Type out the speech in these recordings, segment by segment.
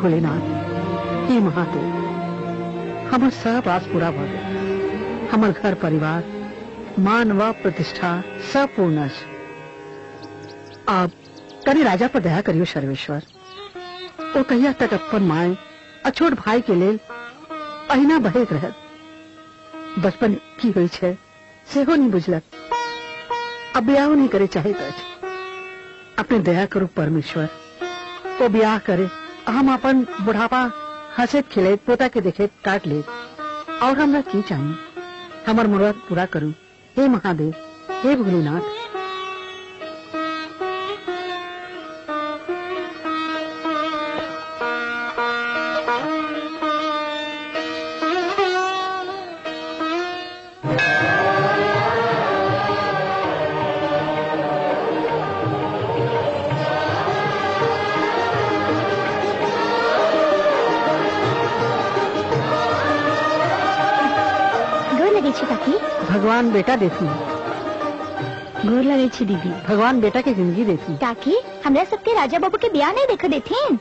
भोलेनाथ, हे महादेव, हमर सब आस पूरा भ गए। हमर घर परिवार, मान व प्रतिष्ठा सब पूर्ण। आप तनी राजा पर दया करियो सर्वेश्वर। वो कहिया तक अपन माए और छोट भाई के लेल अहिना बहक रहत। बचपन की हुई छे सेहो नहीं बुझलक, अब ब्याह नहीं करे चाहे अपने दया करो परमेश्वर। वो ब्याह करे, हम अपन बुढ़ापा हंसे खिले पोता के देखे काट ले, और हमरा की चाहिए? हमर मुराद पूरा करूं हे महादेव, हे भोलेनाथ। भगवान बेटा देखी, गोर लगे छी दीदी। भगवान बेटा की जिंदगी देखी। काकी हमरा सबके राजा बाबू के ब्याह नहीं देख देथिन।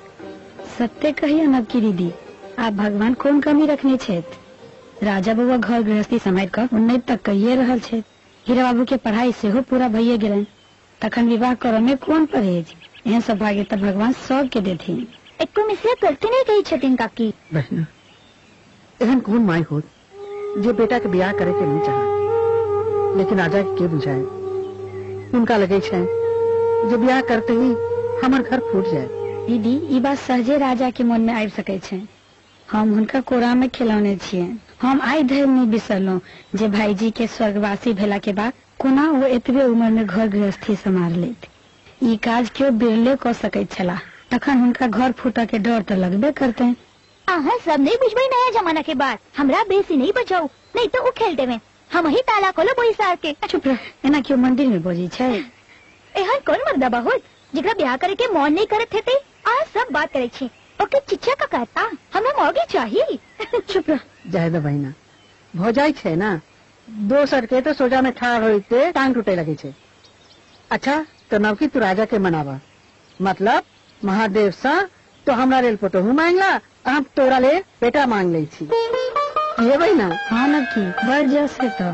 सत्य कहिए नब की दीदी, आप भगवान कौन कमी रखने छेत? राजा बाबू घर गृहस्थी समाज कर उन्नति तक कहिए रहल छेत। हीरा बाबू के पढ़ाई से हो पूरा भइए गेलन, तखन विवाह करे में कौन परहेज? एहन सौभाग्य तब भगवान सब के देथिन। एको मिसले करते नहीं कही छथिन काकी। बहना, एहन कौन माई हो जो बेटा के ब्याह करे के नहीं चाहे, लेकिन राजा के बुझाए? उनका लगे छे जो ब्याह करते ही हमार घर फूट जाए। दीदी ये बात सहजे राजा के मन में आबि सके छे। हम उनका कोरा में खिलौने छिए। हम आई धैर्य नहीं बिसरलो जे भाईजी के स्वर्गवासी भेला के बाद कोना वो एतबे उम्र में घर गृहस्थी संभाल लेत। ई काज क्यों बिरले क सके छला, तखन उनका घर फूटा के डर तो लगबे करते। आहा सब नहीं बुझबे नया जमाना के बाद। हमरा बेसी नहीं बचाओ, नहीं तो वो खेल देवे। हम ही ताला खोलो बोई सार के। चुप रह, एना क्यों मंदिर में बोजी छे? एहन कौन मर्दा बहुत जेकरा ब्याह करे के मन नहीं करत हेते? आ सब बात करे छी। ओके चिच्चा का कहता हमरा मौगी चाहिए। चुप रह। जाए दो बहिना, भौजाई छे ना, दो सड़के तो सोजा में ठाड़ होते टांग टूटे लगे छे। अच्छा तो नवकी तू राजा के मनावा, मतलब महादेव सा तो हमरा रेल पटोहू मांगला, हम तोरा ले बेटा मांग ले छी। ये बहिना। हाँ नवकी बर जैसे तो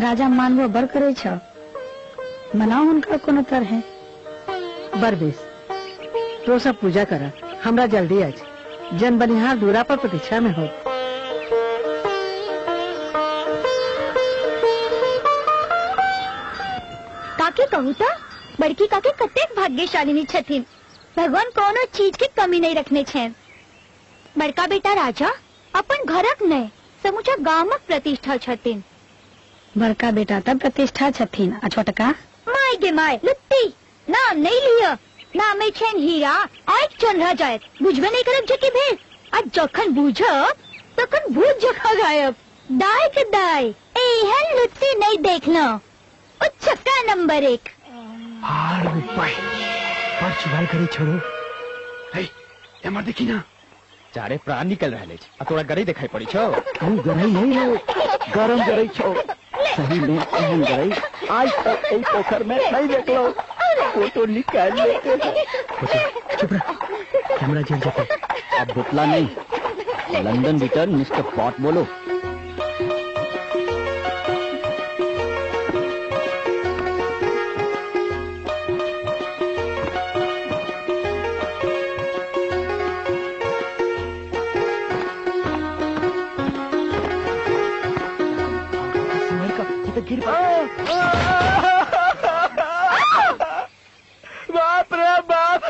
राजा मानवो बर करे छ, मनाओ उनका कोनो तरह। बर बेस तो सब पूजा करा, हमरा जल्दी आज जन बनिहार दूरा पर प्रतीक्षा में हो। काकी कहू तो बड़की काकी कतेक भाग्यशालिनी छथिन। भगवान कोनो चीज की कमी नहीं रखने छे। बड़का बेटा राजा अपन घरक नहीं समूचा गामक प्रतिष्ठा छथिन। बड़का बेटा तब प्रतिष्ठा छथिन आ छोटका माय गे माय लुत्ती नाम नहीं लिया। नाम में छेन हीरा आइक चन रह जाए, बुझबे नहीं करब जे के भेद। आज जखन बुझब तखन भूत जखा गायब। दाई के दाई एहन लुत्ती नहीं देखलो। ओ छक्का नंबर 1। हार भाई पर चुगाल करे छोड़ो। हे एमर देखी ना, चारे प्राण निकल रहे छे आ तोरा गरई दिखाई पड़ी छो। तू गरई नहीं हो, गरम गरई छो। सही में एहन गरई आज तक एक पोखर में नहीं देखलो। फोटो निकाल लेते। चुप रह, कैमरा जल जाता। अब बुतला नहीं, लंदन रिटर्न मिस्टर पॉट बोलो। बाप रे बाप,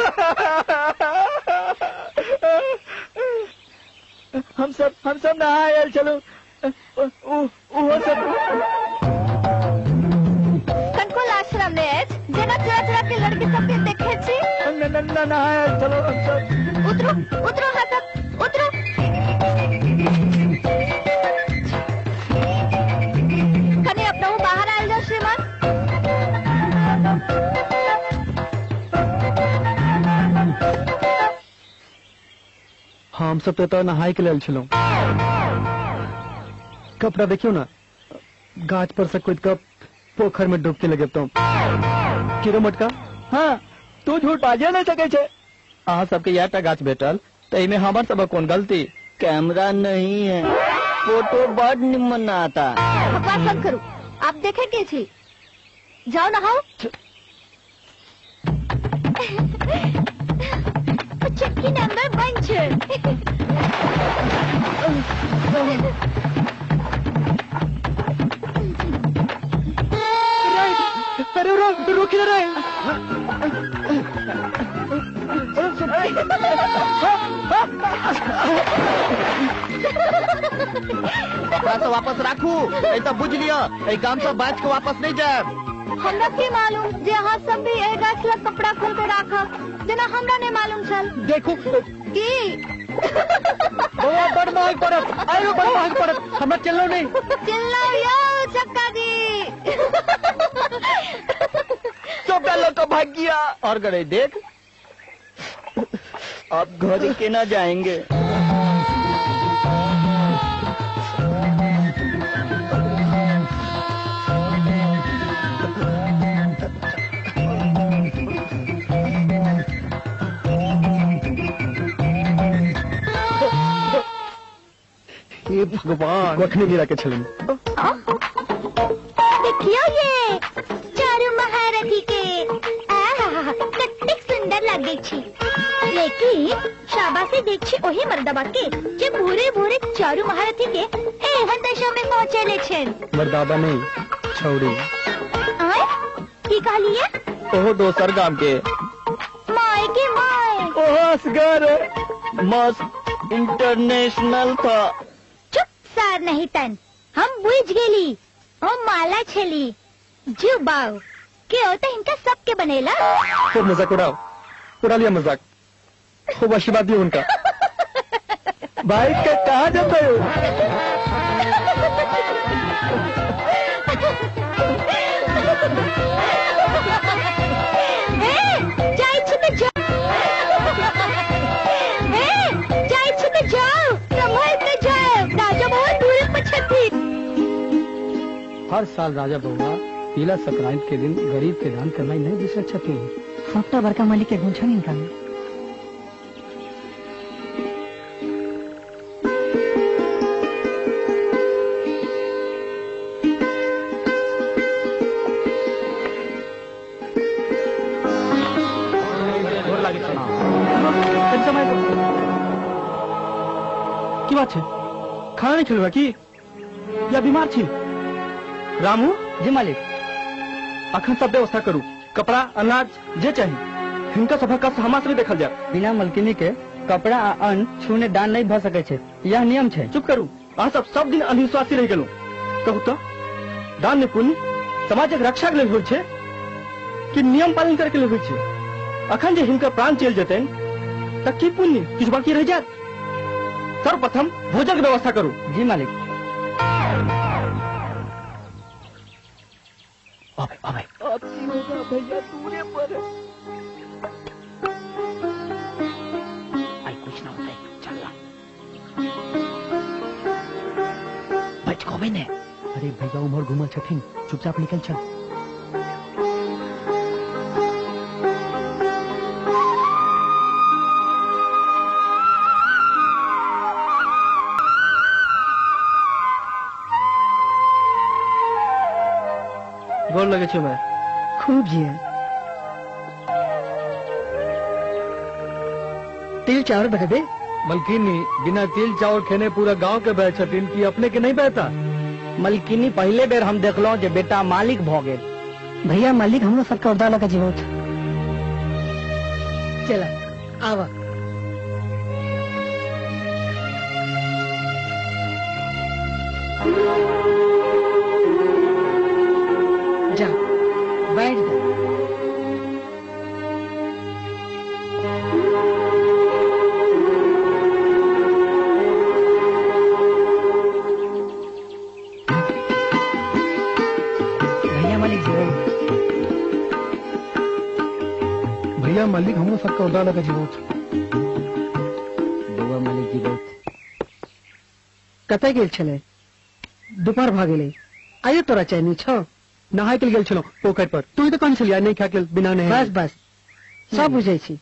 हम सब नहायल चलो। कनको आश्रम में जना थोड़ा के लड़के सबके देखे छी। नहायल चलो हम सब। उतरो उतरो हाथ तक उतरो। कने अपना वो बाहर आयल जाओ श्रीमान। हम सब तो नहाई के लेल छलो। कपड़ा देखियो ना, गाछ पर से कोई कप पोखर में डूब के लगे तो किरो मटका। हाँ तू झूठ बाजे नहीं सके छे। अहाँ सबके यार गाछ भेटल तो इनमें हमार सब कौन गलती? कैमरा नहीं है, फोटो बड़ निमन आता। बकवास मत करो, आप देखे के छी। जाओ नहाओ। चक्की नंबर 1 છે। अरे रोक किधर है? कपड़ा तो वापस राखू, नहीं तो बुझ लियो, एक काम से बाज के वापस नहीं जाए। हमरा की मालूम जे अहाँ सब भी एक गाछ कपड़ा खोल के राखब, जेना हमरा नहीं मालूम छल। देखो की बड़ महंग पड़त, आयो बड़ महंग पड़त, हमरा चलो नहीं। चिल्लाओ यो चक्का जी। सब लोग को भाग गया। और गए देख, अब घर के ना जाएंगे। हे भगवान, रखने गिरा के चलें। देखियो ये चारू महारथी के कतेक सुंदर लगे छी, लेकिन शाबाशी देख छी ओही मर्दबा के जे भूरे भूरे चारू महारथी के एहन दशा में पहुँचेले छेन। मर्दाबा नहीं, छौड़ी। आय की कहलिए? ओहो दोसर गांव के। माय के माय। ओहो असगर मस्त इंटरनेशनल था। चुप सार नहीं तन, हम बुझ गेली। ओ माला छली जुबाव के होता इनका सबके बनेला। खूब मजाक उड़ा लिया मजाक। खूब आशीर्वाद दिया उनका। भाई का कहाँ जाते हो? हर साल राजा बउआ तिला संक्रांति के दिन गरीब के दान करना नहीं बिसर छथिन। सबटा बड़का मालिक के गुण छन इनका में। की बात है? खाना नहीं खिलवा की या बीमार थी? रामू जी मालिक, अखन सब व्यवस्था करू, कपड़ा अनाज जे चाहिए हिनका सभा का हमास में देखल जाए। बिना मलकिनी के कपड़ा आ अन्न छूने दान नहीं भ सके छे, यह नियम छे। चुप करू, अहाँ सब दिन अंधविश्वासी रह गेलू। कहू तो दान ने पुण्य समाजक रक्षा के लिए होइ छे कि नियम पालन करके लिए होइ छे? अखन जे हिनकर प्राण चल जेतन त की पुण्य किछ बाकी रह जात? सर्वप्रथम भोजन की व्यवस्था करू। जी मालिक। भैया दूरे पर आई कुछ ना होता है, चल ला। बच को भी ने। अरे भैया उमर घुमा छथिन, चुपचाप निकल चल। गोर लगे छे मैं। खूब जिए। तिल चावल बहबे? मलकिनी बिना तिल चावल खेने पूरा गांव के बह छथिन कि अपने के नहीं बहता? मलकिनी पहले बेर हम देखलो जे बेटा मालिक भ गेल। भैया मालिक हमरो सबके उद्धार लगा जीवत। चला आवा। जा बैठ जा। भैया मालिक जीवत। भैया मालिक हमरो सबका उद्धार लगा जीवत। बउआ मालिक जीवत। कतय गेल छले? दोपहर भ गेलै, आइयो तोरा चैनी छौ? नहाय के गेल छलो पोखर पर। तू तो कौन छलिया नहीं खा के बिना नहाए? बस बस सब बुझै छी।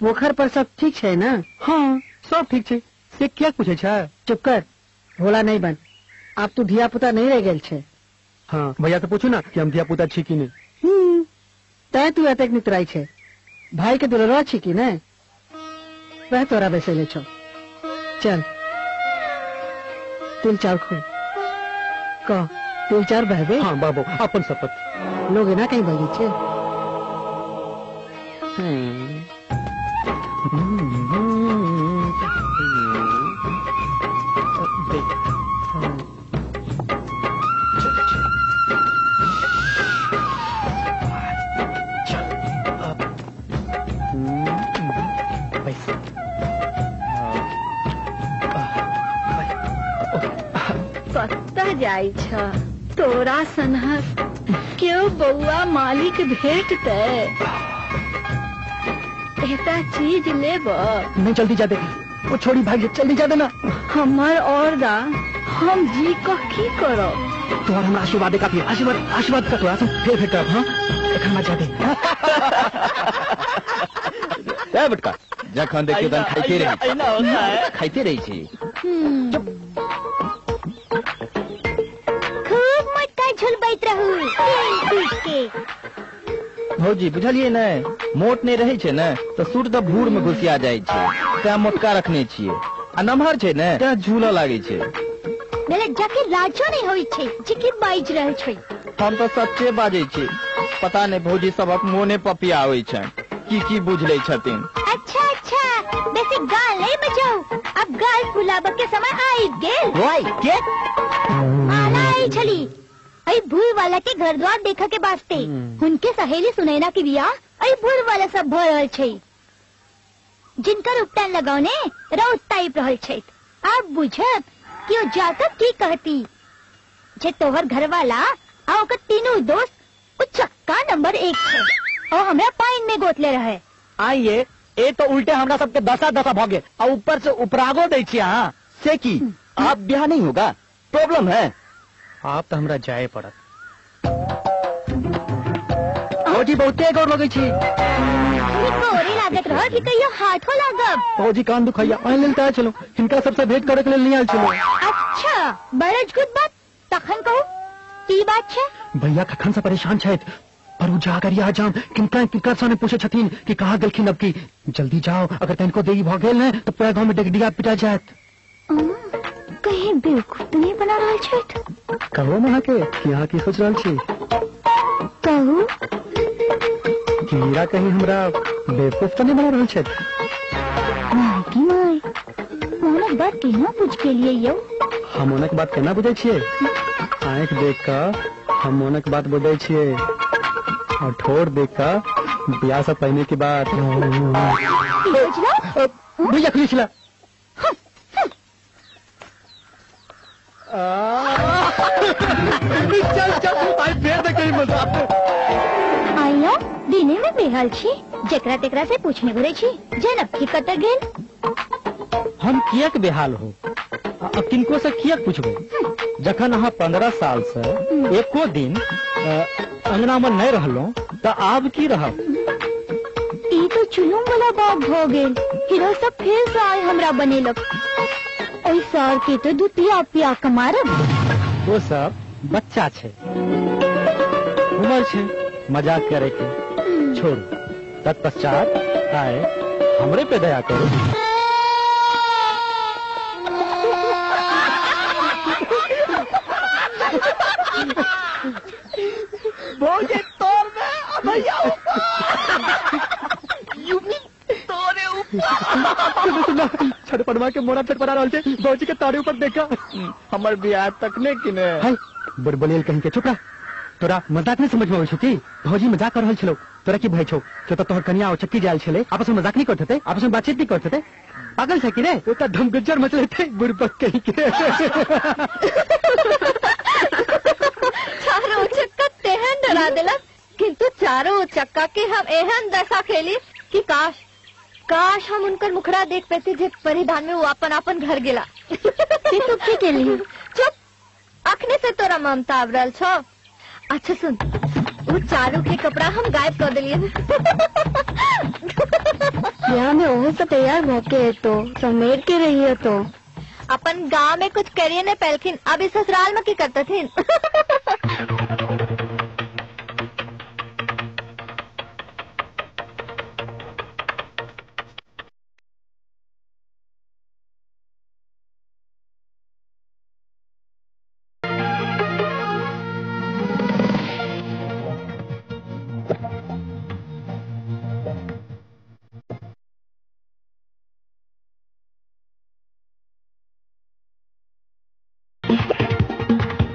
पोखर पर सब ठीक है ना? हाँ सब ठीक है। से क्या पूछे छे? चुप कर, भोला नहीं बन। आप तो धिया पुता नहीं रह गए छे। हाँ भैया से पूछू ना कि हम धिया पुता छी कि नहीं। तय तू अतक नितराई छे, भाई के दुलरवा छी कि नहीं? वह तोरा वैसे ले छो। चल तिल चार खो कह, तिल चार बहबे। हाँ बाबू अपन शपथ। लोग ना कहीं बगी छे। कत्ता जाई छ तोरा सनहस क्यों बउआ मालिक भेटते ऐसा चीज लेब। नहीं जल्दी जा दे, वो छोड़ी भाग, जल्दी जा देना। हमर और दा हम जी को की करो। तुम्हारा हमरा आशीर्वाद काफी है। आशीर्वाद आशीर्वाद का थोड़ा सा फिर भेट हाँ एखन मत जा दे। ए बेटा जखन देखियो तन खाइते रही छी। खूब मोटका झुलबैत रहू पीट के। भौजी बुझलिए ने, मोट नहीं रहे छे ने तो सूट तो भूर में घुसिया जाए छे, त्या मोटका रखने छिए। आ नमहर छे ने त्या झूला लागे छे। मेरे जाके लाजो नहीं होई छे जे की बाइज रहल छे। हम तो सच्चे बाजे छी। पता नहीं भौजी सबक मोने पपिया होई छे की बुझ ले छथिन। अच्छा अच्छा वैसे गाल नहीं बजाओ, अब गाल फुलाब के समय आई गेल। वाई के आला आई छली आई भूल वाला के घर द्वार देखा के वास्ते। उनके सहेली सुनैना की बियाह आई भूल वाला सब भ रहल छे, जिनकर उपटान लगाउने रौत टाइप रहल छे। आप बुझब कि ओ जातक की कहती जे तोहर घर वाला आ ओकर तीनों दोस्त ओ चक्का नंबर 1 छे और हमरा पाइन में गोतले रहे। आइए ए तो उल्टे हमरा सबके दशा भागे और ऊपर से उपरागो दे छी। हाँ से की आप ब्याह नहीं होगा, प्रॉब्लम है। आप तो हमरा जाए पड़त। भौजी बहुते गौर लगे छी। गोरी लागत रह कि कहियो हाथों लागब। भौजी कान दुखैया आइ लेल त चलो, हिनका सबसे भेंट करे के लेल नहीं आयल चलो। अच्छा बड़ा गुड बात, तखन कहू की बात छे? भैया कखन से परेशान छथि, पर वो जाकर यहाँ जाम किनका सामने पूछे छथिन कि कहाँ गेलखिन। अब की जल्दी जाओ, अगर तनको देरी भ गेल ने तो पूरा गांव में डिगडिगा पिटा जात। कहीं बेवकूफ तो नहीं बना रहल छथि? कहो महा के यहाँ की सोच रहल छी? कहू कि मीरा कहीं हमरा बेवकूफ तो नहीं बना रहल छथि? माय की माय मोनक बात केना पूछ के लिए यो? हम मोनक बात केना बुझे छिए? आँख देख कर हम मोनक बात बुझे छिए और ठोर देख कर ब्याह से पहले की बात। भैया खुली छिला चल चल आई फेर दे कहीं मजा आइयो दिने में बेहाल छी, जकरा तेकरा से पूछने घुरे छी जनब की कत गेल। हम कियक बेहाल हो, अब किनको से कियक पूछबो? जखन अहाँ 15 साल से एको दिन अंगना में नहीं रहलो तो आब की रहब? ई तो चुलुम वाला बात भ गेल। हीरो सब फिर से आय हमरा बनेलक। ओई सार के तो दुतिया पिया कमारब। वो सब बच्चा छे, उम्र छे मजाक करे के, छोड़ो। तत्पश्चात आए हमरे पे दया करो। भौजी तोर में भैया तोरे ऊपर छड़ पड़वा के मोरा छटपटा रहल छे। भौजी के तारे ऊपर देखा हमर बियाह तकने कि ने। हाय बुलबुलेल कहीं के चुप रह। तोरा मजाक नहीं समझ में आवे छौ की? भौजी मजाक कर रहल छलो, तोरा की भय छौ? तो तोहर कन्या और चक्की जायल छले, आपस में मजाक नहीं करते थे, आपस में बातचीत नहीं करते थे। पागल छे कि रे? तो ता धमगज्जर मचले थे बुरबक कहीं के। चारों चक्का तेहन डरा दिलक, किंतु चारों चक्का के हम एहन दशा खेली कि काश हम उनकर मुखड़ा देख पाते जे परिधान में वो अपन घर गेला। तू के लिए चुप, अखने से तोरा ममता आवरल छो। अच्छा सुन, वो चारू के कपड़ा हम गायब कर दिलिए। ब्याह में ओहो से तैयार होके तो समेट के रही है तो अपन गांव में कुछ करिए न पहलखिन, अब इस ससुराल में की करते थे।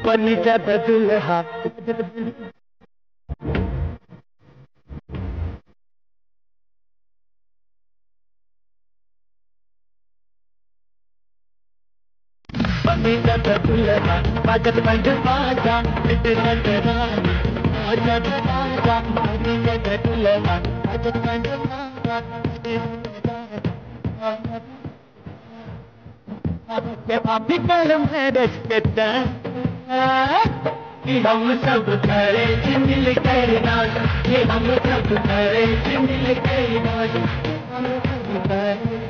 बनी जब दुल्हा बनी जब दुल्हा बाजत बंद बाजा इतरत रानी बाजत बाजा बनी जब दुल्हा बाजत बंद बाजा के भाभी कल मैरिज करता कि हम सब करे मिल कर नाच, कि हम सब करे मिल कर नाच, हम सब करे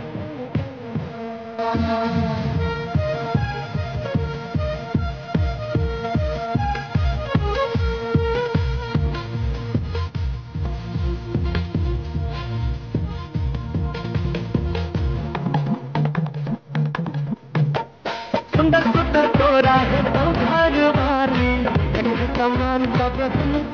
सुंदर सुंदर तोरा है तो घर वाली समान का प्रसन्न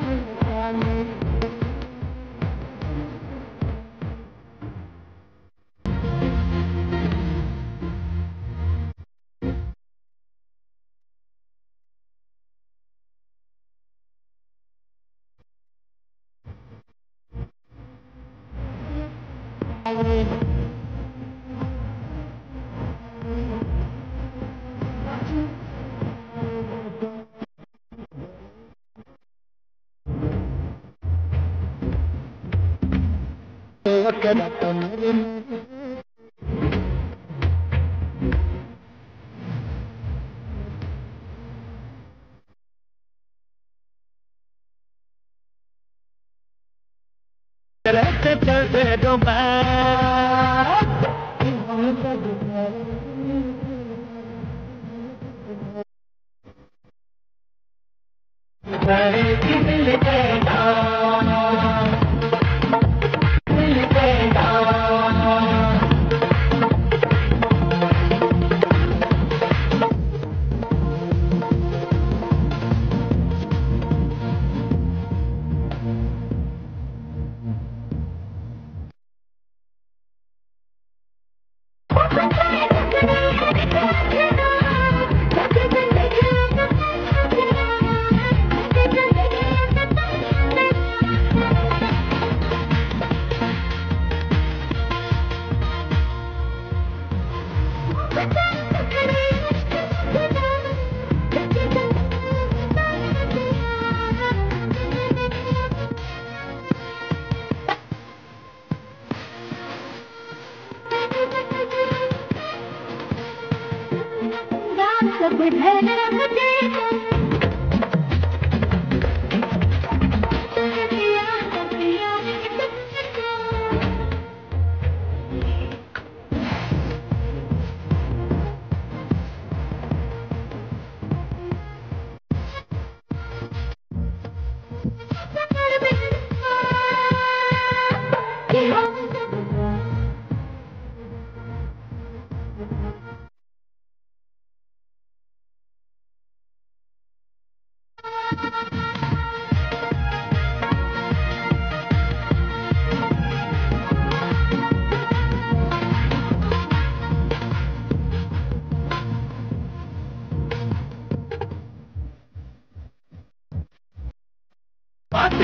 चलते दो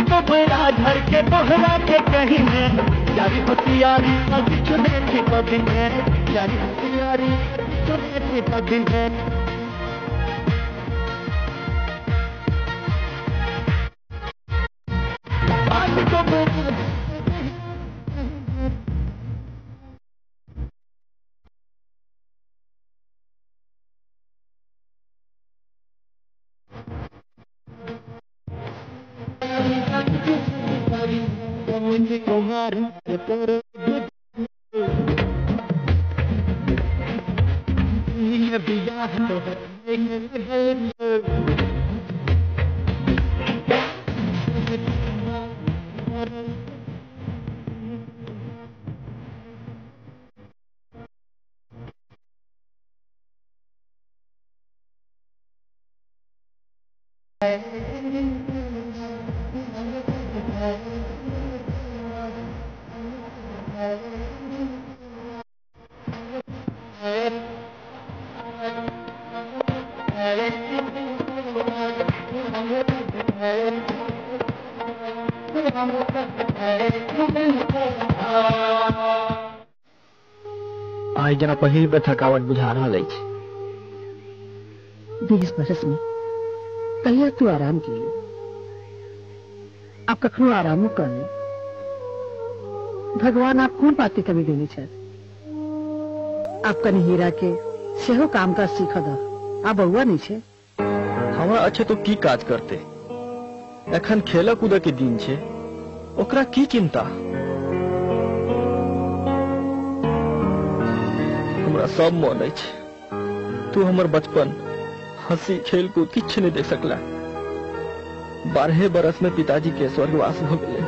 को बड़ा धर के बोहरा के कहीं में जारी होशियारी अब चुने थी कभी है जारी होशियारी चुने थी कभी है बात को बड़ा आई जना पहिल पे थकावट बुझा रहा है। 20 बरस में कहिया तू आराम के लिए आप कखनो आरामो कर ले। भगवान आप कौन बातें कमी देने छे। आप कनी हीरा के सेहो काम का सीख द। आप बउआ नहीं छे। हमरा अच्छे तो की काज करते। एखन खेल कूद के दिन छे, ओकरा की चिंता। हमरा सब मन अछि। तू हमर बचपन हंसी खेल कूद किछ नहीं देख सकला। 12 बरस में पिताजी के स्वर्गवास भ गेले।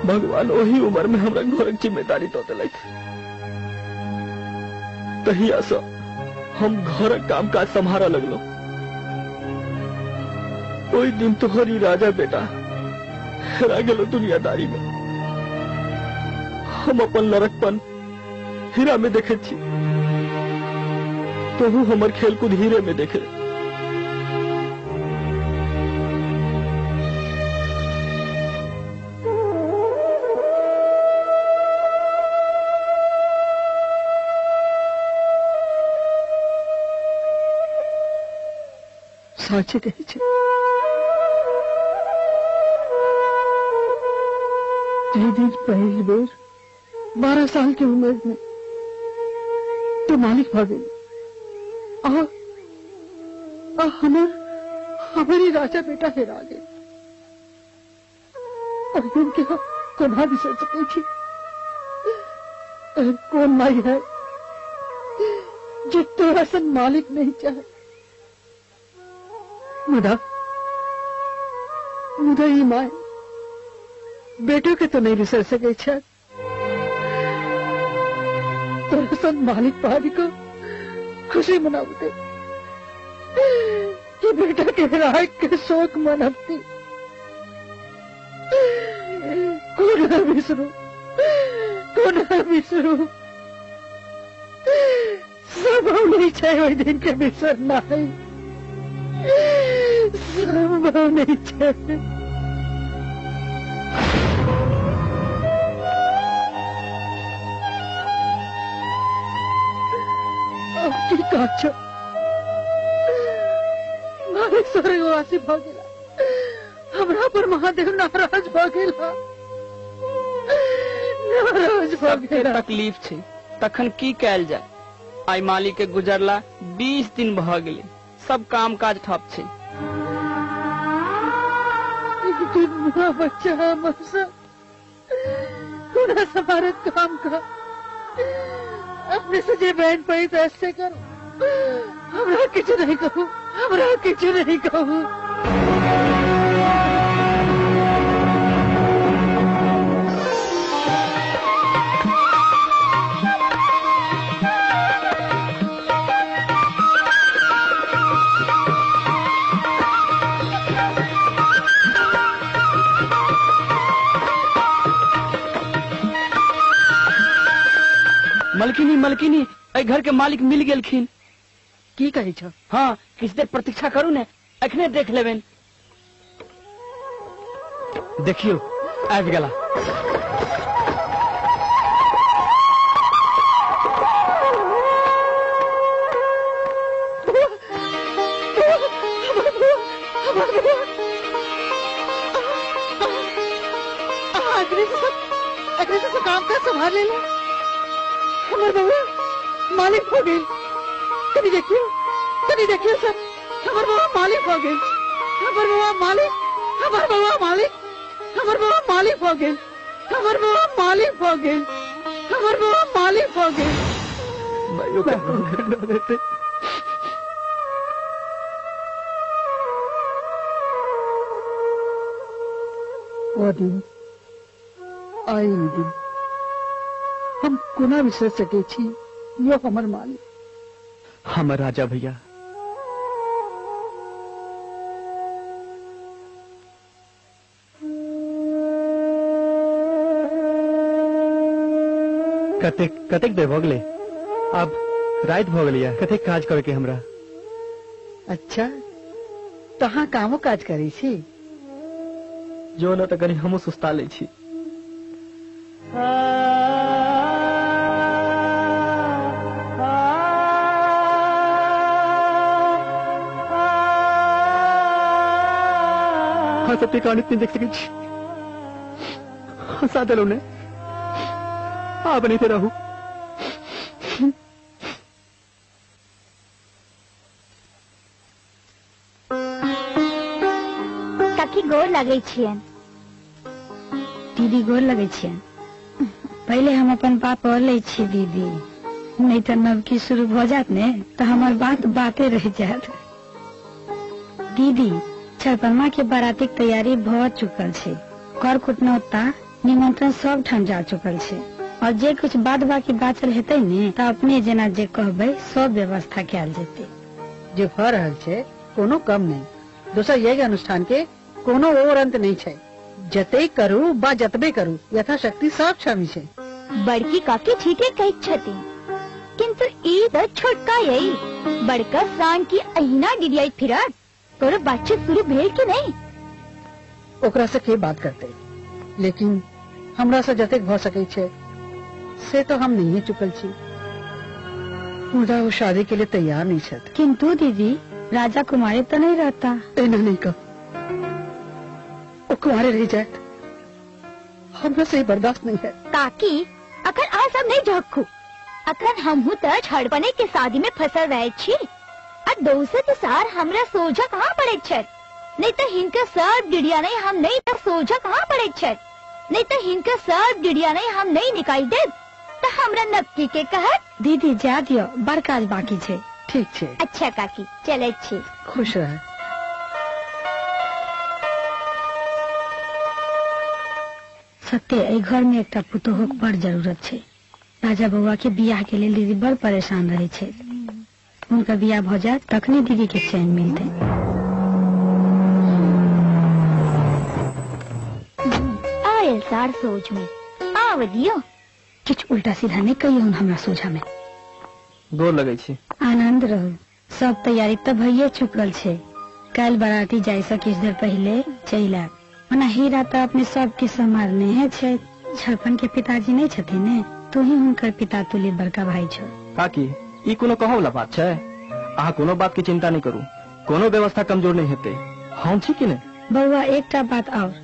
भगवान ओही उम्र में हमरा घरक जिम्मेदारी दऽ देलैथ। तहिया से हम घरक काम काज सम्हारा लगलो। ओई दिन तोहरी राजा बेटा हेरा गेलो दुनियादारी में। हम अपन लड़कपन हीरा में देखे छी, तोहू हमर खेलकूद हीरे में देखे। साचे कहे छे दिन पहली बेर 12 साल की उम्र में तो मालिक भागे हमारी राजा बेटा हेरा गए। और दिन के कोना बिसर सके थी। कौन माई है जो तोरा सन मालिक नहीं चाहे। मुदा ही माए बेटों के तो नहीं बिसर सके छे। तोरा सन मालिक भाभी को खुशी मनाते कि बेटा के राय के शोक मनती। कौन बिसरू संभव नहीं चाहिए वही दिन के बिसरना है। संभव नहीं चाहिए। आपकी काचा मारे स्वर्गवासी भागेला। हमरा पर महादेव नाराज भागेला। तकलीफ छे तखन की कैल जाए। आई मालिक के गुजरला 20 दिन भ गेले। सब काम काज ठप छे। बच्चा है मौसा समारत काम का अपने सजे बहन पर तो ऐसे करो। हमरा किछ नहीं कहूँ। हमरा किछ नहीं कहूँ। मलकिनी मलकिनी ए घर के मालिक मिल गेलखिन। की कही छो? हाँ किछ देर प्रतीक्षा करू ने, अखने देख लेबेन। देखियो आबि गेला। अग्नि से काम का संभाल ले। हमारे बउआ मालिक हो गए। कभी देखियो सर हमारे बउआ मालिक हो गए। हमारे बउआ मालिक हो गए। हमारे बउआ मालिक हो गए। वो दिन आई दिन हम कोना बिसर सके छी यो हमर मालिक हमर राजा भैया। कतेक कतेक देर भऽ गेलै? अब राति भऽ गेलै, कतेक काज करके हमरा। अच्छा तहाँ कामो काज करै छी? जो न तऽ कनि हमहूँ सुस्ता लै छी। हाँ सबके कहानी नहीं देख सकै छी। हंसा देलौ ने, आप नहीं रहू। काकी गोर लगे छियन। दीदी गोर लगे छियन। पहले हम अपन बात पढ़ ले छी दीदी, नहीं तो नवकी शुरू हो जात ने तो हमार बात बाते रह जात। दीदी छरपरमा के बाराती के तैयारी बहुत चुकल छे, कर कुटनौता निमंत्रण सब ठाम जा चुकल छे, और जे कुछ बाद बाकी बाचल हेते ने तो अपने जना जे कहबे सब व्यवस्था कैल जेते। जे भ रहल छे कोनो कम नहीं, दोसर यज्ञ अनुष्ठान के कोनो और अंत नहीं छे। जते करू बा जतबे करू यथाशक्ति सब क्षमी छे। बड़की काकी ठीके कहैत छथिन, किंतु ई त छोटका यही बड़का सांड की अहिना डिडियाई फिरत तोरे बातचीत शुरू भेल कि नहीं? ओकरा से के बात करते, लेकिन हमरा से जतेक भ सके छे से तो हम नहीं चुकल छी। मुदा वो शादी के लिए तैयार नहीं छत। किंतु दीदी राजा कुमारी तो नहीं रहता। एना नहीं कह, वो कुंवारे रह जाए हमरा से बर्दाश्त नहीं है। काकी अखन आ सब नहीं झक्खू, अखन हमहू त छड़पने के शादी में फंसल रहे छी, आ दोसर सार हमरा सोझा कहाँ पड़े छे, नहीं तो हिनका सब डिडिया नहीं हम नहीं तो सोझा कहाँ पड़े छे, नहीं तो हिनका सब डिडिया नहीं हम नहीं निकाल दे तो हमरा नक्की के कहत। दीदी जा दियो, बड़ काज बाकी छे। ठीक छे। अच्छा काकी चले छी। खुश रहे। सत्य ए घर में एक पुतोह के बड़ जरूरत छे। राजा बउआ के बियाह के लिए दीदी बड़ परेशान रहे छे। उनका बियाह भ जाए तखने दीदी के चैन मिलते। आयल सार सोच में आव दियो, किछ उल्टा सीधा नहीं कहियो हमरा सोझा में। गोर लगे छी। आनंद रहो, सब तैयारी तो भइये चुकल छे। कल बाराती जाय से किछ देर पहले चल आब, ओना हीरा तो अपने सबके संभालने है छे। छरपन के पिताजी नहीं छथिन ने, तू ही हुनकर पिता तुल्य बड़का भाई छो। काकी ई कोनो कहै वाला बात छे? अहाँ कोनो बात की चिंता नहीं करू, कोनो व्यवस्था कमजोर नहीं हेते। हम छी कि नहीं? बउआ एकटा बात और,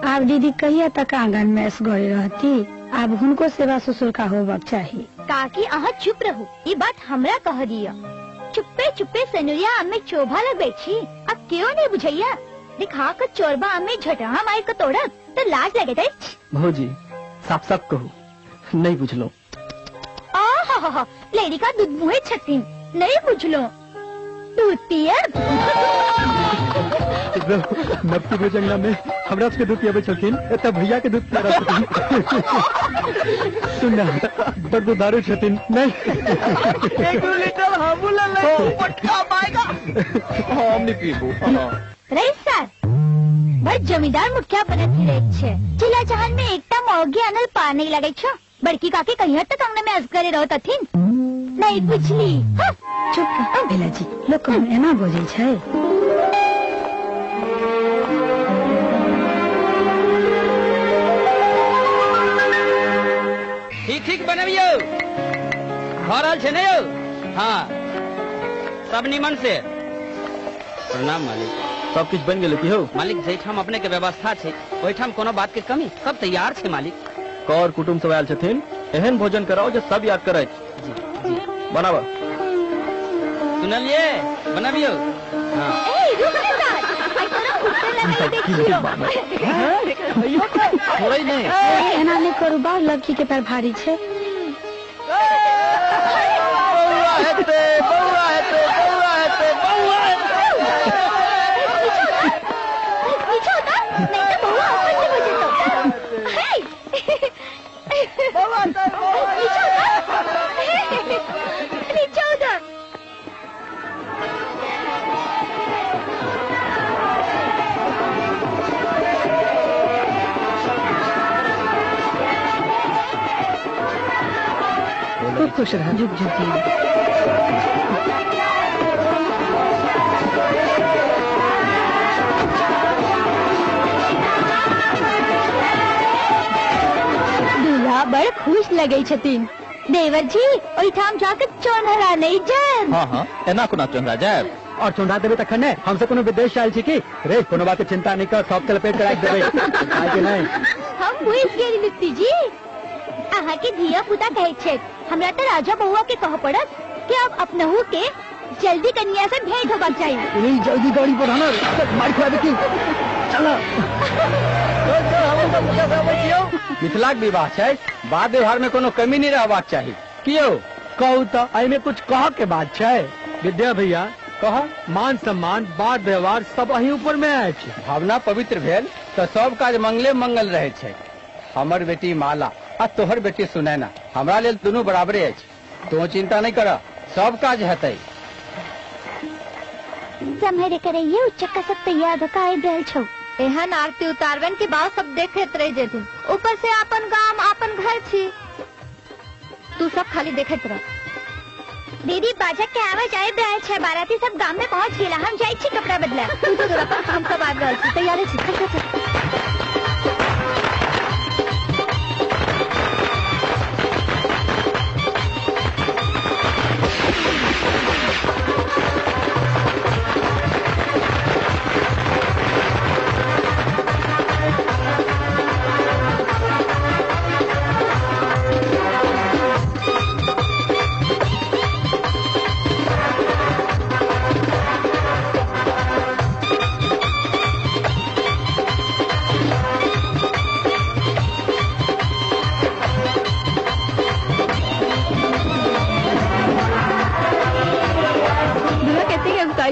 आप दीदी कहिया तक आंगन में असगरे रहती, अब हुनको सेवा ससुर का होबक चाहिए। काकी अहाँ चुप रहो, ये बात हमरा कह दिया। चुप्पे चुप्पे सनुरिया आमे चोभा लगबे छी, अब क्यों नहीं बुझैया? दिखा कर चोरबा आमे झटहा मार के तोड़ब तो लाज लगे थे। भौजी साफ साफ कहू, नहीं बुझलो। आहा लेडी का दूध मुहे छतीन, नहीं बुझलो दूध पियर। नबकी भोजंगला में हमरा के दूध पियाबे छथिन, एत भैया के दूध पिया छथिन। सुन बड़ दुधारू छथिन। नहीं 1 लीटर हमूला ले पटका पाएगा। हम नहीं पीबो। रईस सर बड़ जमींदार मुखिया बनत रहे छे। जिला जहान में एकटा मौगी अनल पार नहीं लगे छो। बड़की काकी कहीं तक अंगना में असगरे रहत हथिन, नहीं बुझली। चुप रहो भेला जी, लोग कहूं एना बोझे छे। ठीक बनबियो, भरल छे ने यौ? हाँ सब निमन से। प्रणाम मालिक। सब कुछ बन गेले की हो? मालिक जैठाम अपने के व्यवस्था छे ओहिठाम कोनो बात के कमी, सब तैयार छे मालिक। कर कुटुम सब आयल छथिन, एहन भोजन कराओ जो सब याद करे। जी जी बनावा। सुनलिए बनबियो। हाँ ए रुक रे सर, आई तोरा कुत्ते लगे देखियो। थोड़ा ही नहीं। एना नहीं करू बा, लड़की के पैर भारी छे। बउआ हेते खुश रह। जुग जुग जी। दूल्हा बड़ खुश लगे छथिन। देवर जी ओहिठाम जाकर चौनहरा नहीं जाए। हाँ हाँ एना कोना चंद्रा जाए और चुंडा देवे तखन ने हमसे कोनो विदेश आयल छी की रे कोनो बात के चिंता नहीं कर सब के लपेट के रख देबे काहे नहीं हम बुझ गेली लिप्ती जी। अहाँ के धिया पुता कहे छे हमरा तो राजा बउआ के कह पड़त कि अब अपनहु के जल्दी कन्या से भेंट होबाक चाहिए। नहीं जल्दी गाड़ी बढ़ाना मार खावे की चलो मिथिलाक विवाह छै बात व्यवहार में कोनो कमी नहीं रहबाक चाहिए। कियो कहू तो आई में कुछ कह के बात छै विद्या भैया कह मान सम्मान बात व्यवहार सब अही ऊपर में आए छै। भावना पवित्र भेल तो सब काज मंगले मंगल रहे छै। हमर बेटी माला आ तोहर बेटी सुनैना हमरा लेल दुनू बराबरे अछि। तो चिंता नहीं कर सब काज हेतै। जमहरे करे ये उच्चका सब तैयार रखाए रहल छौ। एहन आरती उतारवन के बाद सब देखत रह जेथिन। ऊपर से अपन गांव अपन घर छी। तू सब खाली देखत रह। दीदी बाजा के आवाज आए रहा है। बाराती सब गांव में पहुंच गेला। हम जाई छी कपड़ा बदला। तू तो जरा हम सब आ गए छी। तैयार छी।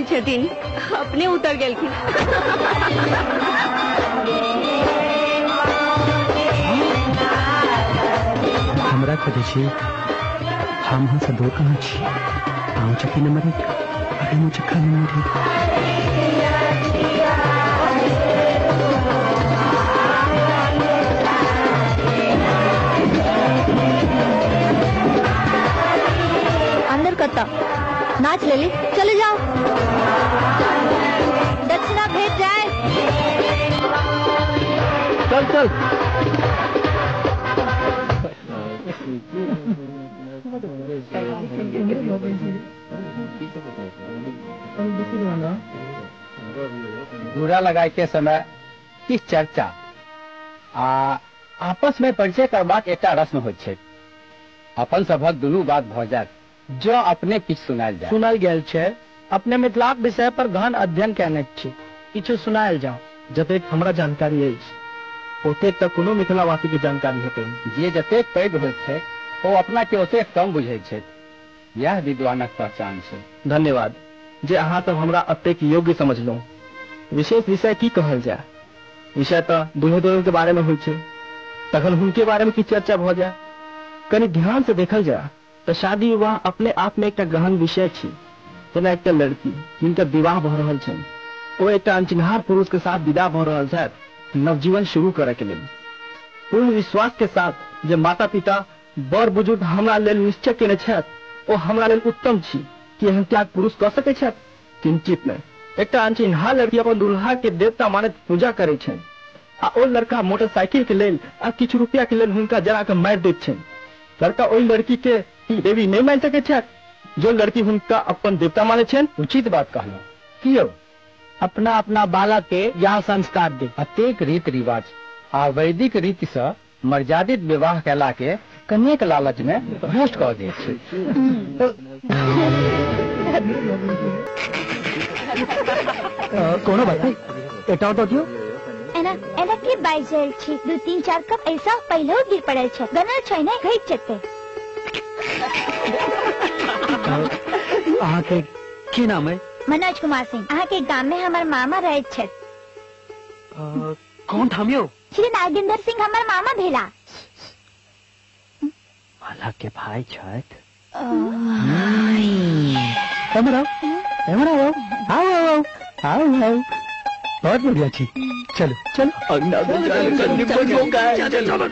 छथिन अपने उतर गेल की। हमरा खोजे छी हम से दूर कहाँ छी हम चक्की नंबर 1 अरे मुझे चक्का नंबर 1 अंदर करता नाच ले ली। चले जाओ दक्षिणा भेज जाए। चल चल घूरा लगाए के समय की चर्चा आपस में परिचय करबाक एकटा रस्म होइत छै। अपन सभक दुनू बात भ जायत जो अपने किछ सुनायल जाय। सुनायल गेल छै अपने मिथिलाक विषय पर गहन अध्ययन केने छी किछु सुनायल जाओ। जतेक हमरा जानकारी अछि ओतेक तक कोनो मिथिलावासी के जानकारी हेतै। जे जतेक पैघ होइत छै ओ अपना के ओतेक कम बुझैत छै। यह विद्वानक पहचान छै। धन्यवाद जे अहाँ सब हमरा अतेक योग्य समझलहुँ। विशेष विषय की कहल जाय विषय तो दुल्हे दुल्हन के बारे में होइ छै तखन हुनके बारे में की चर्चा भ जाय। कनि ध्यान से देखल जाय तो शादी विवाह अपने आप में एक गहन विषय छै। जेना एक लड़की जिनका विवाह भ रहल छै ओ एक अनचिन्हार पुरुष के साथ विदा भ रहल छथि नवजीवन शुरू करे के लेल। पूर्ण विश्वास के साथ जे माता पिता बड़ बुजुर्ग हमरा लेल निश्चय केने छथि ओ हमरा लेल उत्तम छी कि एहन त्याग पुरुष कऽ सकै छथि। किंचित नहि एक अनचिन्हार लड़की अपन दुल्हा के देवता मानैत पूजा करे छै आ ओ लड़का मोटरसाइकिल के लेल आ किछु रुपया के लेल हुनका जरा के मारि दैत छै। लड़का ओहि लड़की के देवी नहीं मान सके छथि जो लड़की हुनका अपन देवता माने छन। उचित बात कहलहुँ। कियो अपना अपना बालक के यहाँ संस्कार दे। अतेक रीत रिवाज आ वैदिक रीति से मर्यादित विवाह कैला के कन्या के लालच में भ्रष्ट कऽ दै छै। कोनो बात नहीं एटा तो दियो एना एना के बाइजल छी 2-3-4 कप ऐसा पहले गिर पड़ल छै गनल छै ने घैट जते। अहाँ के की नाम है? मनोज कुमार सिंह। अहाँ के गांव में हमार मामा रहे छथि। कौन थामियो? श्री नागेंद्र सिंह हमार मामा भेला। माला के भाई छथि। हमरा आओ आओ आओ आओ आओ बहुत बढ़िया छी। चलो चलो चलो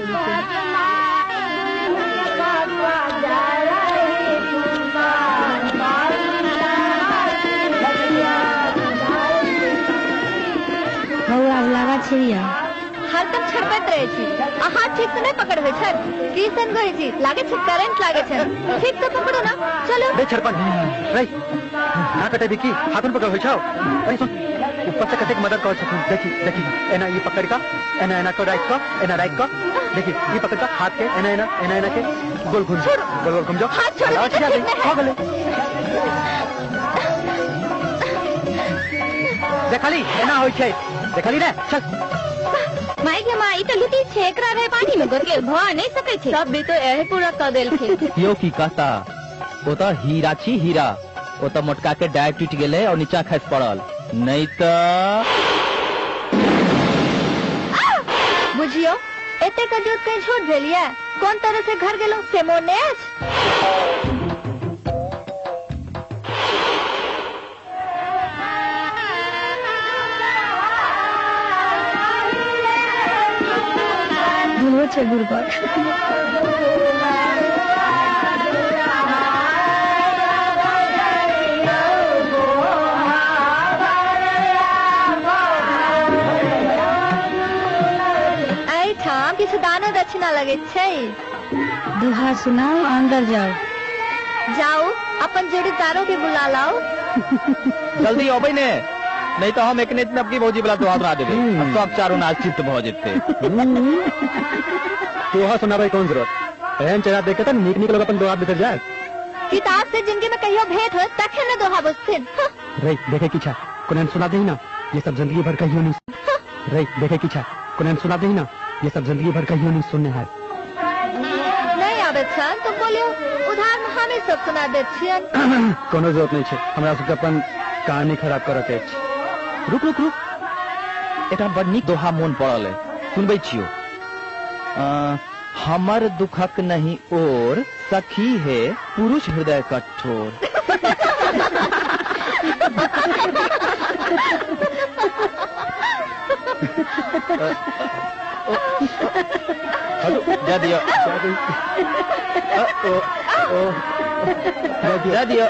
एकदम छड़पैत रहे छी अहाँ ठीक से नहीं पकड़बे छन की सन गई छी लागे छै करंट लागे छै ठीक से पकड़ो ना चलो रे छड़पन रे ना कटे बिकी हाथन पकड़ होई छाओ अरे सुन ऊपर से कते मदद कर सकूं देखी देखी एना ये पकड़ का एना को राइट का एना राइट का देखी ये पकड़ का हाथ के एना के गोल घूम जाओ हाथ छोड़ हो गले देखली एना होई छै देखली रे चल माई के माई तो लुटी छेकरा रहे पानी में गिर के भ नहीं सके छे सब भी तो एहे पूरा कर देल थे यो की कहता ओ तो हीरा छी हीरा ओ तो मोटका के डाय टूट गेले और नीचा खस पड़ल नहीं तो बुझियो एते का दूध कहीं छोड़ देलिए कौन तरह से घर गेलो से मोनेश भूलो छे गुरबर किछु दानो दक्षिणा लगे छै दुहा सुनाओ अंदर जाओ जाओ अपन जोड़ीदारों के बुला लाओ जल्दी अबै ने नहीं तो हम एक ने अपनी भौजी वाला दुआ सुना देबे सब चारों नाच चित्त भ जेते दोहा सुनाबे कौन जरूरत एहन चेहरा देखे तो नीक लोग अपन दोहा बिखर जाए किताब से जिंदगी में कहियो भेंट हो तखे न दोहा बुझथिन रे देखे किछा कोने सुना देही ना ये सब जिंदगी भर कहियो नहीं रे देखे किछा कोने सुना देही ना ये सब जिंदगी भर कहियो नहीं सुनने है नहीं आबे छन तो बोलियो उधार में हमें सब सुना दे छियन कोनो जरूरत नहीं छे हमरा सब अपन कहानी खराब करत है रुक एटा बड़ नीक दोहा मोन पड़ल है सुनबै छियो हमर दुखक नहीं और सखी है पुरुष हृदय कठोर जा दियो जा दियो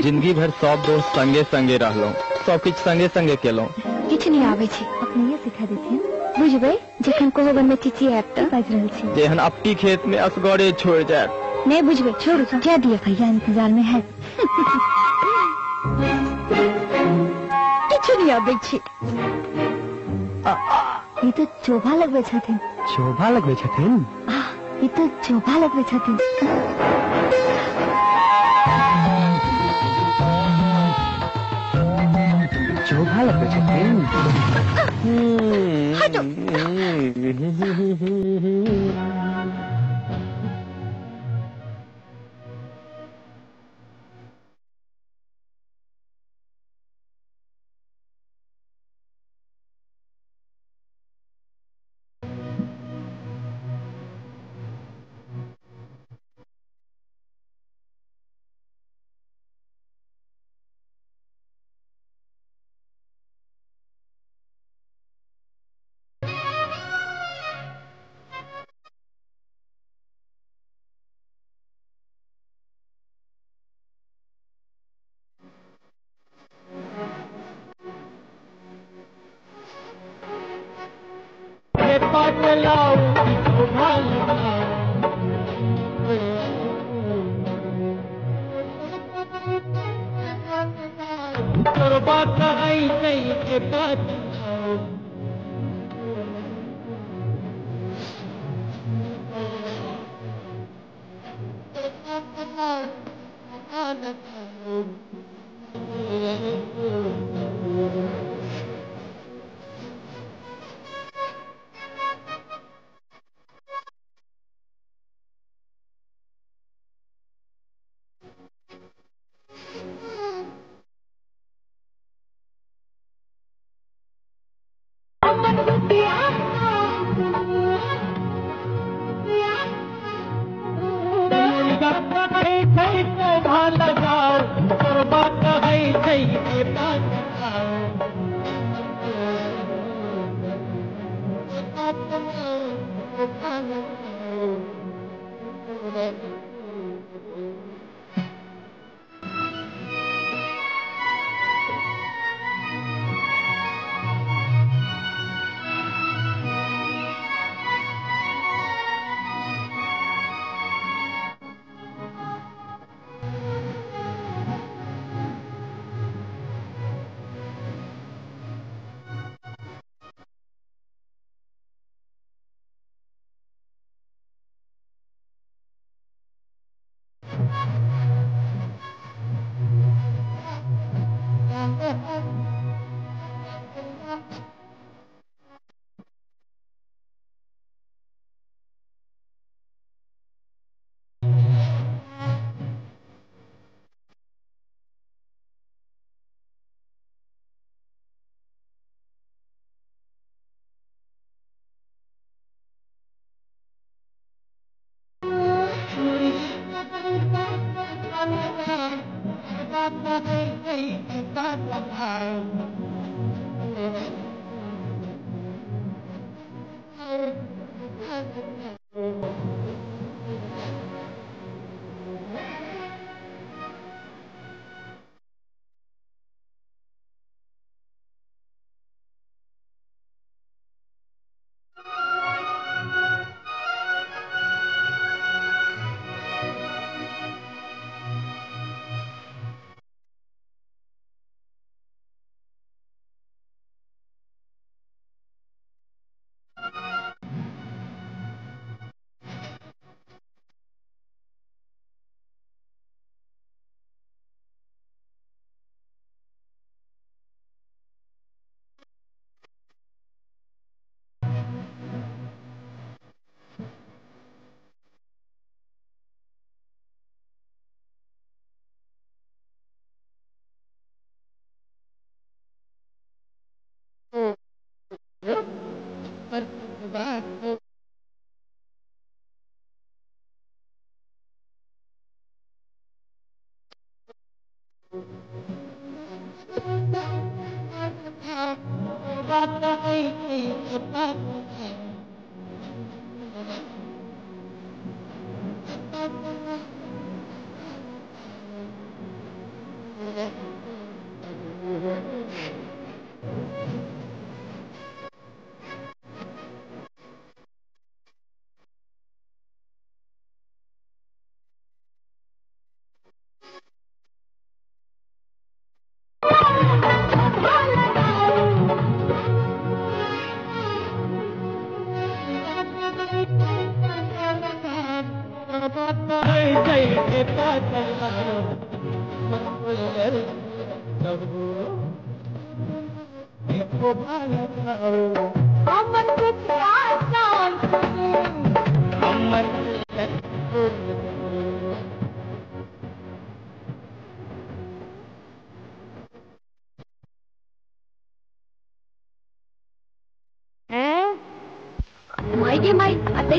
जिंदगी भर सब दोस्त संगे संगे रहलो सब किछ संगे संगे केलो किछ नहीं आवे छै अपने सिखा देथिन बुझबै जखन कोहबर में चिची ऐप त बाज रहल छी जेहन अपटी खेत में असगरे छोड़ जाए नहीं बुझबै छोड़ू जा दिए भैया इंतजार में है किछ नहीं आवे छै ये तो चोभा लगबै छथिन शोभा लगबै छथिन ये तो चोभा लगबै छथिन शोभा लगबै छथिन हटो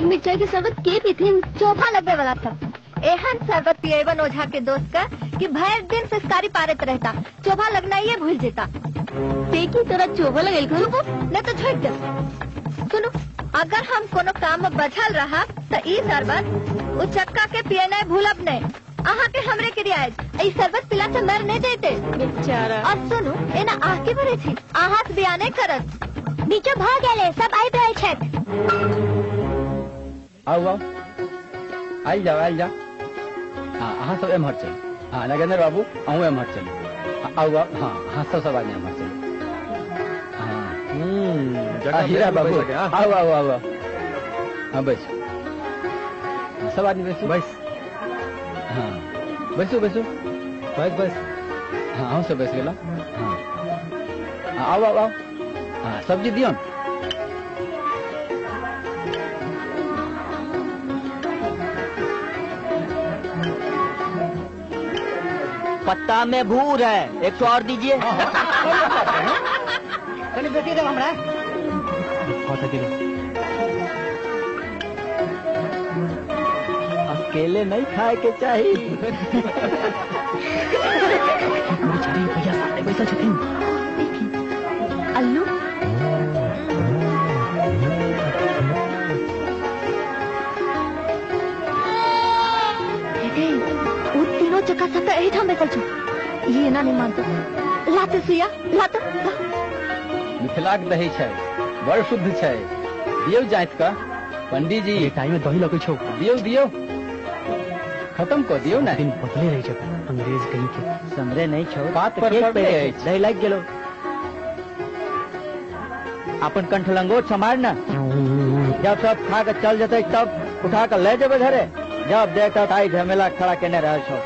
मिर्चाई के शरबत के भी थी चोभा लगने वाला था। एहन शरबत पिएबन ओझा के दोस्त का कि भर दिन संस्कारी पारत रहता, चोभा लगना ये भूल जेता। देखी तोरा चोभा लगेल को न तो छोड़ दे। सुनो, अगर हम कोनो काम में बचल रहा तो ई शरबत उ चक्का के पियना भूलब नहीं। आहा के हमरे के रियायत ई शरबत पिला से मर नहीं देते बेचारा। और सुनो, एना आके भरे थी आहा से बयाने करत नीचे भाग गेले सब आई रहे छत। आओ आओ आई जाओ हाँ हाँ सब एम हट चल हाँ नगेंद्र बाबू आहू एम हट चल आओ आओ हाँ हाँ सब आदमी एम हट चल हाँ हीरा बाबू आओ आओ आओ हाँ बस सब आदमी बैसो बस हाँ बैसो बैसो बस बस हाँ हम सब बैस गया हाँ आओ आओ आओ हाँ सब्जी दियो पत्ता में भूर है 100 और दीजिए। बेटी दे हमरा अकेले नहीं खाए के चाहिए। भैया सामने बैठा छथिन अल्लू तीनों चक्का सबका यही ठाम बैठल छो। ये ना नहीं मानते लाते सिया लाते मिथिलाक दही छै बड़ शुद्ध छै दियो जाइत का पंडित जी टाइम में दही लगे छो दियो दियो खत्म कर दियो ना दिन बदले रही छो अंग्रेज कहीं के समरे नहीं छो बात पर दही लग गेलो अपन कंठ लंगोट समार ना जब सब खा के चल जते तब उठा कर ले जेबे घरे जब देखता ताई झमेला खड़ा केने रह छो।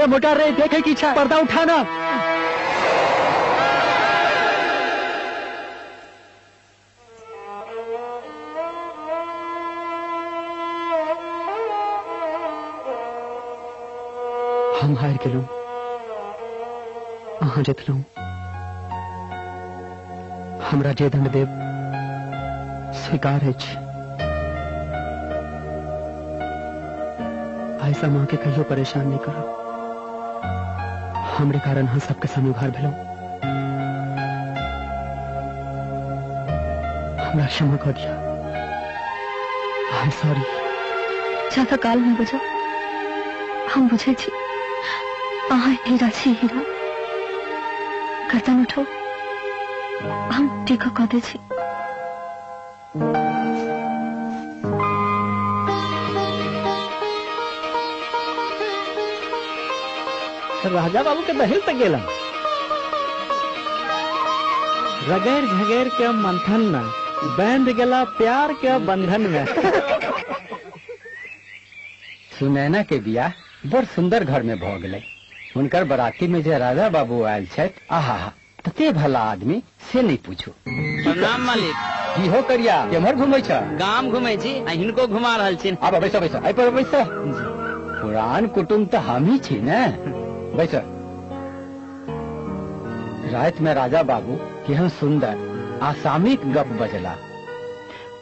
मोटा मोटा रे देखे की इच्छा, पर्दा उठाना। हम हार गेलू, अहाँ जितलू। हमरा जे दंड देव स्वीकार अछि। ऐसा माँ के कहियो परेशान नहीं करो। हमरे कारण हम सबके सामने भार भेलो। हमरा क्षमा कर दिया। I am sorry. ज्यादा काल में बुझो, हम बुझे छी अहाँ हीरा छी। हीरा गर्दन उठो, हम टीका कह दे छी। राजा बाबू के दहेज तक गेलन। रगैर झगैर के मंथन में बैंड गेला प्यार के बंधन में। सुनैना के बियाह बड़ सुंदर घर में भ गेलै। हुनकर बराती में जे राजा बाबू आयल छथि, आहा तते भला आदमी से नहीं पूछू। प्रणाम मालिक। की हो करिया, केम्हर घुमै छ? गाम घुमै छी आ हिनको घुमा रहल छी। आब बैसो बैसो, एहि पर बैसो। पुरान कुटुम्ब तो हम ही छी ने। बैसो। रात में राजा बाबू केहन सुंदर आसामिक गप बजला।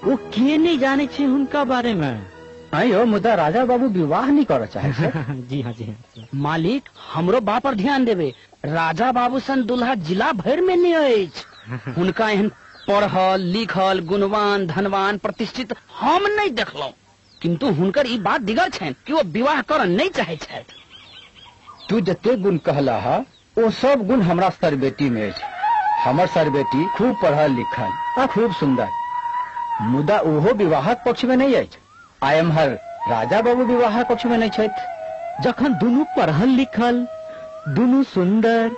वो के नहीं जाने छे उनका बारे में। आयो मुदा राजा बाबू विवाह नहीं कर चाहे छे। जी हाँ जी हाँ। मालिक हमरो बात पर ध्यान देवे। राजा बाबू सन दुल्हा जिला भर में नहीं अछि। हुनका एहन पढ़ल लिखल गुणवान धनवान प्रतिष्ठित हम नहीं देखलौ। किंतु हुनकर ई बात दिगर छनि कि वो विवाह कर नहीं चाहे छथि। तू जते गुण कहला हा, वो सब गुण हमरा सर बेटी में अछि। हमर सर बेटी खूब पढ़ल लिखल आ खूब सुंदर, मुदा ओहो विवाहक पक्ष में नहीं अछि। आई एम हर राजा बाबू विवाहक पक्ष में नहीं छथि। जखन दुनू पढ़ल लिखल, दुनू सुंदर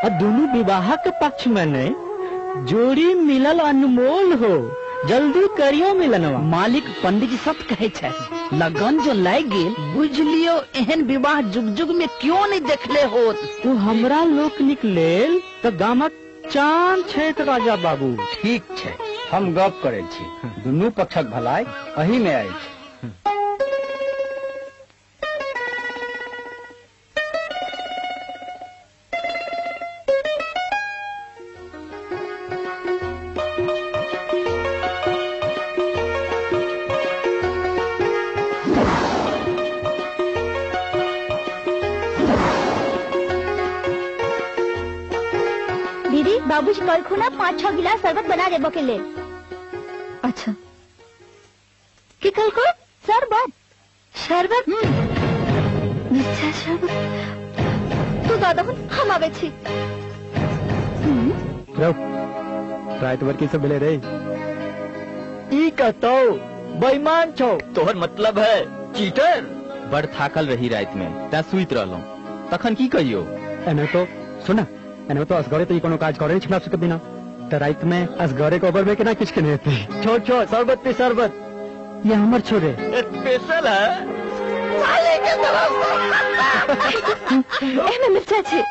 और दुनू विवाह के पक्ष में नहीं, जोड़ी मिलल अनमोल हो। जल्दी करियो मिलनवा। मालिक पंडित जी सत कहे छथि। लगन जो लाग गेल, बुझ लियो एहन विवाह जुग जुग में क्यों नहीं देखले होत। तू हमरा लोकनिक लेल तो गामक चांद छथि राजा बाबू। ठीक छै, हम गप करे छी। दुनू पक्षक भलाई अही में अछि। दीदी बाबूजी कल खुना 5-6 गिलास शरबत बना देबो के लेल। अच्छा की कल को शरबत शरबत? निश्चय शरबत। तू दादा हम आवे छी। रात भर की सब मिले रे। ई कहतो बेईमान छो। तोहर मतलब है चीटर। बड़ थाकल रही रात में, ता सुइत रहलो। तखन की कहियो? एने तो सुना, एने तो असगरे तो कोनो काज करे छिना सकत बिना। त रात में असगरे को ओबर में केना किछ कने हेते। छोड़ छोड़, शरबत पे शरबत। ये हमर छोरे स्पेशल है। साले के तरफ एमे मिर्चा छी।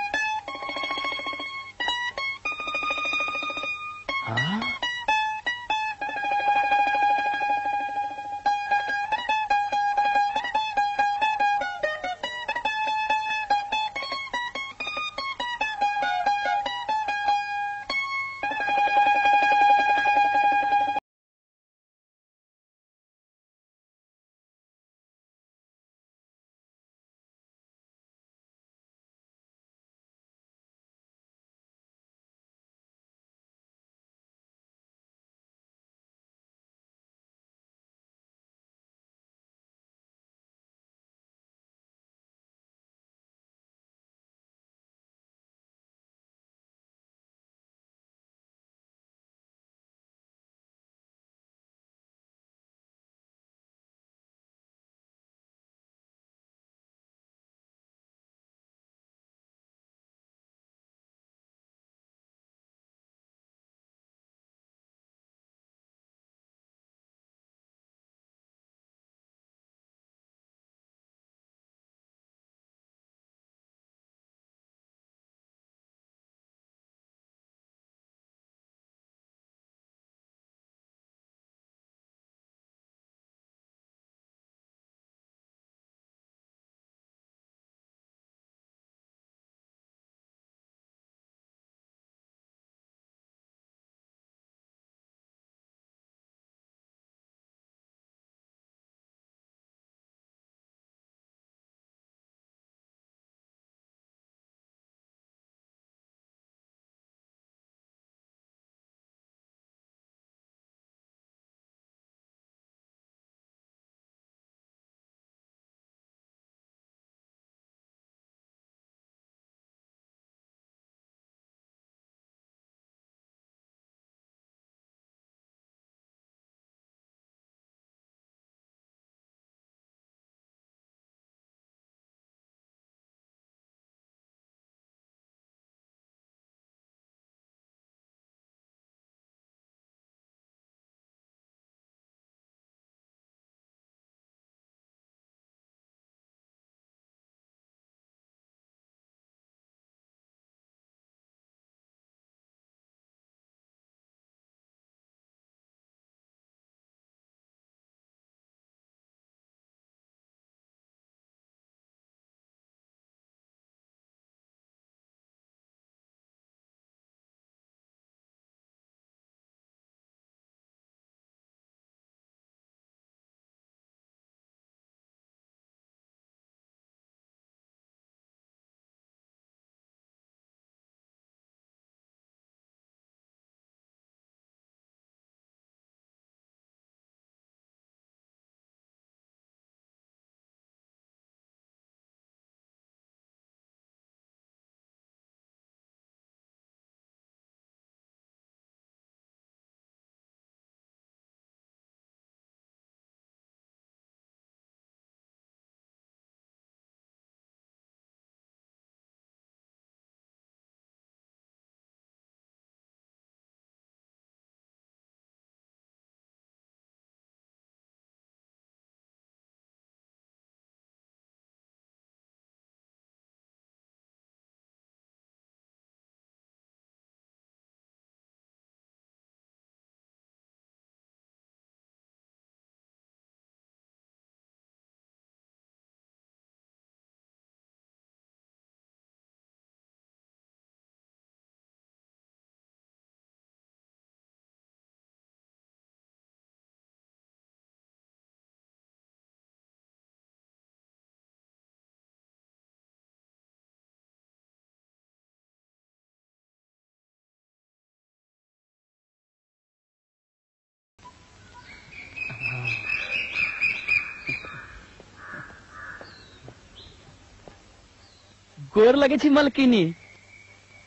कोर लगे छी मलकिनी।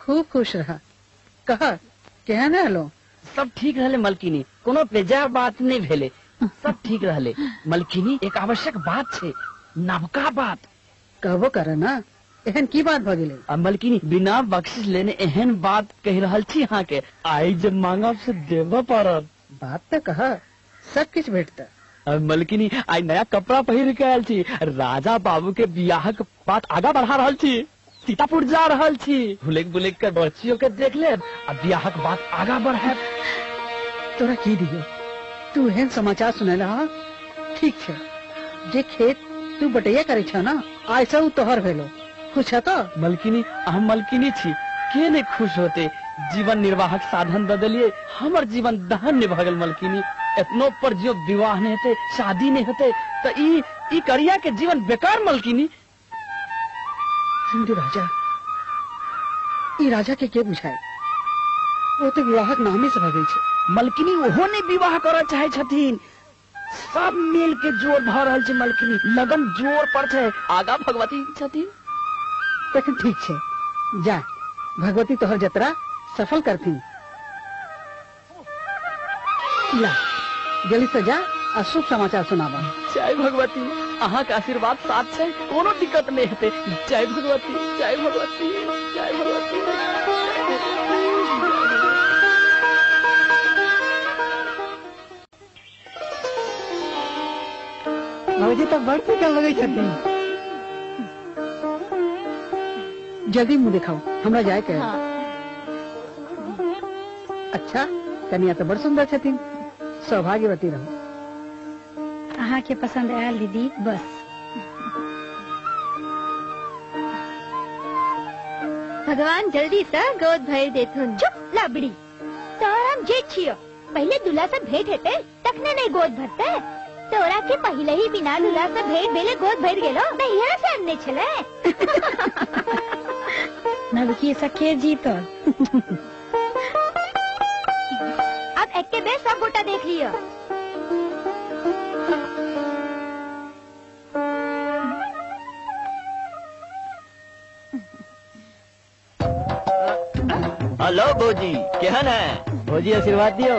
खूब खुश रहा। कहा केहन रहलो? सब ठीक रहले मलकिनी, कोनो बेजा बात नहीं भेले, सब ठीक रहले। मलकिनी एक आवश्यक बात छे, नवका बात। कहबो करे ना, एहन की बात भ गेले? अब मलकिनी बिना बख्शिश लेने एहन बात कह रहल छी यहाँ के, आई जब मांगब से देव पड़त। बात तो कहा, सब कुछ भेटता। अब मलकिनी आई नया कपड़ा पहिर के आयल छी, राजा बाबू के बियाह के बात आगा बढ़ा रहल छी, सीतापुर जा रहल छी, भुलेक बुलेक कर बच्चियों के देख ले, अब बियाह के बात आगा बढ़े। तोरा की दियो, तू एहन समाचार सुने रहा। ठीक छे, जे खेत तू बटैया करे छ ना, ऐसा उ तोहर भेलो। खुश है तो? मलकिनी हम मलकिनी छी, के नहीं खुश होते। जीवन निर्वाहक साधन बदलिए, हमर जीवन धन्य भगल मलकिनी। इतनो पर जो विवाह नहीं होते, शादी नहीं होते, तो ई करिया के जीवन बेकार मलकिनी। हिंदू राजा, ई राजा के बुझाए? वो तो विवाहक नामे से भगे छे। मलकिनी ओहो नहीं विवाह करे चाहे छथिन, सब मिल के जोर भ रहल छे मलकिनी, लगन जोर पर छे, आगा भगवती छथिन। लेकिन ठीक छे, जा भगवती तोहर जतरा सफल करथिन। ला जल्दी से जा और शुभ समाचार सुनावा। जय भगवती, अहाँ के आशीर्वाद साथ छे, कोनो दिक्कत नहीं हेते। जय भगवती, जय भगवती, जय भगवती। भौजी तो बड़ निकल लगे छथिन। जल्दी मुँह दिखाओ, हमरा जाए के। हाँ। अच्छा, कन्या तो बड़ सुंदर छथिन, सौभाग्यवती रहो। अहाँ के पसंद आयल दीदी, बस। भगवान जल्दी से गोद भर देथुन। चुप लाबड़ी, तोरा हम जेठ छियो, पहले दूल्हा से भेंट हेते, तखने नहीं गोद भरते। तोरा के पहले ही बिना दूल्हा से भेंट भेले गोद भर गेलो, नैहरा से अन्ने छले। नवकी सखे जीतल। अब एक के बेर सब गोटा देख लियो। हेलो भौजी, केहन है? भौजी आशीर्वाद दियो।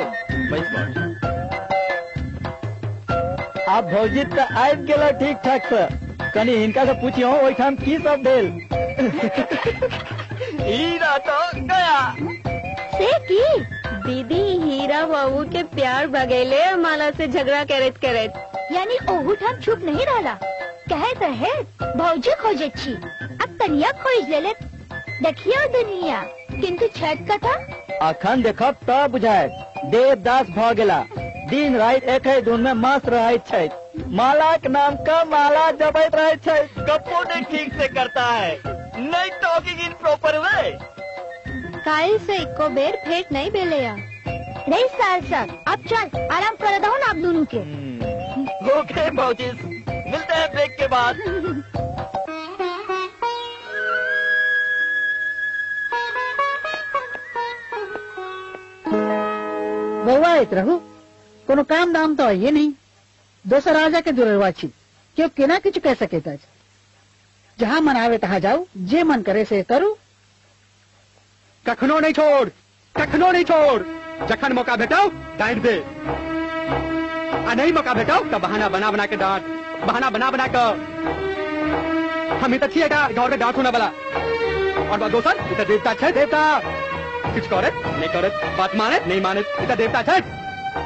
आप भौजी तो आबि गेलो ठीक ठाक से, कनी हिनका से पूछियो ओहिठाम की सब भेल। हीरा तो गया से की दीदी हीरा बाबू के प्यार भगेले माला से झगड़ा करत, यानी ओहू ठाम चुप नहीं रहला। कहत रहे भौजी खोजे छी, अब कनिया खोज ले। देखियो दुनिया, किंतु छठ कथा अखन देखब तब बुझायत। देवदास भ गेला, दिन रात एक धुन में मस्त रहैत छै। माला के नाम का माला जबैत रहैत छै, गप्पो नहीं ठीक से करता है, नहीं टॉकिंग इन प्रॉपर वे। काल से एको बेर भेंट नहीं भेले या। नहीं साल साल, अब चल आराम कर दो ना आप दोनों के। ओके भौजी, मिलते हैं ब्रेक के बाद। बउआ इत रहू, कोनो काम दाम तो ये नहीं। दोसर राजा के दुरवा छी, क्यों केना किछु कह सके। जहाँ मन आवे तहाँ जाऊ, जे मन करे से करू। कखनो नहीं छोड़, कखनो नहीं छोड़। जखन मौका भेटाओ डांट दे, आ नहीं मौका भेटाओ तो बहाना बना बना के डांट, बहाना बना बना कर। हम इतना छिए घर में डांट होने वाला। और दोसर इतना देवता छे, देवता कुछ करे नहीं करे, बात माने नहीं माने, इतना देवता छे।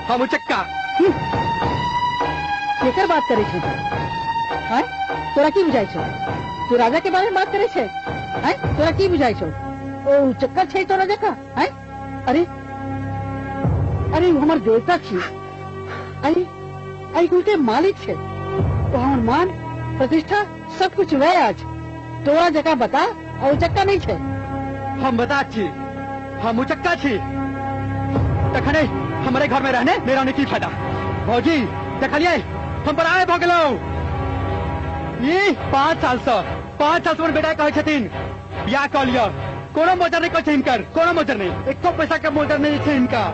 हम उचक्का केकर बात करे छे? हाय तोरा की बुझाई छो? तू राजा के बारे में बात करे छे? हाय तोरा की बुझाई छो? ओ चक्कर छे तोरा जका? हाय अरे अरे वो हमार देवता छी, अरे आई कुलके मालिक छे। तो हमार मान प्रतिष्ठा सब कुछ वह आज तोरा जका बता और चक्का नहीं छे। हम बता छी, हम उचक्का छी, तखने हमारे घर में रहने मेरा की फायदा। भौजी देखलिए हम पर आए भगलो। ये 5 साल से बेटा कहे छथिन बियाह कर लिया, कोनो मोजर नहीं कहे इनकर, कोनो मोजर नहीं, एको पैसा के मोजर नहीं छे इनका।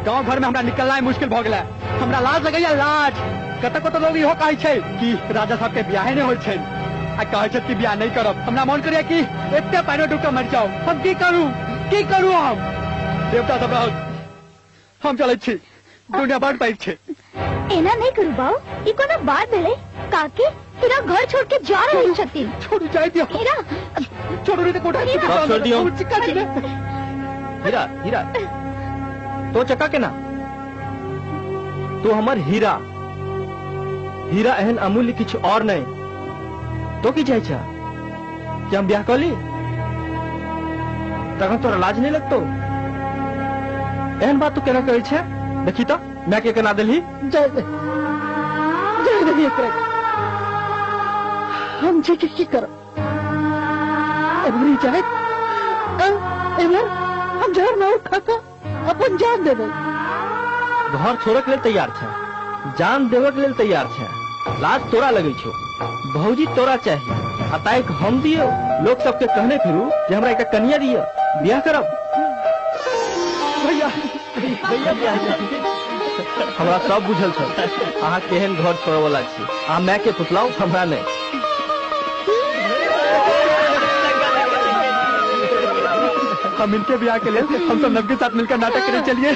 गांव घर में हमरा निकलना है मुश्किल भ गेला, हमरा लाज लगैया, लाज। कतको तो लोग इहो कहे छे कि राजा साहब के बियाह नहीं होय छे। आ कहे छथि बियाह नहीं करब हमरा मन करिया कि एते पानी डूब के मर जाओ हम की करू हम देवता सब हम चलै छी दुनिया बड़ पैघ छै एना नहीं करू बाऊ ई कोनो बात भेले काके हीरा घर छोड़ के जा रही छथिन छोड़ जाए दियो हीरा छोड़ो रे कोठा छोड़ दियो हीरा हीरा तो चक्का के ना तो हमर हीरा हीरा एहन अमूल्य किछ और नहीं तो की जाय छा कि हम ब्याह कर ली तखन तोरा लाज नहीं लगतो एहन बात तू केना कहै छै देखी तो मैं के केना देली जय देवी एकरा हम जे की करब एमरी जाए एमर हम जहर न उठा के अपन जान देबे घर छोड़े के लिए तैयार छे जान देवे के लिए तैयार छे लाज तोरा लगे छो भौजी तोरा चाहिए अताक हम दियो लोग सबके कहने फिरू जे हमरा एक कन्या दियो ब्याह करब भैया हमरा सब बुझल छ अहाँ केहन घर छोड़े वाला छी अहाँ मैं के पुतलाऊ हमरा नहीं हम इनके ब्याह के लिए हम सब नब के साथ मिलकर नाटक करने चलिए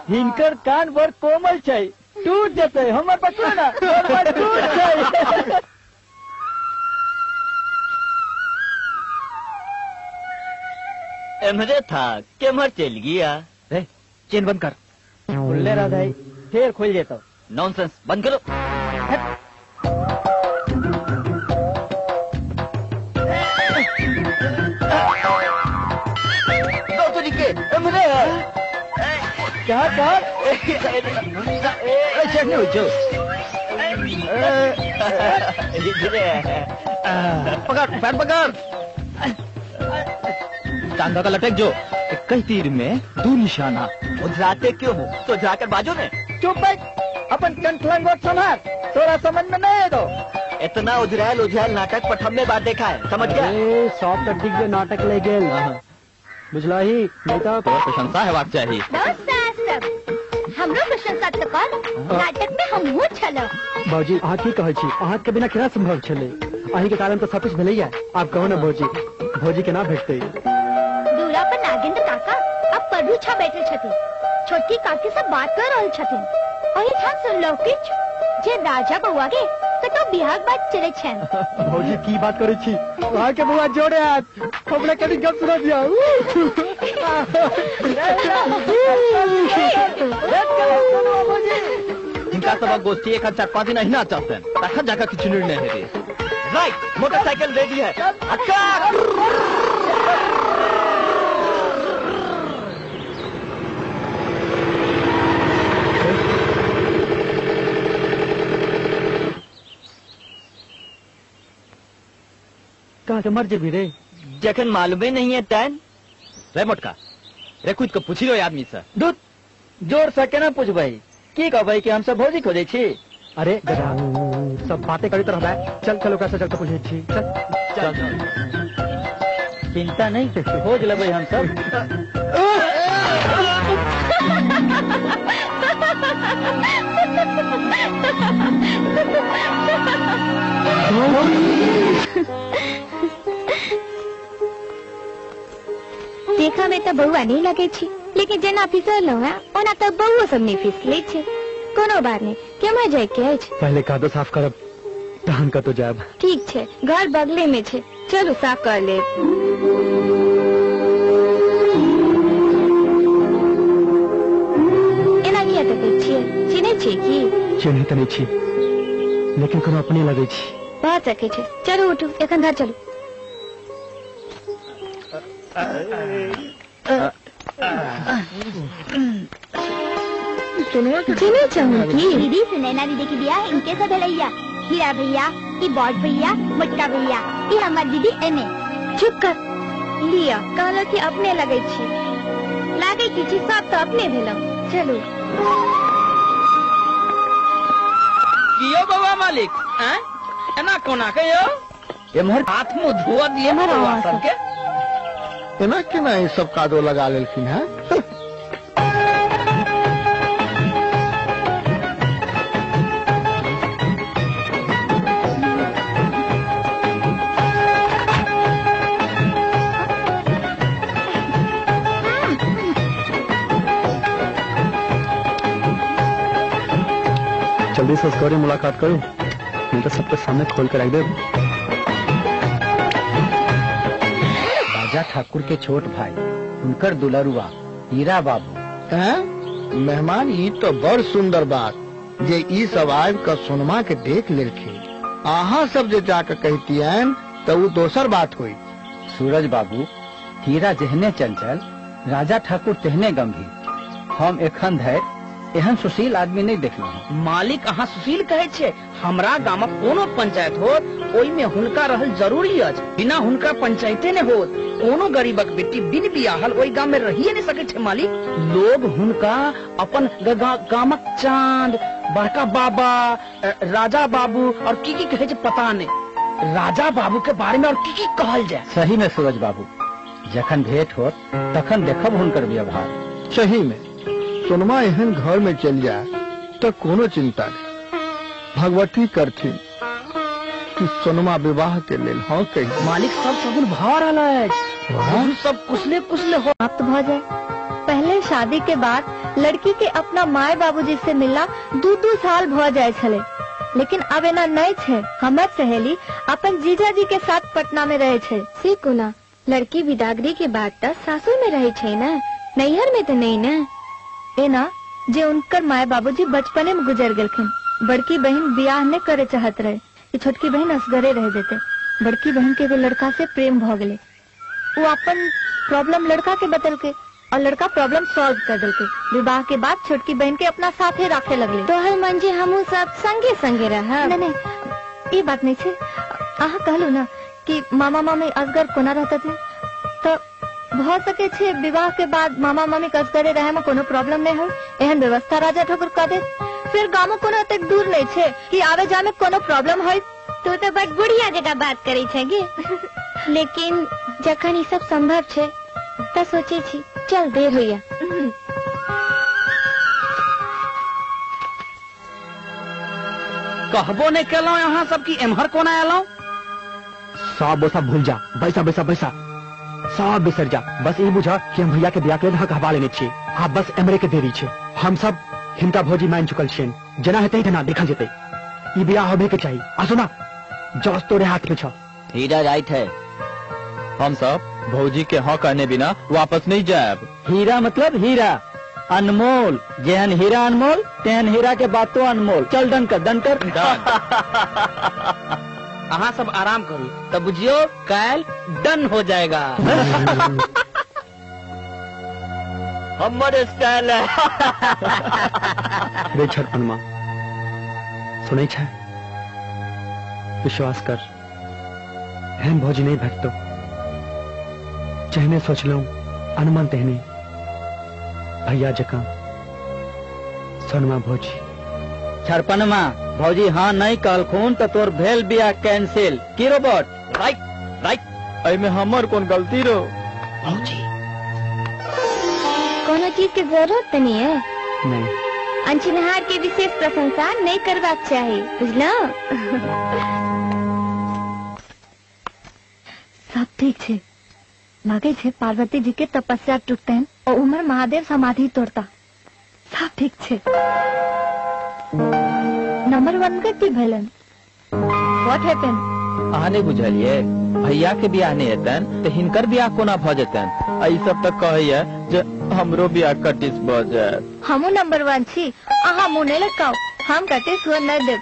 हिनकर कान बड़ कोमल छै टूट जते हमर पकड़ ना हमर टूट छै एमरे था केमर चल गया रे चेन बंद कर खुले रहा भाई फिर खुल जेतो नॉनसेंस बंद करो क्या पकड़ पैर पकड़ टांगा का लटक जो कई तीर में दो निशाना उधराते क्यों हो तो जाकर बाजू में चुप बैठ अपन कंठलंग और संभाल तोरा समझ में नहीं है तो इतना उधरायल नाटक पठम्मे बार देखा है समझ गया सब तक दिग्गज नाटक ले गेल बुझला ही नहीं तो प्रशंसा है चाहिए हमरो प्रशंसा तो कर नाटक में हम हो छलो बाबूजी अहाँ की कहै छी अहाँ के बिना केना संभव छले अही के कारण तो सब कुछ भेलैया आप कहो ना भौजी के ना भेटते दूरा पर नागेंद्र काका अब परू छा बैठे छथिन छोटी काकी से बात कर रहल छथिन ओही ठाम सुन लो किछ जे राजा बउआ के तो बिहार बात चले छन भौजी की बात करै छी वहां के बउआ जोड़े हाथ हमरा कभी गप सुना दिया इनका सब गोष्ठी एक 4-5 दिन अहिना चलते तखन जाकर किछु निर्णय हेते राइट मोटरसाइकिल रेडी है कहाँ से मर जेबी रे जखन मालूम नहीं है तैन रे मोटका रे कुछ को पूछी लो आदमी से दूध जोर से केना पूछबै की कहबै कि हम सब भौजी खोजै छी अरे गधा सब बातें करी तरह है चल चलो कैसे चल के पूछे छी चल चिंता नहीं खोज लेबै हम सब देखा में तो बउआ नहीं लगे छी लेकिन जेना फिसल है ओना तो बउआ सब नहीं फिसले छे कोनो बात नहीं केमा जाय के अछि पहले कादो साफ करब तहन का तो जाब ठीक छे घर बगले में छे चलो साफ कर ले एना किया तकै छियै चिन्है छियै की चिन्है त नहीं छी लेकिन कोनो अपने लगे छी बात सके छे चलो उठू एखन घर चलो चिन्है चाहूंगी दीदी से नैना दीदी की बियाह इनके से भैया हीरा भैया की बॉड भैया मोटका भैया की हमार दीदी एने चुप कर लिया कहलो कि अपने लगे छी लागे कि सब तो अपने भेलो चलो कियो बाबा मालिक एना कोना कहियो एमहर हाथ मुंह धोआ दिए मरवा सबके केना केना ई सब कादो लगा लेलखिन है जल्दी से उसके मुलाकात करूं, नहीं तो सबके सामने खोल कर रख दे। राजा ठाकुर के छोट भाई उनकर दुलरुआ हीरा बाबू। मेहमान ई तो बड़ सुंदर बात जे ई सब आब का सोनमा के देख लेलखिन। अहाँ सब जे जाके कहतियन तो वो दोसर बात हुई। सूरज बाबू, हीरा जहने चंचल, राजा ठाकुर तेहने गंभीर। हम एखन धरि एहन सुशील आदमी नहीं देखलहुँ। मालिक अहाँ सुशील कहे छे। हमरा गामक कोनो पंचायत होत ओई में हुनका रहल जरूरी अछि। बिना हुनका पंचायते ने होत कोनो गरीबक बेटी बिन बियाहल ओई गाम में रहिए नहीं सके छे। मालिक लोग हुनका अपन गामक चांद, बड़का बाबा, राजा बाबू और की कहे छे पता नहीं। राजा बाबू के बारे में और की कहल जाए। सही में सूरज बाबू, जखन भेंट होत तखन देखब हुनकर व्यवहार। सही में सोनमा एहन घर में चल जाए तो कोनो चिंता नहीं। भगवती करथिन कि सोनमा विवाह के लेल हाँ कही। मालिक सब सगुन भा रहा है। सब कुशले कुशले हो। आप तो जाए। पहले शादी के बाद लड़की के अपना माए बाबूजी से मिलना 2-2 साल भ जाए छले, लेकिन अब एना नहीं छे। हमर सहेली अपन जीजा जी के साथ पटना में रहे छे। सी कोना लड़की विदागरी के बाद त सासुर में रहे छे ना, नैहर में तो नहीं ना। एना जे उनकर माए बाबूजी बचपने में गुजर गलखिन। बड़की बहन बियाह ने करे चाहत रहे कि छोटकी बहन असगरे रह देते। बड़की बहन के एगो लड़का से प्रेम भ गले। वो अपन प्रॉब्लम लड़का के बतल के और लड़का प्रॉब्लम सॉल्व कर देलके। विवाह के बाद छोटकी बहन के अपना साथे राखे लगले। तो हर मंजे हमू सब संगे संगे रहा। नहीं ये बात नहीं छे। आहा कहलू ना कि मामा मामी असगर कोना रहते थे, तो भ सके छे विवाह के बाद मामा मामी के असगरे रहे में कोनो प्रॉब्लम नहीं हो। एहन व्यवस्था राजा ठाकुर कर दे। फिर गाँव कोनो तक दूर नहीं छे कि आवे जाए में कोनो प्रॉब्लम हो। तो बड़ बुढ़िया जगह बात करे छे। लेकिन जखन ई सब संभव छे त सोचे छी चल देर होइया। कहबो नहीं केलो यहाँ सब की एमहर कोना एलो। सब वो सब भूल जा, बैसा बैसा बैसा सब बिसर जा। बस ये बुझा कि हम भैया के ब्याह के हक हवा लेने छे। आप बस एमरे के देरी छे। हम सब हिनका भौजी मान चुकल छेन। जना हेते ही ना देखल जेते। ई ब्याह होबे के चाहिए। आ सुना जस तोरे हाथ में छ। हीरा राइट है। हम सब भौजी के हाँ कहने बिना वापस नहीं जाए। हीरा मतलब हीरा अनमोल। जेहन हीरा अनमोल तेहन हीरा के बातो अनमोल। चल डन कर डन कर। अहाँ सब आराम करू तब बुझियो काल डन हो जाएगा। हमारे स्टाइल है। रे छड़पनमा सुनै छै, विश्वास कर एहन भौजी नहीं भेटतो। जहने सोचलू अनुमान तेहने भैया जका सोनमा भौजी। छड़पनमा भौजी हाँ नहीं कहलखुन तो तोर भेल बिया कैंसिल। की रोबोट राइट राइट। अई में हमर कौन गलती रो। भौजी कोनो चीज की जरूरत तो नहीं है। नहीं अनचिन्हार की विशेष प्रशंसा नहीं करवाक चाहिए, बुझलो। सब ठीक छे। लगे छे पार्वती जी के तपस्या टूटते और उमर महादेव समाधि तोड़ता। सब ठीक छे। नंबर 1 के की भेलन? What happened? अहाँ नहीं बुझलिए। भैया के ब्याह नहीं हेतन तो हिनकर ब्याह कोना भ जेतन। आई सब तक कहे जे हमरो ब्याह कटिस भ जाए। हमू नंबर 1 छी। अहाँ मुँह नहीं लटकाओ। हम कटिस हुआ नहीं देव।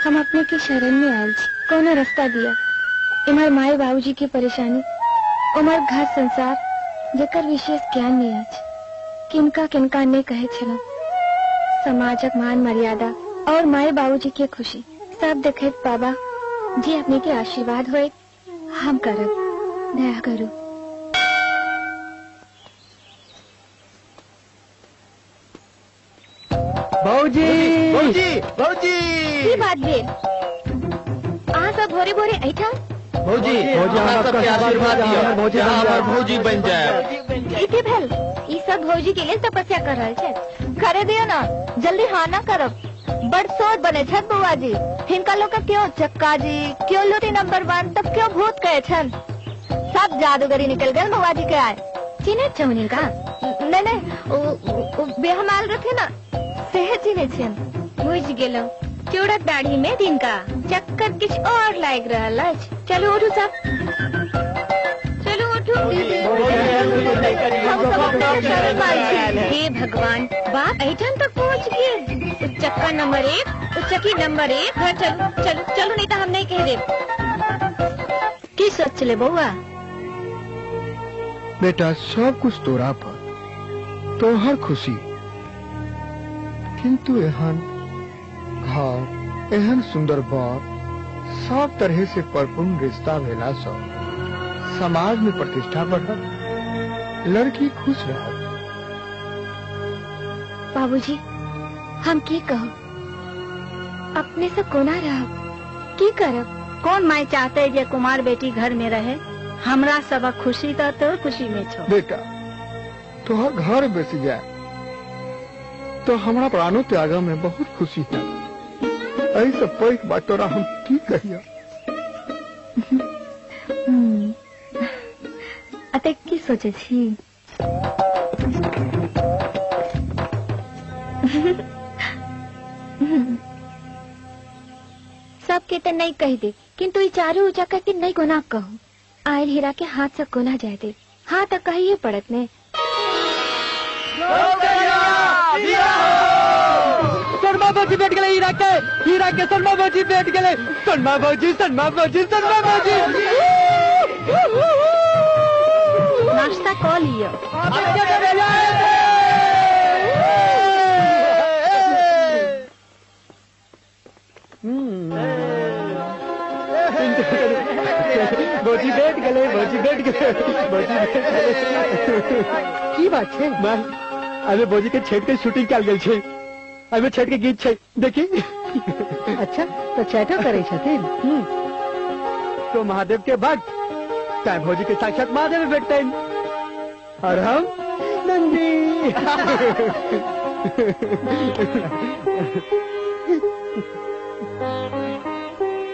हम अपने के शरण में आयल छी, कोनो रास्ता दिया। इमर माए बाबूजी की परेशानी, उमर घर संसार जेकर विशेष ज्ञान नहीं अछि। किनका किनका ने कहे छलो, समाजक मान मर्यादा और माए बाबूजी की खुशी सब देखत बाबा जी अपने के आशीर्वाद होए हम करब, दया करू। भौजी भौजी भौजी की बात भेल? अहाँ सब भोरे भोरे ऐठा भौजी हमरा सबके आशीर्वाद दियो, भौजी हमर भौजी बन जाए। इति भेल ई सब भौजी के लिए तपस्या कर रहल छै। करे दियो ना, जल्दी हाँ ना करब। बड़ सोच बने छन बउआ जी। हिनका लोग क्यों चक्का जी, क्यों लूटी नंबर 1, तब क्यों भूत कहे छन। सब जादूगरी निकल गए बउआ जी के आए। चिने छौनी का? नहीं नहीं बेहमाल रखे ना, सेहे चिने छन। बुझ गेलो, चूड़क दाढ़ी में दिन का चक्कर किछ और लाग रहल अछि। चलो उठू सब, चलो उठू। हे भगवान, बाप ऐठन तक पहुँच गए। चक्का नंबर 1, चक्की नंबर 1। हाँ चलो चलो चलो, नहीं तो हम नहीं कह दे। की सोच ले बउआ? बेटा सब कुछ तोरा पर, तोहर खुशी, किंतु एहन घर, एहन सुंदर बर, सब तरह से परिपूर्ण रिश्ता भेला सँ समाज में प्रतिष्ठा बढ़त, लड़की खुश रहत। बाबूजी, हम की कहो, अपने से कोना रहब, की करब? कौन माई चाहते जे कुमार बेटी घर में रहे? हमरा सब खुशी तो खुशी में छो। बेटा तोहर घर बेसी जाए तो हमरा प्राणों त्याग में बहुत खुशी है। ऐ सब पैक बात तोरा हम की कहिया। अते की सोचे छी? सबके तो नहीं कह दे, किंतु ई चारू ऊंचा करके नहीं गुनाह कहूँ। आयल हीरा के हाथ से कोना जाए दे। हाँ तो कहिए पड़त ने। सनमा भौजी बैठ गए, हीरा के सनमा भौजी बैठ गए। सनमा भौजी, सनमा भौजी, सनमा भौजी। नाश्ता कह लियो। भौजी बैठ गए, भौजी बैठ गए, भौजी बैठ गए। की बात है? अबे भौजी के छेट के शूटिंग कल गई छे। अबे छेट के गीत छे, देखी। अच्छा तो चैटो करे छथिन। तो महादेव के भक्त, चाहे भौजी के साक्षात महादेव बैठते हैं, और हम नंदी।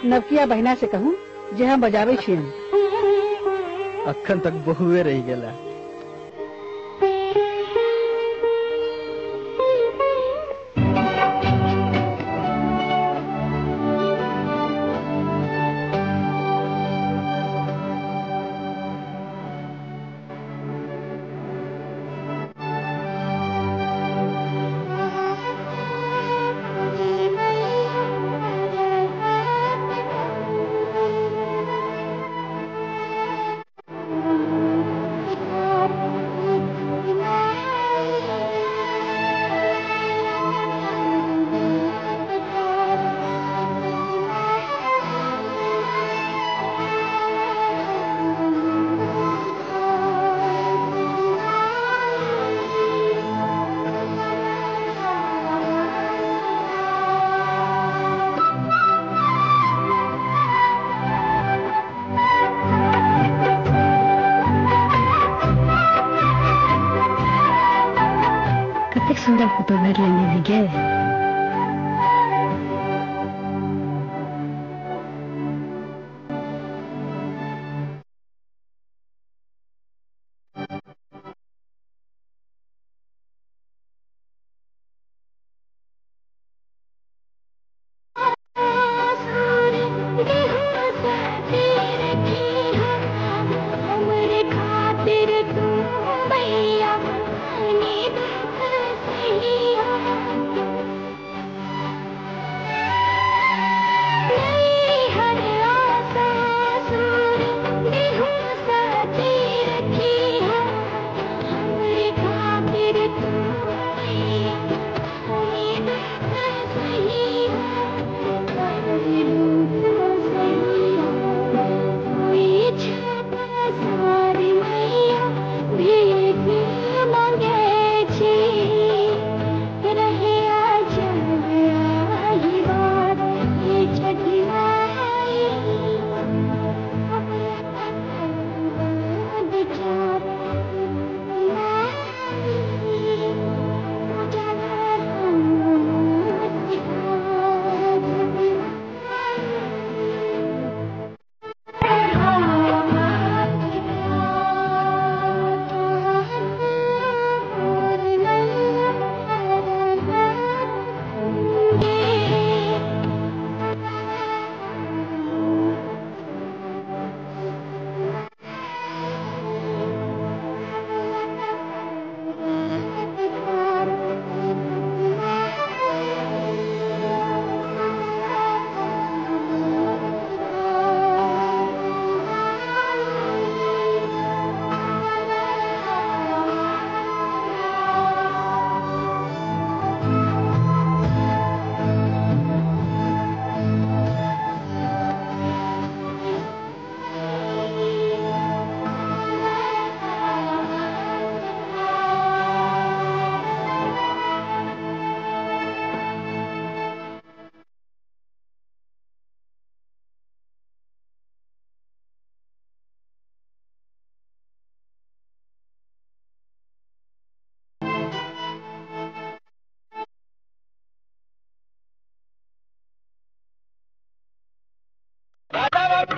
नवकिया बहना से कहूँ जे हम बजावे छियन। अखन तक बहुए रह गेला। सुंदर फोटो घर लेने भी गए।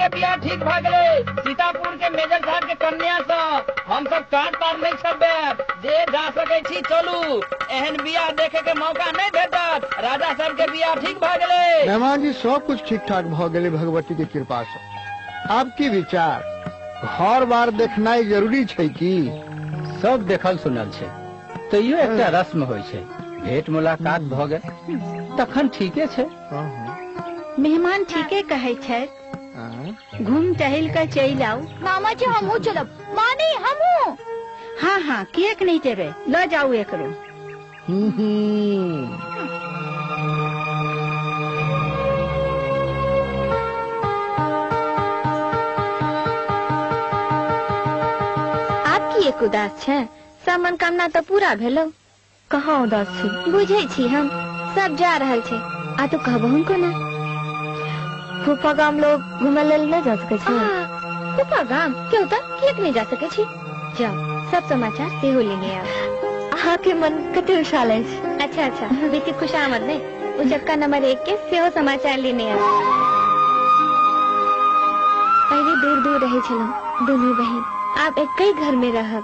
बिया ठीक भाग गए सीतापुर के मेजर साहब के कन्या से हम सब काट पार नहीं छबे जे जा सके छी चलू एहन बिया देखे के मौका नहीं भेटत राजा साहब के बिया ठीक भाग गए मेहमान जी सब कुछ ठीक ठाक भ गेले भगवती के कृपा से। आपकी विचार घर बार देखनाइ जरूरी छै की? सब देखल सुनल छै तैयो एकटा रस्म होइ छै भेंट मुलाकात भ गेल तखन ठीके छै। मेहमान ठीके कहे छै घूम टहल कर चल आओ। मामा जी हमू चलब मानी हमू। हाँ हाँ किएक नहीं जेबे ल जाऊ एकरो। आपकी एक उदास छै सब मनोकामना तो पूरा भेलो। कहाँ उदास छी बुझे छी हम सब जा रहल छै आ तो कहबहु को ना फूफा गाम लोग घूमे लेल न जा सके छी। फूफा गाम क्यों तो किएक नहीं जा सके छी जाओ सब समाचार सेहो लेने आओ। अहाँ के मन कते विशाल है। अच्छा अच्छा बेसी खुशामद ने उचक्का नंबर 1 के सेहो समाचार लेने आओ। पहले दूर दूर रहे छलहुँ दोनों बहन आप एक ही घर में रहब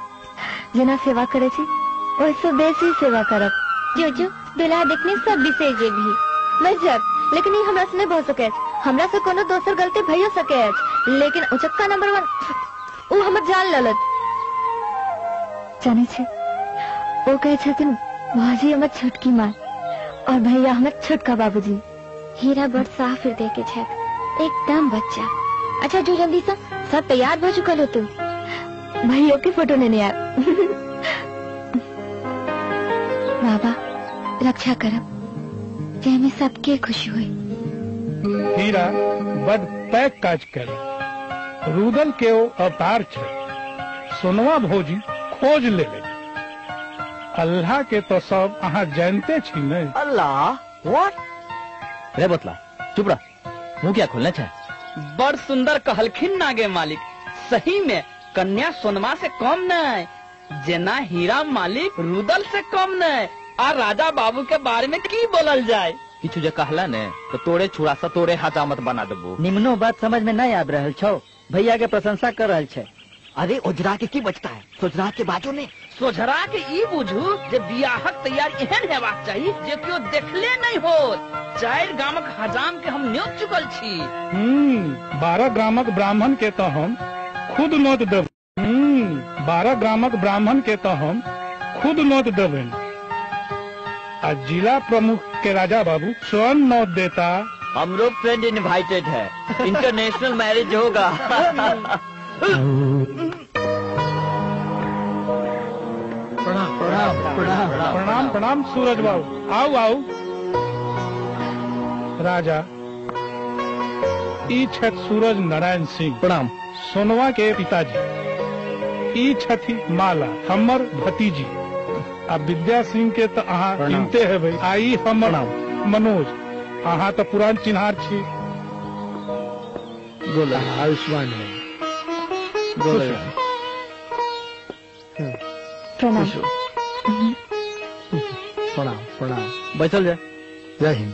जना सेवा करे छी ओहिसे बेसी सेवा करब। जो जो दुल्हा देखने सब बिसर जेबही मजब लेकिन ई हमरा से नहीं भ सके हमरा से कोनो दोसर गलती भइयो सके लेकिन उचक्का नंबर 1 वो हमर जान ललत जाने छे वो कहे छथिन भाजी हमर छोटकी माँ और भैया हमर छोटका बाबूजी। हीरा बड़ साफ हृदय के छे एकदम बच्चा। अच्छा जो जल्दी से सब तैयार हो चुकल हो तू भैया के फोटो लेने यार। बाबा रक्षा करब जैमे सबके खुशी हुई। हीरा बड़ पैक काज कर रुदल के ओ अवतार छे सोनवा भौजी खोज ले अल्लाह के तो सब अहाँ जानते छी नहीं। अल्लाह व्हाट रे बतला चुप रह मुंह क्या खोलना चाहे। बड़ सुंदर कहलखिन नागे मालिक सही में कन्या सोनमा से कम नहीं जेना हीरा मालिक रुदल से कम नहीं। आ राजा बाबू के बारे में की बोलल जाए किछु जे कहला ने तो तोरे छुड़ा सा तोरे हजामत बना देबो। निम्नो बात समझ में नहीं आब रहल छौ भैया के प्रशंसा कर रहल छे। अरे ओझरा के की बचता है सोझरा के बाजू ने सोझरा के ई बुझू जे बियाहक तैयार एहन हेबाक चाहिए जे क्यों देखले नहीं हो। 4 गामक हजाम के हम न्योत चुकल छी। 12 ग्रामक ब्राह्मण के तो हम खुद नोत देब। 12 ग्रामक ब्राह्मण के तो हम खुद नोत देबे। आज जिला प्रमुख के राजा बाबू स्वयं नोट देता। हम लोग फ्रेंड इनवाइटेड है इंटरनेशनल मैरिज होगा। प्रणाम प्रणाम सूरज बाबू आओ आओ। राजा ई छठ सूरज नारायण सिंह प्रणाम। सोनवा के पिताजी ई छठी माला हमर भतीजी आ विद्या सिंह के तो अहाँ चिंते है भाई। आई हमर मनोज अहाँ तो पुरान चिन्हार छी। गोला आयुष्मान गोला प्रणाम प्रणाम प्रणाम। बैठल जाए। जय हिंद।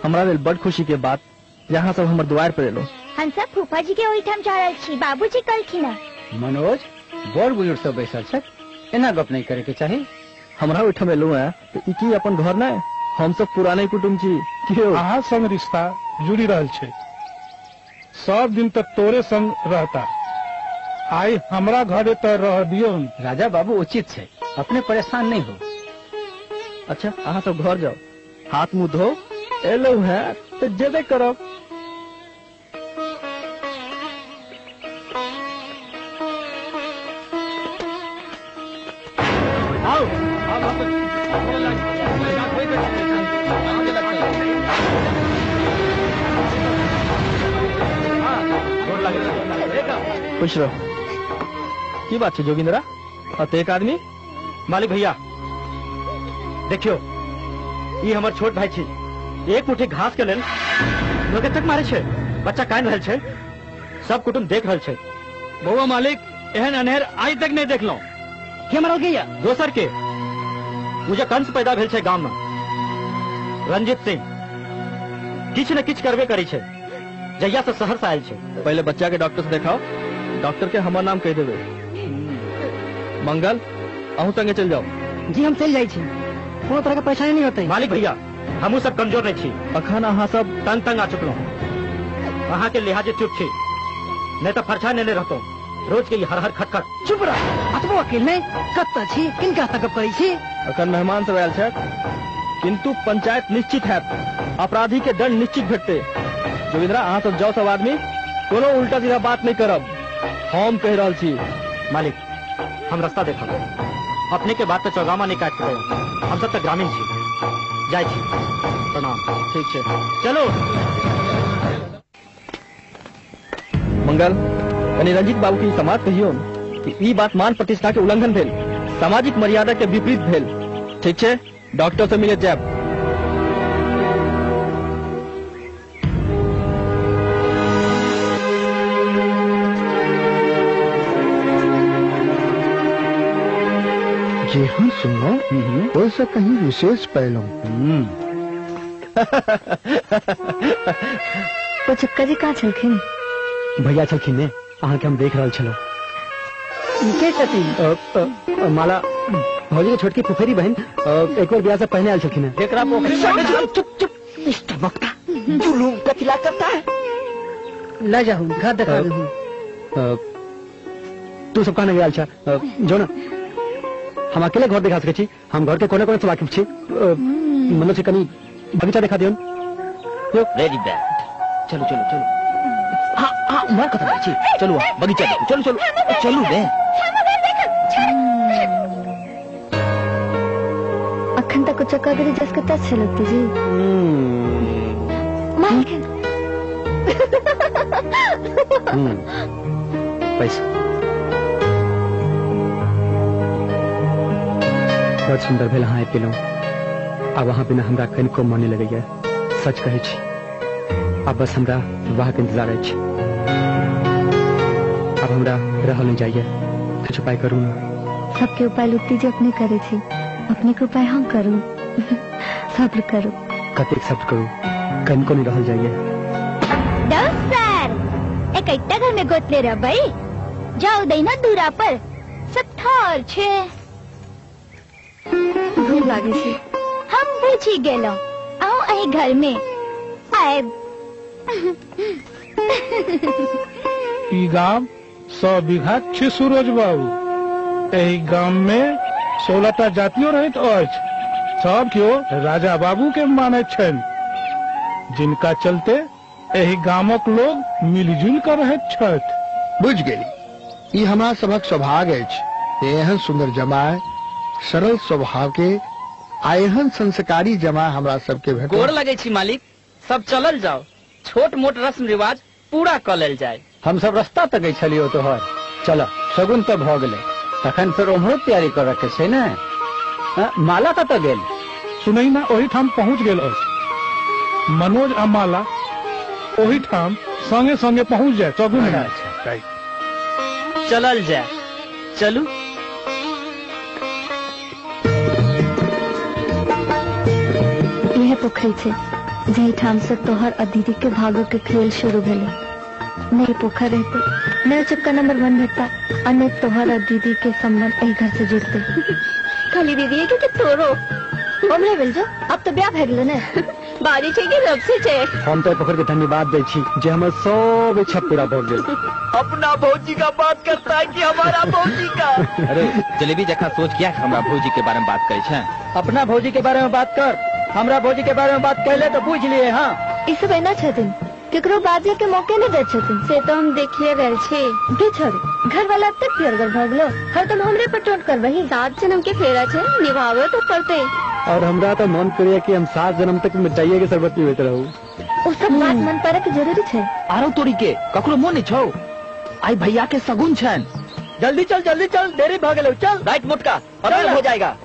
हमरा लेल बड़ खुशी के बात यहाँ सब हमर द्वार पर एलो। हम सब फूफा जी के ओहिठाम जा रहल छी बाबूजी कहलखिन है। मनोज बड़ बुजुर्ग सब बैसल छथि एना गप नहीं करे के चाही। हमरा ओहिठाम एलो है तो ई की अपन घर नहीं हम सब पुराने कुटुम्ब छी क्यों अहाँ संग रिश्ता जुड़ी रहल छे सब दिन तक तोरे संग रहता आई हमरा घरे तो रह दियो। राजा बाबू उचित है अपने परेशान नहीं हो। अच्छा अहाँ सब घर जाओ हाथ मुंह धो एलो है तो जेबे करब। आओ खुश रहो। की बात है जोगिंदरा और तो एक आदमी मालिक भैया देखियो ये हमर छोट भाई छी एक मुट्ठी घास के लेल लोग तक मारे छे बच्चा कान रहल छे सब कुटुंब देख रहल छे। बउआ मालिक एहन अनहेर आज तक नहीं देखलो। के मरल गया दोसर के मुझे कंस पैदा भेल छे गांव में रंजीत सिंह किछ न किछ करबे करी छे जहिया से शहर से आयल छे। पहले बच्चा के डॉक्टर से देखाओ, डॉक्टर के हमार नाम कह देवे। मंगल अहू संगे चल जाओ। जी हम चल जाए छी, कोनो तरह का परेशानी नहीं होते। मालिक भैया हमू सब कमजोर नहीं छी, अखन अहाँ सब तंग तंग आ चुकलो। अहाँ के लिहाजे चुप छी, नहीं तो फरछा नहीं रहतो। रोज के हर हर खटखट। चुप रह, अतबो अकेले नहीं कत्ता छी, किनका तक करी छी। अखन मेहमान सब आयल छथि, किंतु पंचायत निश्चित है, अपराधी के दंड निश्चित भेटते। जोगिंद्रा अहाँ सब जाओ, सब आदमी कोनो उल्टा सीधा बात नहीं करब, हम कह रहल छी। मालिक हम रास्ता देखो, अपने के बात पे चौगामा नहीं काट सकते। हम सब तक ग्रामीण छी, जाय छी। प्रणाम। ठीक है चलो। मंगल कनी रंजीत बाबू की समाज कहियो कि ई बात मान प्रतिष्ठा के उल्लंघन भेल, सामाजिक मर्यादा के विपरीत भेल। ठीक है, डॉक्टर से मिले जाब। जेहन सुनो वैसे कहीं विशेष पहलू। वो चक्का जी कहाँ छलखिन? भैया छलखिन ने, अहाँ के हम देख रहल छलो। के छथिन? माला भौजी के छोटकी फुफेरी बहन एक बार ब्याह से पहले आयल छलखिन। एकरा पोखरी चुप चुप, मिस्टर वक्ता जुलूम का खिला करता है। ले जाऊं घर दिखा दूं। तू सब कहने गया जो ना हम अकेले घर दिखा सके छी, हम घर के कोने कोने से वाकिफ छी। मतलब से कनी बगीचा दिखा दियो। Very bad. चलो चलो चलो। हाँ हाँ मैं कथा छी, चलो बगीचा देखो, चलो चलो चलो बे। अखन तक चक्का गिरी जस करता अच्छे लगती जी। मालिक पैसा बहुत सुंदर भेल अहाँ पिलो। अब वहाँ बिना हमरा कनिको मन नहीं लगैया, सच कहै छी। अब बस हमरा विवाह के इंतजार अछि। अब हमरा रहल नहीं जाइए, कुछ उपाय करू ना। सबके उपाय लुट्टी जी अपने करे छी, अपने के उपाय हम करू। सब्र करू। कतेक सब्र करू, कनिको नहीं रहल जाइए। सर एक घर में गोतले रह भाई, जाओ देना दूरा पर सब ठार छे। भूख लागे छी, हम बुझी गेलो। आओ अही घर में आए। ई गांव 100 बीघा छी सूरज बाबू। एही गांव में 16टा जातियों रहैत अछि। सब केओ राजा बाबू के माने छन, जिनका चलते एही गामक लोग मिलजुल कर रहैत छथि। बुझ गेली, ई हमरा सबक सौभाग्य अछि। एहन सुंदर जमाए, सरल स्वभाव के आ एहन संस्कारी जमाए हमरा सबके भेटल। गोर लगे छी मालिक, सब चलल जाओ, छोट मोट रस्म रिवाज पूरा क लेल जाए। हम सब रास्ता तक छलियो तोहर। चल शगुन तो भ गेले, तखन फिर ओम्हरो तैयारी कर रखे छै ने। माला कत गेल? सुनई ना ओही ठाम पहुँच गेल अछि। मनोज आ माला ओही ठाम संगे संगे पहुँच जाए। शगुन चलल जाए, चलू। यह पोखरी छे जही ठाम से तोहर और दीदी के भागो के खेल शुरू भेले। नहीं पोखर रहते, नहीं चक्का नंबर 1 भेटता, और नहीं तोहर और दीदी के संबंध यही घर से जुड़ते। खाली दीदी है कि तोरो हमरे बेल जो अब तो ब्याह भेल ने। बारी छे कि रब से छे। हम तो पोखर के धन्यवाद दे छी जे हमर सब इच्छा पूरा भ गेल। अपना भौजी का बात करता है कि हमारा भौजी का? अरे जलेबी जखा सोच क्या हमरा भौजी के बारे में बात करे छे। अपना भौजी के बारे में बात कर, हमरा भौजी के बारे में बात कहले तो पूछ लिए। हाँ ई सब एना छथिन, केकरो बाजे के मौके नहीं दे छथिन। से तो हम देखिए रहल छी। के छोड़ी घर वाला तक पियरगर भ गेलो, हरदम हमरे पर टोंट कर वही 7 जन्म के फेरा छे, निभावे तो पड़ते। और हमरा तो मन करे कि हम 7 जन्म तक मिठाइये के शरबती होते रहू। ओ सब बात मन पर के जरूरी छे। आरो तोरी के ककरो मोन नहीं छौ, आई भैया के सगुन छन। जल्दी चल देरी भ गेलो। चल राइट मोटका, अब हो जाएगा।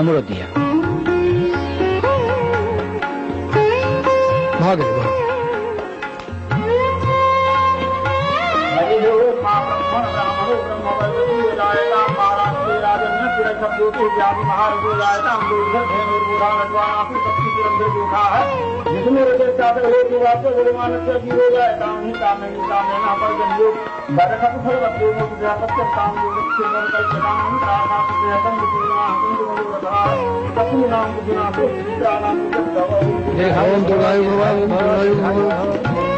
हमरो दिया। भाग रे, भाग। ओम दुर्गाय भवाय, ओम दुर्गाय भवाय।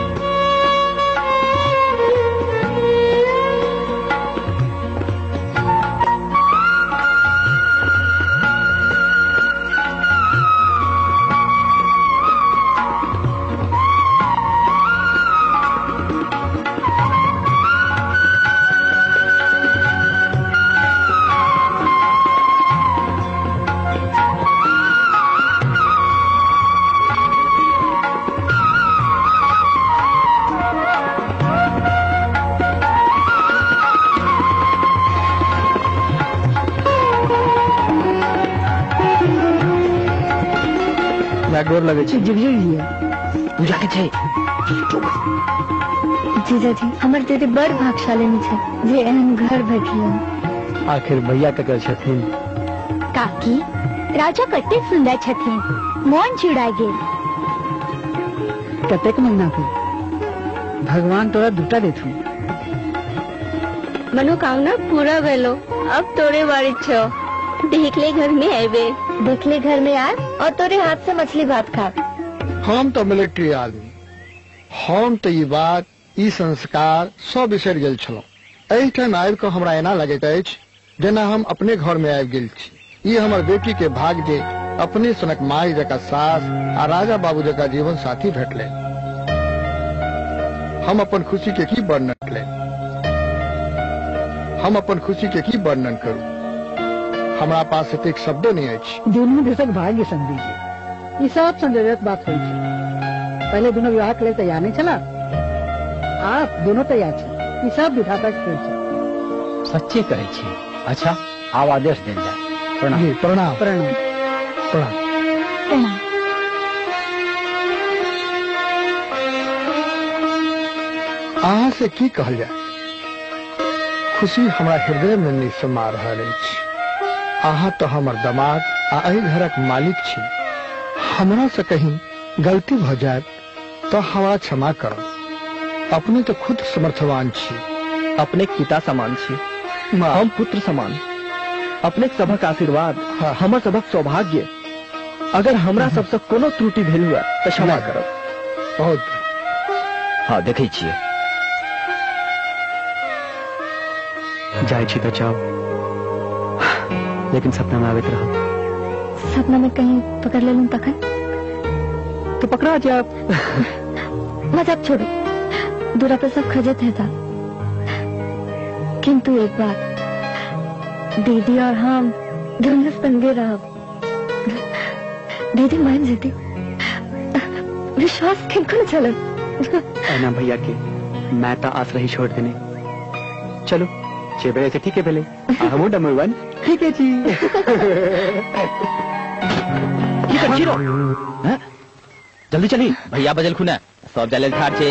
डोर लगे छे पूजा के छे। जीजा जी हमर दीदी बड़ भाग्यशालिनी छे जे एहन घर भेटल। आखिर भैया ककर छथिन? काकी राजा कते सुंदर छथिन, मन जुड़ा गेल। कतेक महीना के भगवान तोरा दूटा देथु। मनोकामना पूरा भेलो, अब तोरे बारी छो। देखले घर में आवे, देखले घर में आ और तोरे हाथ से मछली भात खा। हम तो मिलिट्री आदमी, हम तो ये बात ई संस्कार सब बिसरि गेल छलहुँ। एहि ठाम आबि कऽ हमरा एना लगैत अछि जेना हम अपने घर में आबि गेल छी। ई हमर बेटी के भाग्य जे अपने सनक माई जकाँ सास आ राजा बाबू जकाँ जीवन साथी भेटले। हम अपन खुशी के की वर्णन करूं? हमरा पास एतेक शब्दो नहीं अछि। दुनू देशक भाग्य संधि छै, ई सब संजयक बात होइ छै। पहले दोनों विवाह के लिए तैयार नहीं चला, आप दोनों तैयार छै। ई सब विधाता के खेल छै। सच्चे कहै छी। अच्छा आब आदेश देल जाय। प्रणाम। जी प्रणाम। प्रणाम। प्रणाम। प्रणाम। अहाँ से की कहल जाय? खुशी हमरा हृदय में नहीं समा रहल अछि। अहाँ तो हमर दामाद आ एहि घरक मालिक छी। हमरा से कहीं गलती भ जाए तो हमरा क्षमा करब। अपने तो खुद समर्थवान छी। अपने पिता समान छी, हम पुत्र समान। अपने सभक आशीर्वाद, हमर सभक सौभाग्य। अगर हमरा सबसे कोनो त्रुटि भेल हुआ तो क्षमा करब। बहुत। हाँ देखै छियै। जाय छी तो जाओ, लेकिन सपना में आवित रहो। सपना में कहीं पकड़ ले लूं तखन? तो पकड़ा जाए। मजाक छोड़ो, दूरा तो सब खजत है था। किंतु एक बात, दीदी और हम दोनों संगे रहो। दीदी मान जेती, विश्वास किनको न चलो। ऐना भैया के मैं तो आस रही छोड़ देने। चलो चेबड़े से ठीक है पहले हम नंबर 1 ठीक है जी। जल्दी चली भैया बजल खुना सब जले ठार छे।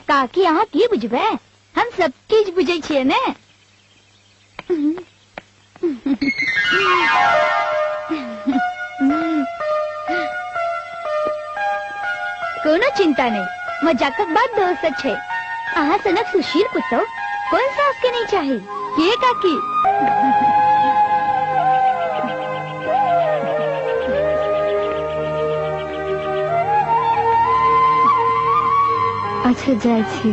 काकी अहाँ की बुझबे, हम सब चीज बुझे छिए ने। कोनो चिंता नहीं, मजाकक बात दोस्त छे। अहाँ सनक सुशील पुतो कौन सास के नहीं चाहे ये काकी। अच्छा जाय छी।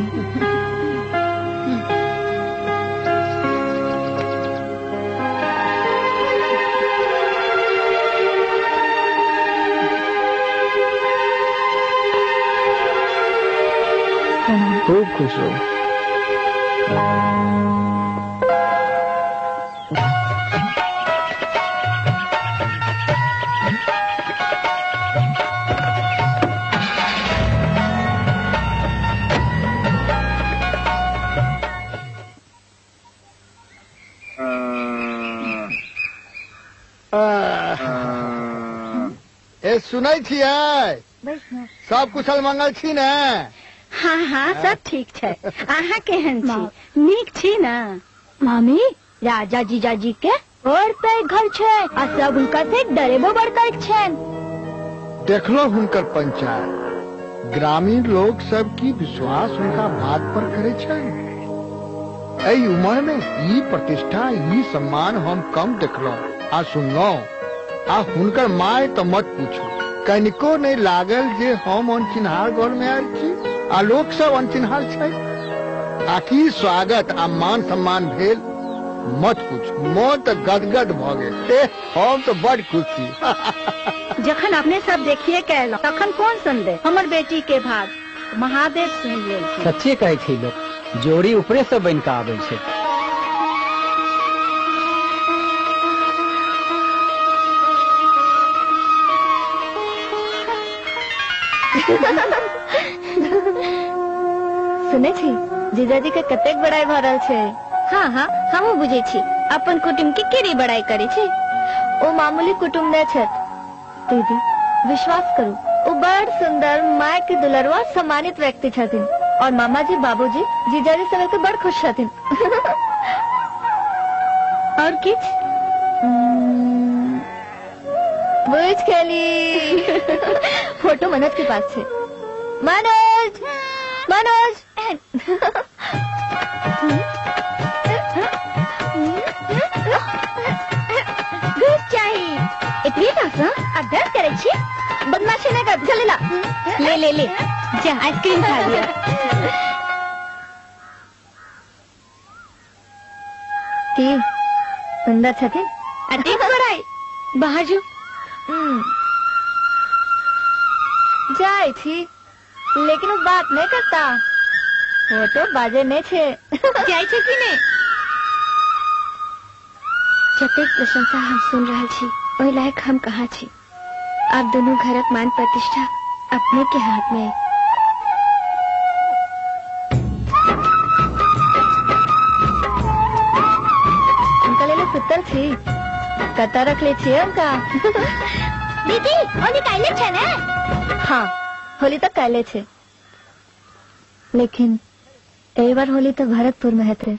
खूब खुश हो। सुनै छियै सब कुशल मंगल छी ने? हाँ हाँ सब ठीक छै। अहाँ केहन छी? नीक छी ना? मामी राजा जीजाजी के और पैघ घर छै आ सब हुनका से डरेबो बड़ करैत छनि। देखलो हुनकर पंचायत, ग्रामीण लोग सब की विश्वास उनका बात पर करे छनि। एई उम्र में ई प्रतिष्ठा ई सम्मान हम कम देखलो आ सुनलो। आ हुनकर माय तो मत पूछो, कनिको नहीं लागल जे हम अनचिन्हार घर में आयल छी आ लोग सब अनचिन्हार छै। आखिर स्वागत आ मान सम्मान भेल मत पूछ, मोन तो गदगद भ गेल। हम तो बड़ खुश छी। जखन अपने सब देखिए के एलौ तखन कौन सुन दे हमर बेटी के भाग? महादेव सुन लेल छै। सच्चे कहै छै लोग, जोड़ी ऊपरे से बन के आबै छै। सुने छी जीजाजी के कतेक बड़ाई भ रहल छै। हाँ हाँ हमहू बुझे छी अपन कुटुम्ब के केरी बड़ाई करे छै। ओ मामूली कुटुम्ब नहीं छथि दीदी, विश्वास करू वो बड़ सुंदर माय के दुलरवा सम्मानित व्यक्ति छथिन और मामा जी बाबूजी जीजाजी सब के बड़ खुश छथिन। और किछ बुझ खेली। फोटो मनोज के पास छे। मनोज मनोज दूध चाहिए। इतनी तासा अभ्यास करे छी, बदमाशी नहीं कर। चले ला ले ले ले जा आइसक्रीम खा लिया। की सुंदर छथिन। अटेक बड़ाई बाहर जो जाए थी लेकिन वो बात नहीं करता। वो तो बाजे नहीं छे। जाए छे कि नहीं? जतेक प्रशंसा हम सुन रहे छी ओहि लायक हम कहाँ छी। अब दोनों घरक मान प्रतिष्ठा अपने के हाथ में। उनका ले लो सुतल छी, कता रख ले छी उनका। दीदी होली काले छे ने? हाँ होली तो काले छे, लेकिन एक बार होली तो भरतपुर में है थे।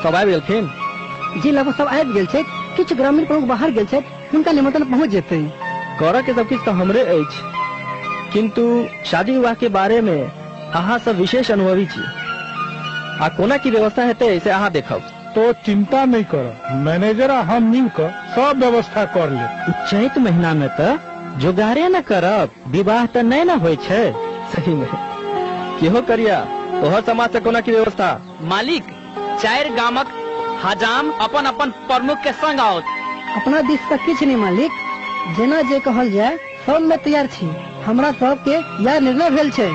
सब आबि गेलखिन? जी लगभग सब आबि गेल छै। किछु ग्रामीण प्रमुख बाहर गेल छथि, हुनका निमंत्रण पहुँच जेतै। करऽ के सब किछु तऽ हमरे अछि, किंतु शादी विवाह के बारे में अहाँ सब विशेष अनुभवी छी। आ कोना की व्यवस्था हेतै से अहाँ देखब। तो चिंता नहीं करो, मैनेजर हम मिलकर सब व्यवस्था कर ले। चैत महीना में तो जोगारे न करब, विवाह तो नहीं न होय छै। सही में केहो करिया तोहर समाज से कोना की व्यवस्था? मालिक 4 गामक हजाम अपन अपन प्रमुख के संग आओत। अपना दिस से किछु नहीं मालिक, जेना जे कहल जाय सब में तैयार छी। हमरा सब के यह निर्णय भेल छै।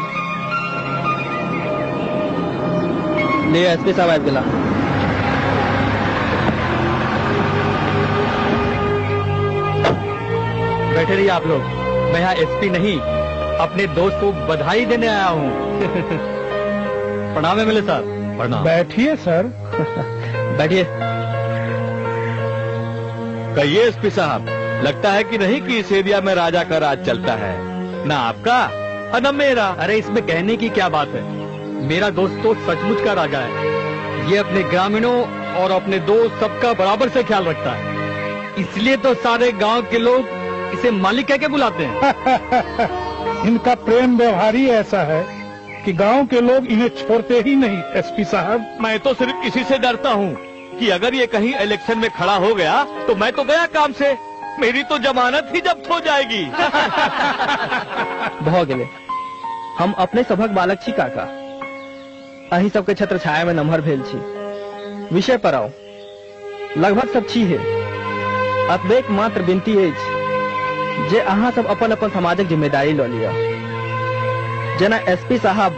ले एसपी साहब आबि गेला। बैठे रहिए आप लोग, मैं यहाँ एसपी नहीं अपने दोस्त को बधाई देने आया हूँ। प्रणाम एमएलए साहब। प्रणाम। बैठिए सर। बैठिए। कहिए एसपी साहब, लगता है कि नहीं कि इस एरिया में राजा का राज चलता है, ना आपका और न मेरा। अरे इसमें कहने की क्या बात है, मेरा दोस्त तो सचमुच का राजा है। ये अपने ग्रामीणों और अपने दोस्त सबका बराबर से ख्याल रखता है, इसलिए तो सारे गांव के लोग इसे मालिक कह के बुलाते हैं। इनका प्रेम व्यवहार ही ऐसा है कि गांव के लोग इन्हें छोड़ते ही नहीं। एसपी साहब, मैं तो सिर्फ इसी से डरता हूँ कि अगर ये कहीं इलेक्शन में खड़ा हो गया तो मैं तो गया काम से, मेरी तो जमानत ही जब्त हो जाएगी। भ गेले, हम अपने सभक बालक छी काका। अही सबके छत्र छाया में नम्हर भेल छी। विषय पर आओ, लगभग सब छी है। अतबेक मात्र विनती अछि जे अहाँ सब अपन अपन सामाजिक जिम्मेदारी ल लिया। जना एसपी साहब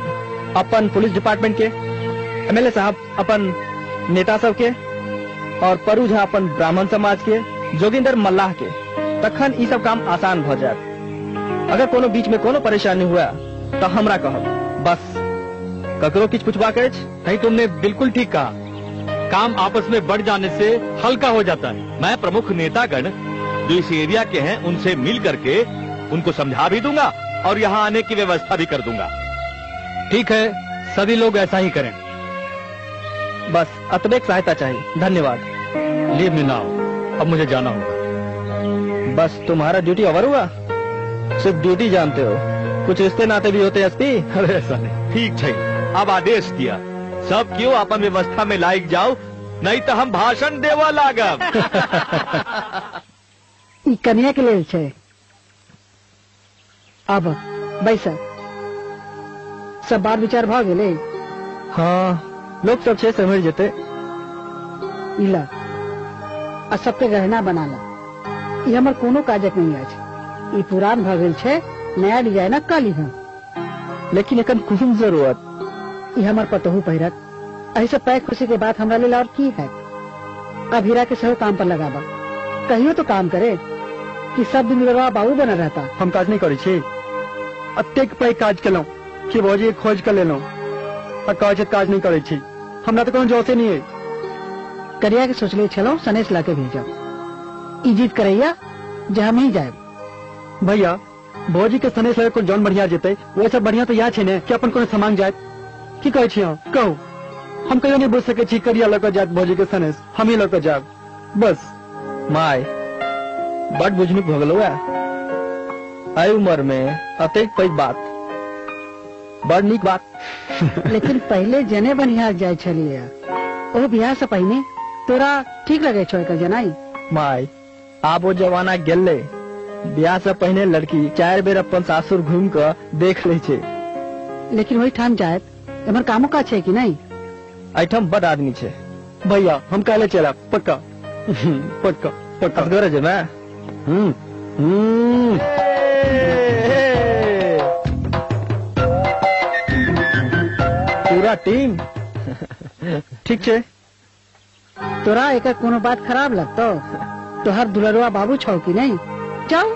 अपन पुलिस डिपार्टमेंट के, एमएलए साहब अपन नेता सब के, और परू झा अपन ब्राह्मण समाज के, जोगिंदर मल्लाह के, तखन ई सब काम आसान भ जायत। अगर कोनो बीच में कोनो परेशानी हुआ तो हमरा कहब, बस ककरो किछ पूछबाक अछि। नहीं, तुमने बिल्कुल ठीक कहा, काम आपस में बढ़ जाने से हल्का हो जाता है। मैं प्रमुख नेतागण जो इस एरिया के हैं उनसे मिल करके उनको समझा भी दूंगा और यहाँ आने की व्यवस्था भी कर दूंगा। ठीक है, सभी लोग ऐसा ही करें। बस अतबेक सहायता चाहिए। धन्यवाद। Leave me now. अब मुझे जाना होगा। बस तुम्हारा ड्यूटी ओवर हुआ? सिर्फ ड्यूटी जानते हो, कुछ रिश्ते नाते भी होते एसपी? अरे ऐसा नहीं। ठीक है, अब आदेश दिया, सब क्यों अपन व्यवस्था में लायक जाओ, नहीं तो हम भाषण देवा लागब। ई कन्या के लिए छे। अब बैसा सब बात विचार भाग गेले। हाँ, लोग सब छे समझ जेते। इला आ सबके गहना बनाला। ई हमर कोनो काजक नहीं आज। ई पुरान भ गेल छे, नया डिजाइन काली है। लेकिन एकन कुछ जरूरत। ई हमर पतोहू पहिरत। ऐसे पैक खुशी के बात हमरा ले और की है। अब हीरा के सहो काम पर लगाबा। कहियो तो काम करे कि सब दिन लड़वा बाबू बना रहता। हम काज नहीं करे छी। अतेक पैक काज केलौं कि भौजी खोज कर लेलौं और काज नहीं करे छी। हमरा तो कोनो जोसे नहीं है। करिया के सोचले छलो सनेश लाके भेजो। ई जीत करैया जे हम ही जाए। भैया भौजी के सनेश लगे को जौन बढ़िया जेते, वो सब बढ़िया तो या छे ने कि अपन कोनो सामान जाए। की कहै छी कहू? हम कहियो नहीं बुझ सके छी करिया लगे जात भौजी के सनेश, हम ही लगे जाब बस। माय बड़ बुझनुक भ गेलौ। आई उम्र में अतेक पैघ बात बड़ नीक बात। लेकिन पहले जने बनिहार जाय छलिए। ओ बियाह से पहले तोरा ठीक लगे छो एकर जनाई? माय आब वो जमाना गेले। बियाह से पहले लड़की 4 बेर अपन सासुर घूम कर देख ले छे। लेकिन वही ठाम जाए एमर कामो का छे कि नहीं? ऐठम बड़ आदमी छे। भैया हम काले चला पक्का। पक्का पक्का गरज है मैं। पूरा टीम ठीक छे। तोरा एक कोनो बात खराब लगतो? तोहर दुलरवा बाबू छौ कि नहीं? जाओ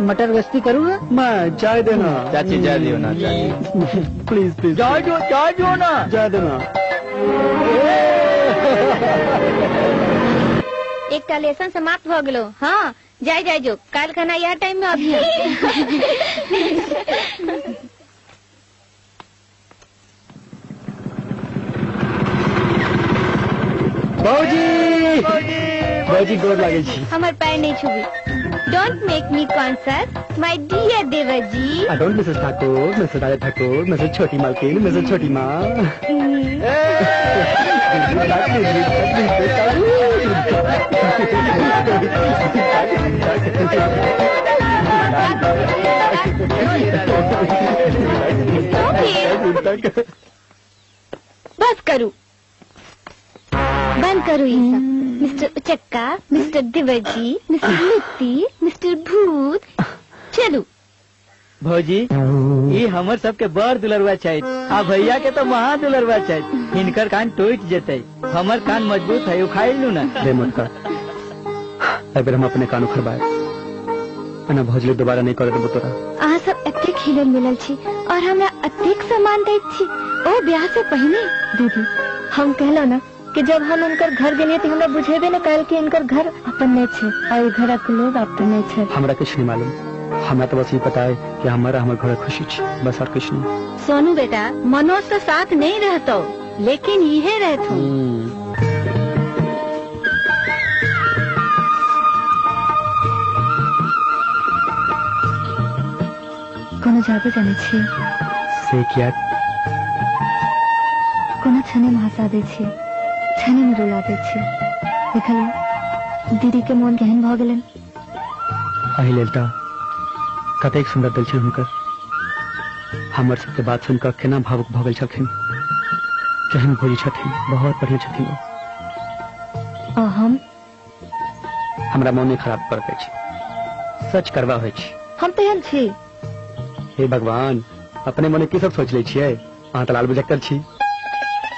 मटर गश्ती करूँगा मैं। चाय देना चाची, चाय दियो ना चाची। प्लीज प्लीज चाय जो ना। चाय देना। एक टा लेसन समाप्त हो गलो। हाँ जाए जो काल खाना यह टाइम में अभी भौजी गोर लागे छी। हमार पैर नहीं छुबी। Don't make me concert my dear देवर जी। I don't Mrs Thakur, Mrs Raja Thakur, Mrs छोटी मालकिन, मिसेस छोटी माँ। बस करूँ बंद करो ये सब। मिस्टर उचक्का, मिस्टर देवरजी, मिस्टर मिट्टी, मिस्टर भूत, चलो। भौजी ये हमर सबके बड़ दुलरवा चाहिए। आ भैया के तो महा दुलरवा चाहिए। इनकर कान टूट जेते, हमर कान मजबूत है, उखाड़ लू ना। दे मत कर। अगर हम अपने कान उखड़बाए ना भौजले दोबारा नहीं करे देबो तोरा। अहाँ सब एतेक खिलल मिलल छी और हमरा एतेक सम्मान दैत छी। ओ ब्याह से पहले दीदी हम कहलो ना कि जब हम उनकर घर गेलिए तो हमरा बुझेबे न कल कि इनकर घर अपन नहीं छे और घर के लोग अपन नहीं छे। हमरा कुछ नहीं मालूम। हमरा तो बस ये पता है कि हमारा हमर घर खुशी छे, बस और कुछ नहीं। सोनू बेटा मनोज तो साथ नहीं रहतो, लेकिन यही रहतो। कोनो जादू जाने छी से क्या? कोनो छने में हंसा दे छी, छने में रुला दे छी। देखलिए दीदी के मन गहन भ गेलन। अहि ललिता कतेक सुंदर दिल छे हुनकर। हमर सबके बात सुनकर केना भावुक भ गेल छथिन। केहन भोजी छथिन, बहुत बढ़िया छथिन वो। और हम हमरा मन नहीं खराब कर दै छी। सच करवा होय छी। हम तो एहन छी। हे भगवान अपने मने की सब सोच ले छियै? अहाँ तो लाल बुझक्कर छी,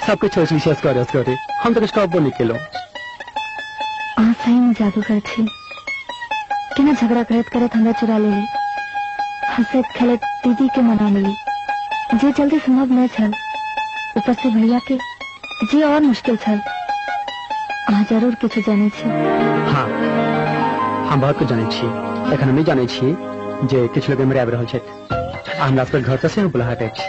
सब कुछ सोच ली छी। करे हम तो कुछ कहबो नहीं केलो। अहाँ सही में जादूगर छी। केना झगड़ा करत करत हमरा चुरा लेली। हंसत खेलत दीदी के मना मिली जे जल्दी संभव न छल। ऊपर से भैया के जे और मुश्किल छल। अहाँ जरूर किछु जाने छी। हाँ हम बहुत कुछ जाने छी। एखन हम नहीं जाने छी जे किछु लोग मरे आबि रहल छथि। हमरा सबके घर से बुला हटे छी।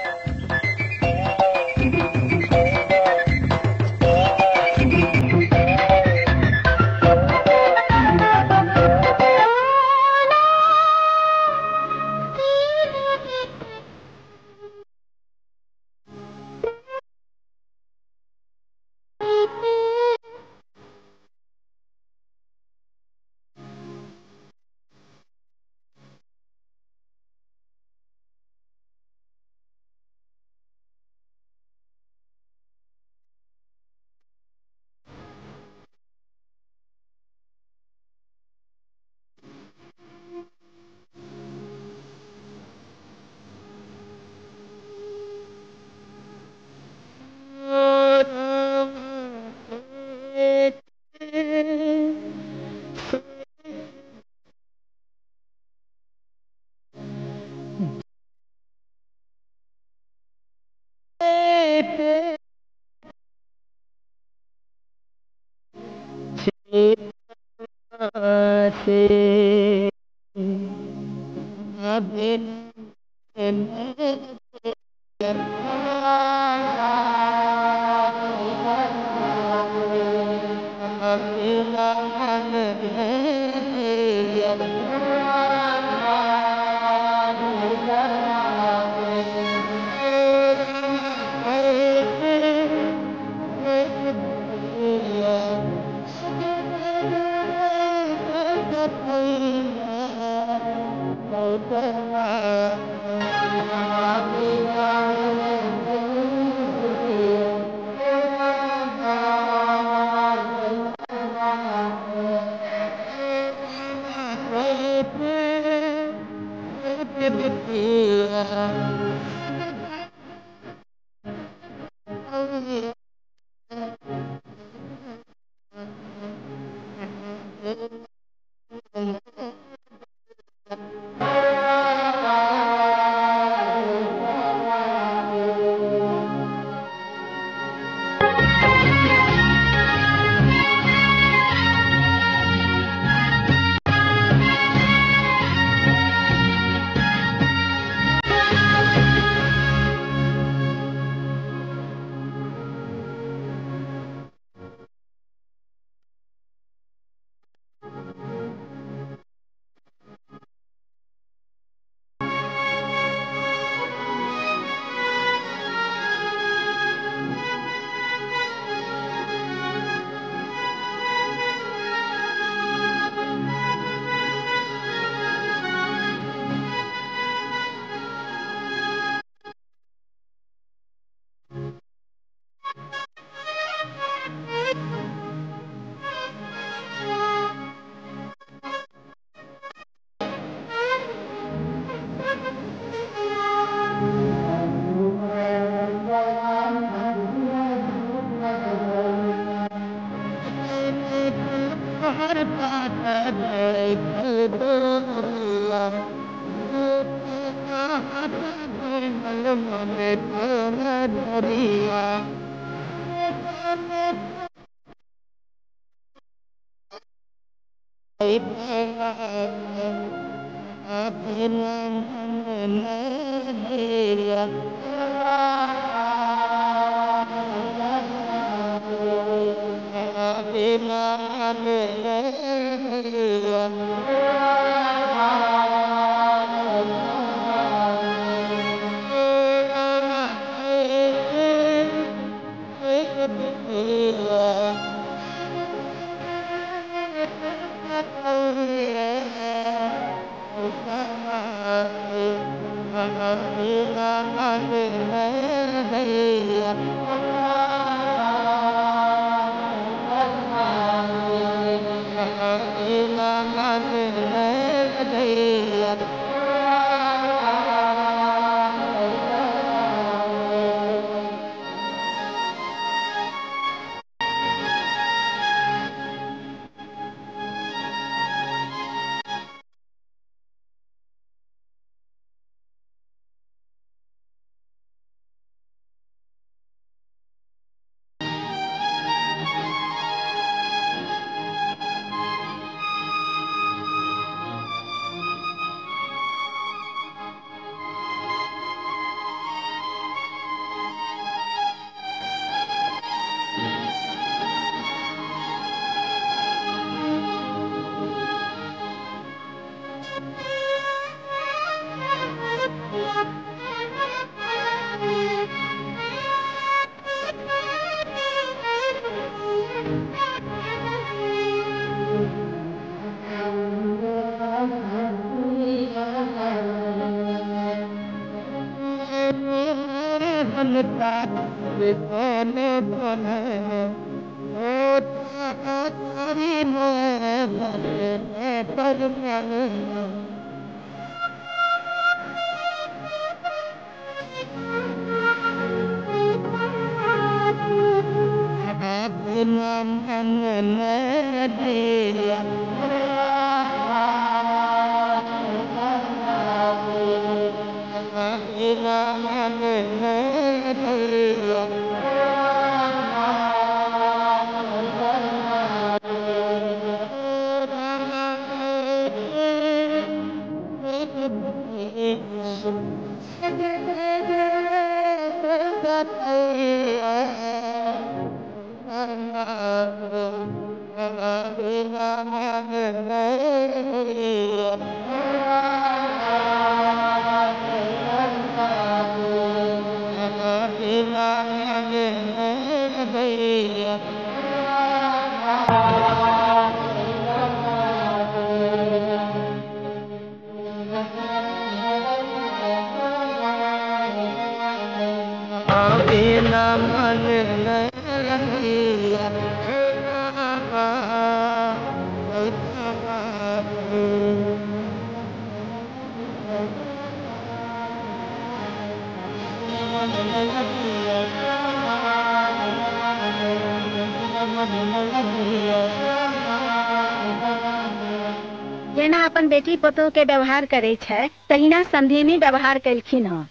जेना अपन बेटी पुतोह के व्यवहार करे छै तहिना समधिनी व्यवहार कलखिन हँ।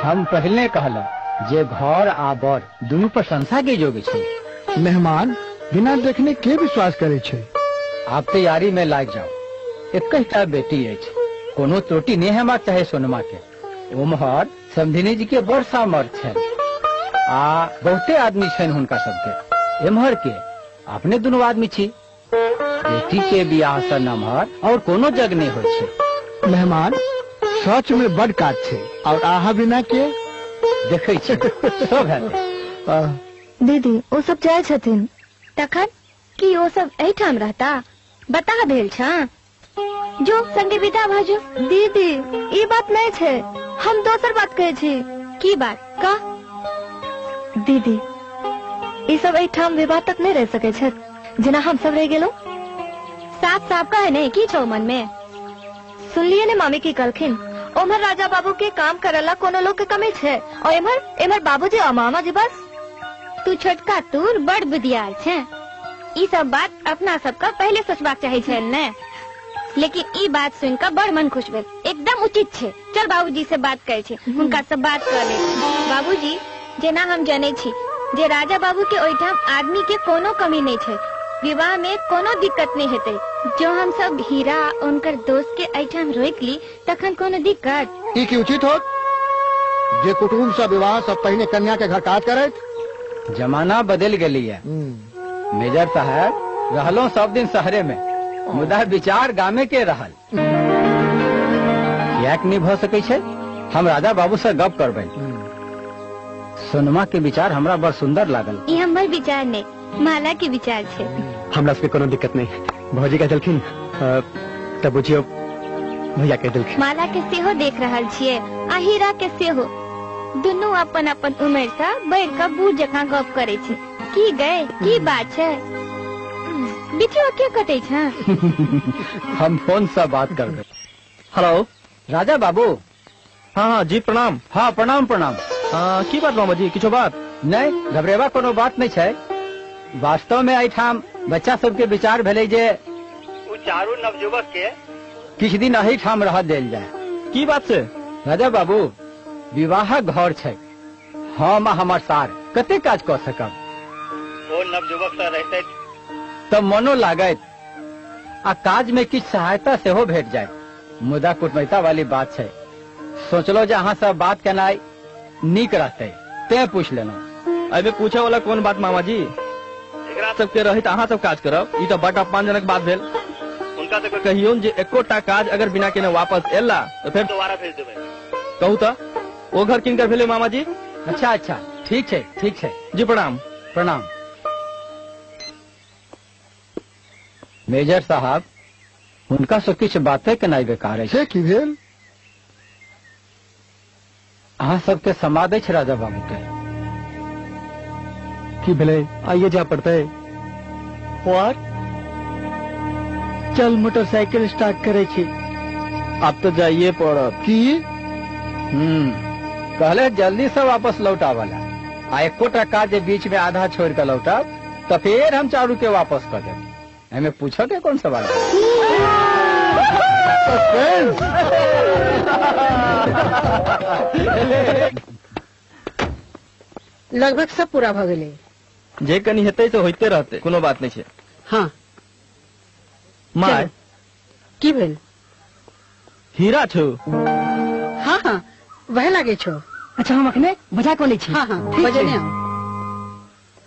हम पहले कहला जे घर आ बर दुनू प्रशंसा के योग्य छै। मेहमान बिना देखने के विश्वास करे छै। आप तैयारी में लाग जाओ। एकटा बेटी अछि, कोनो त्रुटि नहीं हेबाक चाहे सोनमा के। उम्हर समधिनी जी के बड़ सामर्थ छनि आ बहुते आदमी छनि हुनका सबके। एम्हर के अपने दुनू आदमी छी। बेटी के बियाह से नमहर और कोनो जग नहीं होइ छै। मेहमान सच में बड़ काज छै और आहा बिना के देखे छी सब हेतै। दीदी ओ सब जाय छथिन तखन की ओ सब एठाम रहता? बता भेल छ जो संगे विदा भ जो। दीदी ई बात नहीं छै, हम दोसर बात कहै छी। की बात कह? दीदी ई सब एठाम विवाह तक नहीं रह सके छै जेना हम सब रह गेलो। साफ साफ कहे नहीं की छो मन में? सुनलिए ने मामी की कहलखिन उमर राजा बाबू के काम करला कोनो लोग के कमी छै और एमर बाबूजी और मामा जी बस। तू छोटका तूर बड़ बुधियार छे। ई सब बात अपना सबका पहले सोचबाक चाहे छे ने। लेकिन ई बात सुनकर बड़ मन खुश भेल। एकदम उचित छे। चल बाबूजी से बात करे छे, उनका सब बात कर ले। बाबूजी जेना हम जाने छी जे राजा बाबू के ओइठाम आदमी के कोनो कमी नहीं छे, विवाह में कोनो दिक्कत नहीं हेते। जो हम सब हीरा उनकर दोस्त के ऐठाम रोक ली तखन कोनो दिक्कत? ई की उचित होत जे कुटुम्ब से विवाह सब पहले कन्या के घर काज करे। जमाना बदल गई है मेजर साहब। रहलो सब दिन शहरे में, मुदा विचार गामे के रहल। कियाक नहीं भ सकै छै? हम राजा बाबू से गप करबै। सोनमा के विचार हमरा बड़ सुंदर लागल। ई हमर विचार ने, माला के विचार छे। हमरा से कोनो दिक्कत नहीं। भौजी कह देलखिन तब बुझियो भैया कह देलखिन। माला के सेहो देख रहल छियै आ हीरा के सेहो। दुनू अपन अपन उम्र से बैठ कर बूढ़ जकाँ गप करे छै। की गए की बात है? बिटिया क्या कटे छे? हम फोन से बात करबे। हेलो राजा बाबू। हाँ जी प्रणाम। हाँ प्रणाम प्रणाम। की बात मामा जी? किछो बात नहीं, घबरेबा कोनो बात नहीं छै। वास्तव में एठाम बच्चा सबके विचार भेले जे चारू नवयुवक के किछ दिन अही ठाम रह देल जाए। की बात से? राजा बाबू विवाह घर छै, हम हमर सार कते काज क सकब। ओ नवयुवक से रहते तब मनो लागत आ काज में किछ सहायता सेहो भेट जाए। मुदा कुटमैता वाली बात छै। सोचलो जे अहाँ सब बात केनाई नीक रहते ते पूछ लेना। अबे पूछे वाला कौन बात मामा जी? एकरा सबके रहित अहाँ सब काज करब ई तो बड़ अपमानजनक बात भेल। उनका तो कहियो जे एकोटा काज अगर बिना केने वापस एला तो फिर दोबारा भेज देबै। कहू तो ओ घर किनकर भेले मामा जी? अच्छा अच्छा ठीक है ठीक है जी प्रणाम। प्रणाम। मेजर साहब उनका से किछ बातें केनाई बेकार है। की भेल? अहाँ सबके समाद अछि राजा बाबू के। की भेले? आइए जा पड़ते। और चल मोटरसाइकिल स्टार्ट करे छी। अब तो जाइए पड़त। की? कहले जल्दी से वापस लौटा वाला आ एकोटा काज बीच में आधा छोड़ कर लौटा तो फिर हम चारू के वापस कर देंगे। हमें पूछो के कौन सवाल? लगभग सब पूरा भ गेले। जे कनी हेतै तो होइते रहते, कोनो बात नहीं छे। हाँ माय की भेल? हीरा छो? हाँ हाँ वह लागे छो। अच्छा हम अखने बजा को नहीं छी। हाँ हाँ बजने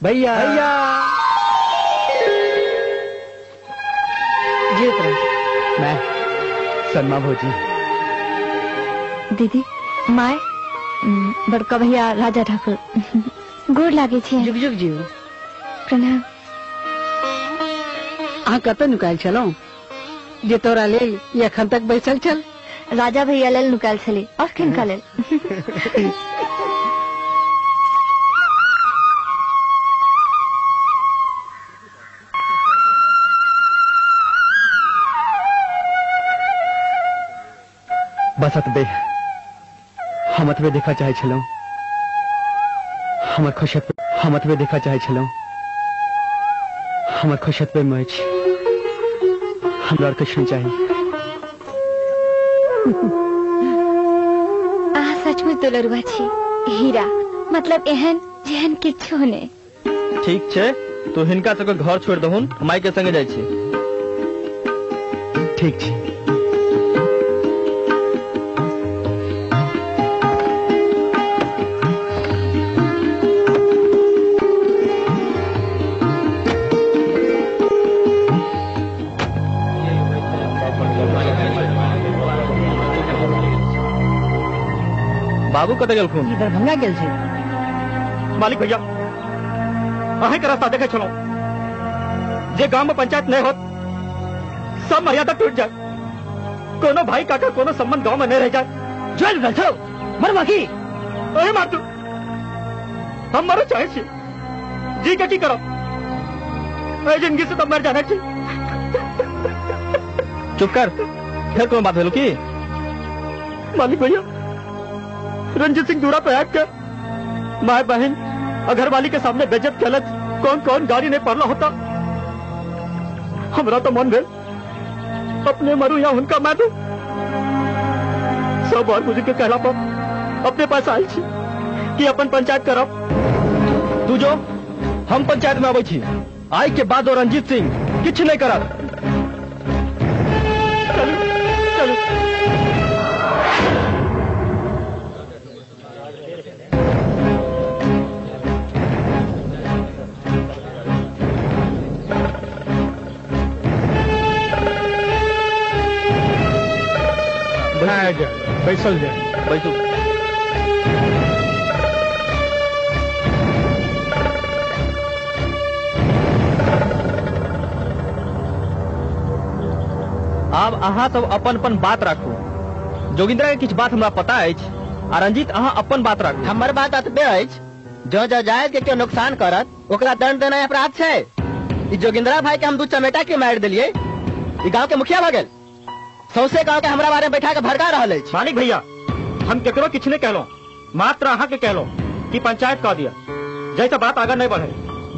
भैया भैया जी तरह मैं सनमा भौजी दीदी माय बड़का भैया राजा ठाकुर गोर लागे छे। जुग जुग जीव प्रणाम। अहाँ कत नुकाल चलो जे तोरा ले ये अखन तक बैसल चल। राजा भैया लेल नुकाल छली और किनका लेल? बस अतबे हम अतबे देखा चाहे छलौं हमर खुशत हम अतबे देखा चाहे छलौं हमर खुशत पे मैच हमरा और कुछ नहीं चाहिए। आहा सचमुच दुलरुआ छी हीरा मतलब एहन जेहन किछु ने। ठीक छे तो हिनका सबके घर छोड़ दहुन माई के संगे जाय छी। ठीक छी। बाबू कते गेल खून दरभंगा गेल छे। मालिक भैया अहे के रास्ता देखे चलो जे गांव में पंचायत नहीं होत सब मर्यादा टूट जाए कोनो भाई काका कोनो संबंध गांव में नहीं रह जाए। चल रचो मरवा की अरे मार तू हम मरो चाहे छी जी के की करो ए जिंदगी से तो मर जाना चाहिए। चुप कर फिर कोई बात भेलू की? मालिक भैया रंजीत सिंह दूरा पे आग कर माए बहन अगर वाली के सामने बेइज्जत गलत कौन कौन गाड़ी नहीं पड़ना होता हमरा तो मन भेल अपने मरू या उनका मैं दू सब और मुझे के कहला पर अपने पास आई छी कि अपन पंचायत करब। तू जो हम पंचायत में आबै छी आई के बाद और रंजीत सिंह किछ नहीं करब। चलू चलू बैसल जाए बैठू। आब अहाँ सब अपन अपन बात राखू। जोगिंद्रा के किछ बात हमरा पता अछि आ रंजीत अहाँ अपन बात राखू। हमर बात अतबे अछि जो जायज के केओ नुकसान करत ओकरा दंड देना अपराध छै। ई जोगिंद्रा भाई के हम दू चमेटा के मारि देलिए ई गांव के मुखिया भ गेल सौसे गांव के हमरा बारे में बैठा के भड़का रहल अछि। मालिक भैया हम केकरो किछ नहीं कहलो मात्र अहाँ के कहलो कि पंचायत कह दिया जैसे बात आगे नहीं बढ़े।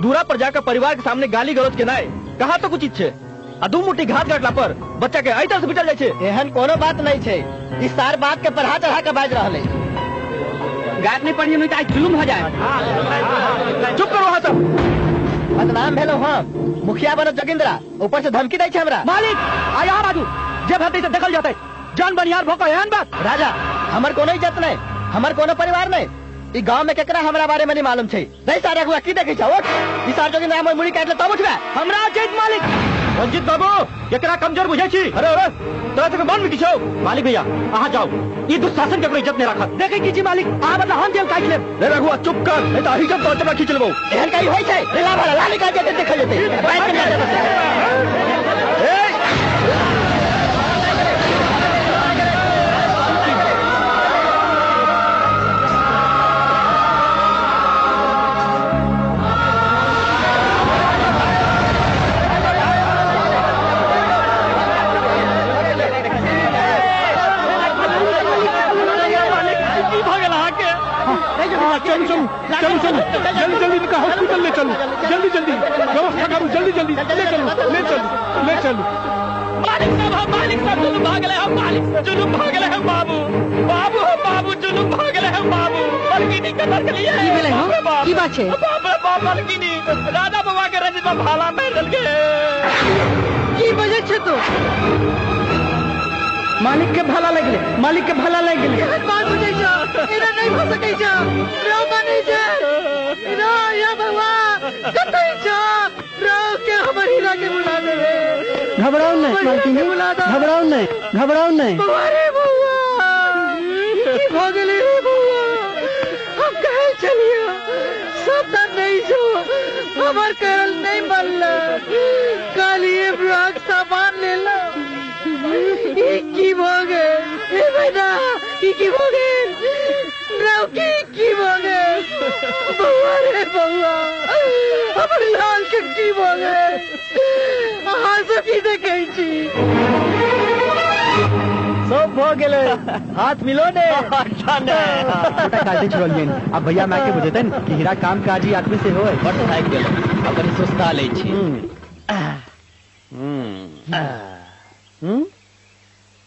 दूरा पर जाकर परिवार के सामने गाली गलौज के नाय कहा तो उचित छे आ दू मुट्ठी घात काटला पर बच्चा के ऐतर से पिटल जाय छे। एहन कोनो बात नहीं छै ई सार बात के पढ़ा चढ़ा के बाज रहल अछि। गात नहीं पढ़िए नहीं तो आज जुलुम हो जाए। चुप करो वहाँ सब बदनाम भेलो हम मुखिया बनो जोगिंद्रा ऊपर से धमकी दै छै हमरा। मालिक आया बाजू जब हते से देखल जाते जान बनियार भोका एहन बात। राजा हमर कोनो इज्जत नहीं हमर कोनो परिवार नहीं ई गांव में केकरा हमरा बारे में नहीं मालूम छै। नहीं सारे हुआ की देखे छौ ई सार जोगिंद्रा हमर मुड़ी काट ले तब उठबे हमरा चेत मालिक रंजीत बाबू केकरा कमजोर बुझे छी। अरे अरे तोरा तक मन में किछो मालिक भैया अहाँ जाओ ई दुशासन के कोई इज्जत नहीं रखत। देखे की छी मालिक आ बता हम जेल काट ले रे रघुआ चुप कर नहीं तो अही जब तोरा खींच लेबो। एहन कहीं होय छै रेला भरा लाली काट के देखल जेते बैठ के जाते चलो चलो चलो चलो जल्दी जल्दी इनका हॉस्पिटल ले चलो जल्दी जल्दी व्यवस्था करो जल्दी जल्दी ले चलो ले चलो ले चलो। मालिक साहब जुलूम भाग ले हम मालिक जुलूम भाग ले हम बाबू बाबू हम बाबू जुलूम भाग ले हम बाबू बल्कि कतर के लिए की भेलै हो की बात छै? बाप रे बाप बल्कि राजा बाबा के रंजित में भाला मार देल के की बजे छै तो मालिक के भला लग गेले, मालिक के भला लग गेले। बात बुझे छो, इना नहीं हो सकै छो, रो माने छे, रो या बाबा, कतई छो, रो के हमर हीरा के बुला दे। घबराओ नहीं मालकिन, घबराओ नहीं, घबराओ नहीं। अरे बउआ, की भ गेलै रे बउआ, हम कहे चलियो, सब त नहीं छो, हमर करल नहीं बनल, काली ब्लॉक सामान ले लो। की भ गेल, ए बना, की भ गेल, रौकी की भ गेल, बउआ रे बउआ, हमर लाल के की भ गेल, अहाँ सब की देखै छी। सब भ गेले, हाथ मिलो ने। छोटा काटे छोड़लियन, अब भैया माके बुझेतन कि हीरा काम काजी आदमी से होय। बट थाक गेल, अपन सुस्ता लै छी।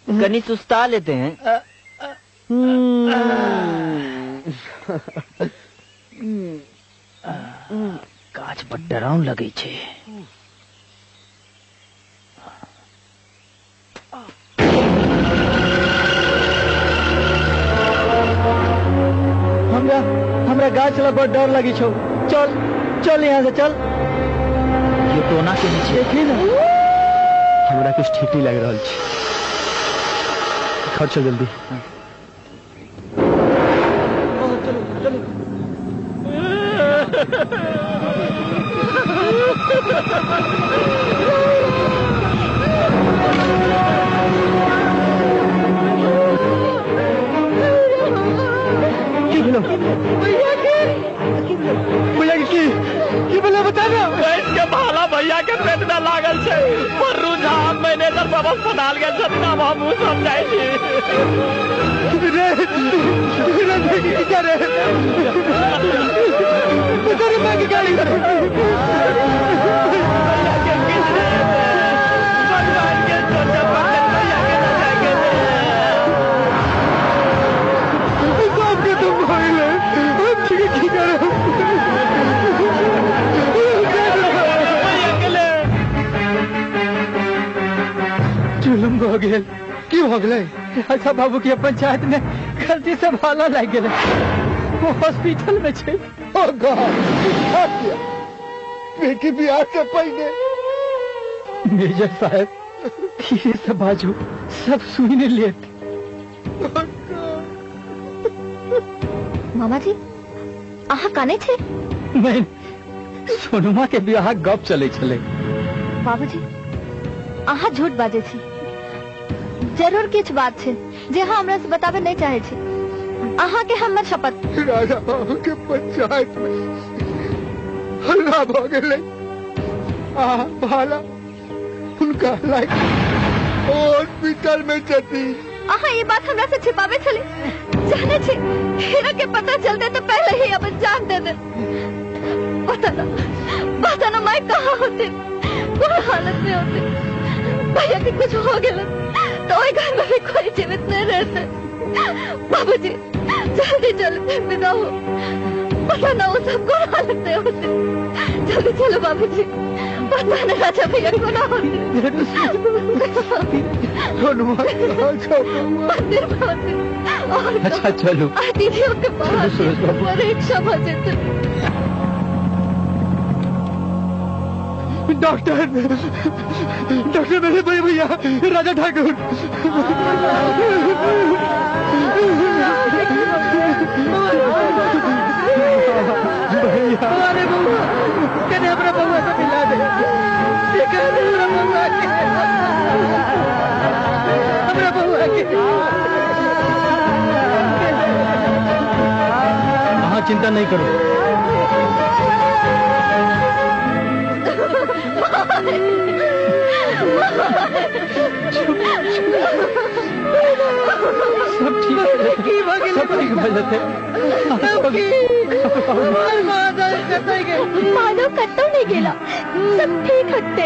कनी सुस्ता लेते हैं। काज पर डराउन लगे छे। हमरा गाछ चला बड़ डर लगी छो। चल चल यहाँ से चल। ये टोना के नीचे देखी ना, हमरा कुछ ठीक नहीं लग रहा है। खर्च जल्दी। चलो चलो। भैया की बोला बता ना। इसके भाला भैया के पेट में लागल छे, पर्रू झा मैनेजर सब अस्पताल गेल छथिन, अब हम समझाई छी। रे क्या रे, तेरी माँ की गाड़ी जुलम हो गए। की हो गए? राजा बाबू की पंचायत में गलती से भाला लग गए, वो हॉस्पिटल में छे। ओ गॉड, बेटी बियाह से पहले। मेजर साहब धीरे से बाजू, सब सुने लेते। मामा जी अहाँ काने छे? नहीं, सोनुमा के बियाह गप चले छले। बाबूजी अहाँ झूठ बाजे छी, जरूर किछ बात छे जे अहाँ हमरा से बतावे नहीं चाहे छी। अहाँ के हमर शपथ। राजा बाबू के पंचायत में हल्ला भ गेलै, भाला उनका लाइक हॉस्पिटल में छथि। अहाँ ये बात हमरा से छिपावे छले, जाने छे हीरा के पता चलते तो पहले ही अपन जान दे दे। पता ना मैं कहाँ होते, कोई हालत में होते। भैया के कुछ हो गया तो वही घर में भी कोई जीवित नहीं रहते। बाबूजी जल्दी जल्दी विदा हो, पता ना वो सबको हालत में होते। जल्दी चलो बाबूजी, पता ना राजा भैया को ना होते। मंदिर में होते। अच्छा चलो दीदियों के पास रिक्शा बजे। डॉक्टर मेरे भाई भैया राजा ठाकुर। भैया अरे बउआ कने हमरा बउआ से मिला दे, हमरा बउआ के। हाँ चिंता नहीं करो। सब ठीक माधव कत्तो नहीं गेला, सब ठीक हटते।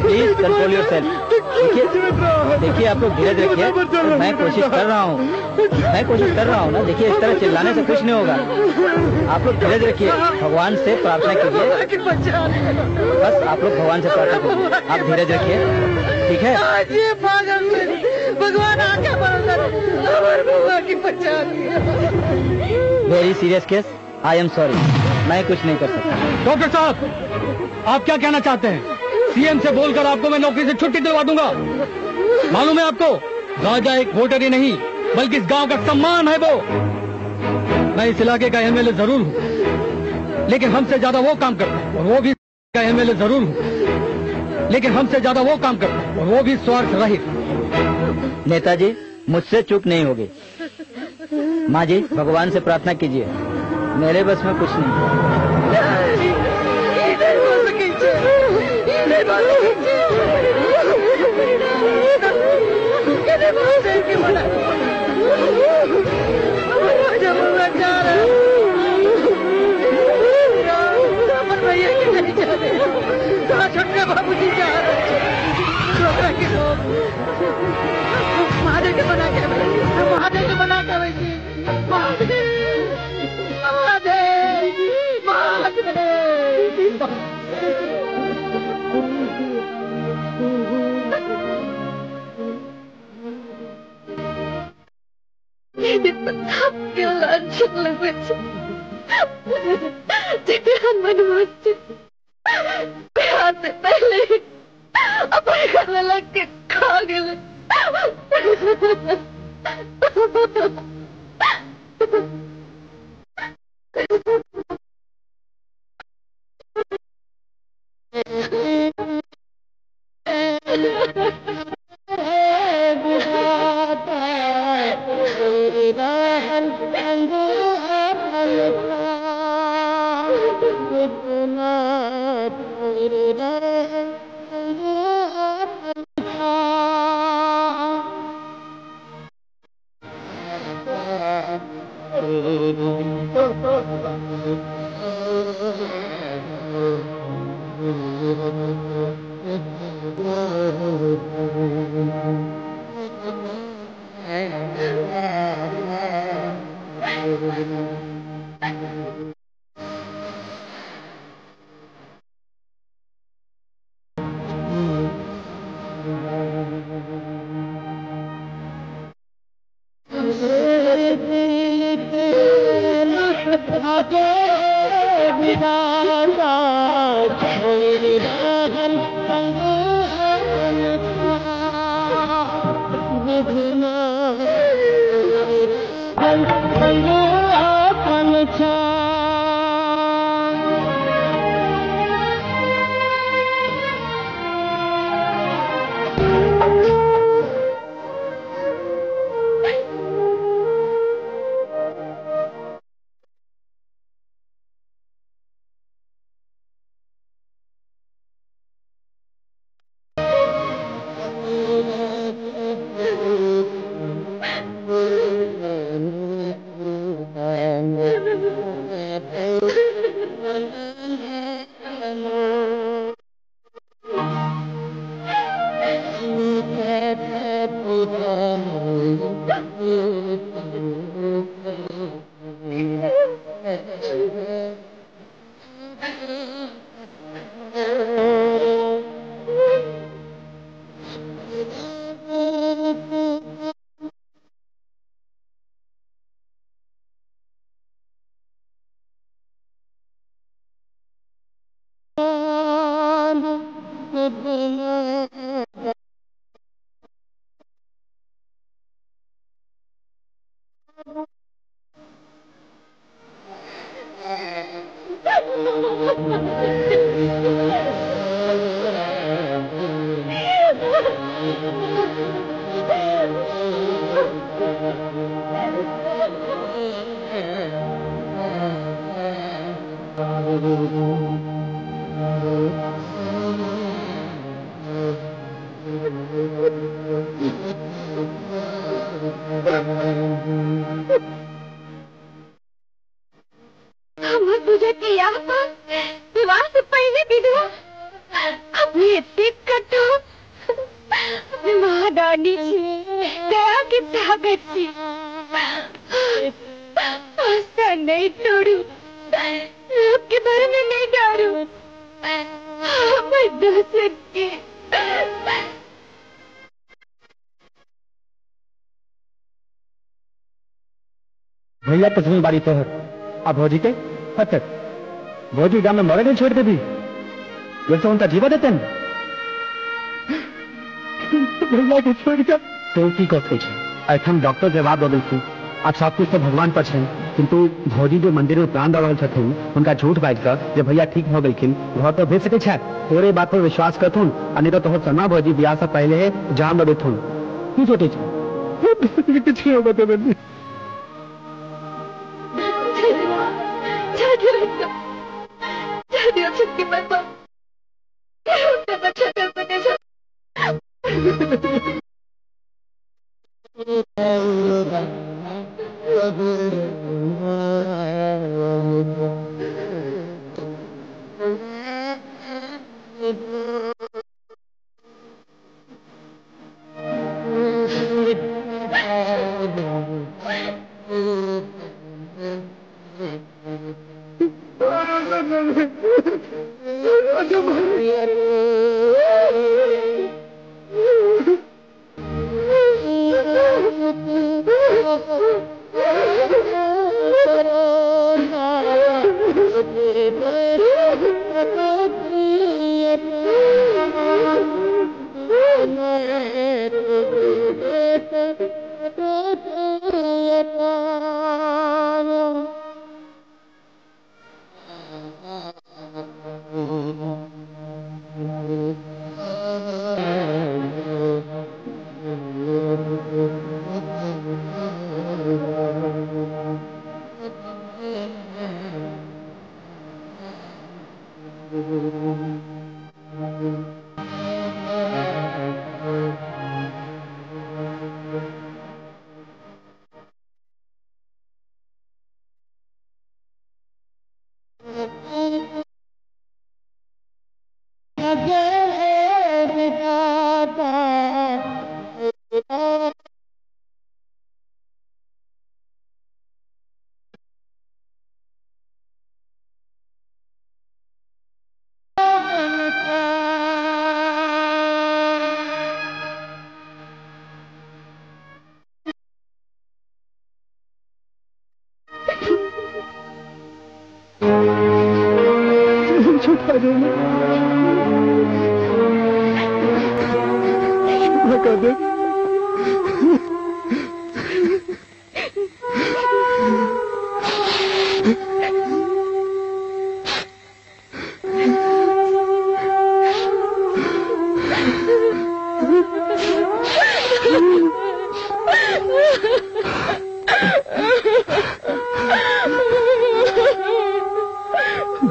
Please control yourself. देखिए आप लोग धीरज रखिए, मैं कोशिश कर रहा हूँ ना। देखिए इस तरह चिल्लाने से कुछ नहीं होगा। आप लोग धीरज रखिए, भगवान से प्रार्थना कीजिए। बस आप लोग भगवान से प्रार्थना कीजिए, आप धीरज रखिए, ठीक है? भगवान आके की पहचान। Very serious case, I am sorry, मैं कुछ नहीं कर सकता। डॉक्टर साहब, आप क्या कहना चाहते हैं? सीएम से बोलकर आपको मैं नौकरी से छुट्टी दिलवा दूंगा। मालूम है आपको, राजा एक वोटर ही नहीं बल्कि इस गांव का सम्मान है वो। मैं इस इलाके का एमएलए जरूर हूँ, लेकिन हमसे ज्यादा वो काम करते हैं, और वो भी एमएलए जरूर हूँ, लेकिन हमसे ज्यादा वो काम करते हैं, और वो भी स्वार्थ रहित। नेताजी, मुझसे चूक नहीं होगी। माँ जी, भगवान से प्रार्थना कीजिए, मेरे बस में कुछ नहीं। बाबू जी जा रहे महादेव के बना के से पहले अपने घर में लग के खा गए। विवाह से पहले विधवा अपनी इतनी कठोर महारानी दया की ताकत थी, आस्था नहीं तोड़ू, लोग के बारे में नहीं डारू, मैं दोस्त की। भैया तो जिम्मेदारी तो है। अब भौजी के अच्छा भौजी गांव में मरे नहीं छोड़ देती, जैसे उनका जीवा देते हैं भैया के छोड़ कर तो की करते अखन डॉक्टर जवाब दे देती। अब सब कुछ तो भगवान पर है, किंतु भौजी जो मंदिर में प्राण डाल थे उनका झूठ बाज कर जब भैया ठीक हो गई घर तो भेज सके छे। तोरे बात पर विश्वास करथुन अन्य तो तोहर सना भौजी ब्याह से पहले है जान दे देथुन की सोचे छे कुछ नहीं होगा तो बंदी शक्ति मत बच्चा कर बने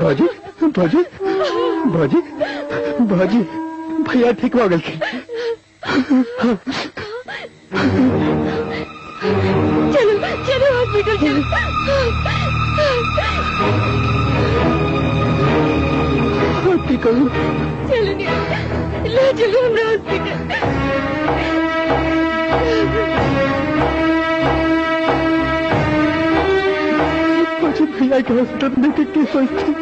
भौजी भौजी भौजी भौजी भैया ठीक हो गए। चलो चलो हॉस्पिटल चलो। ठीक हो चलो ले चलो हमरा हॉस्पिटल। भैया के हॉस्पिटल में कितनी सोचती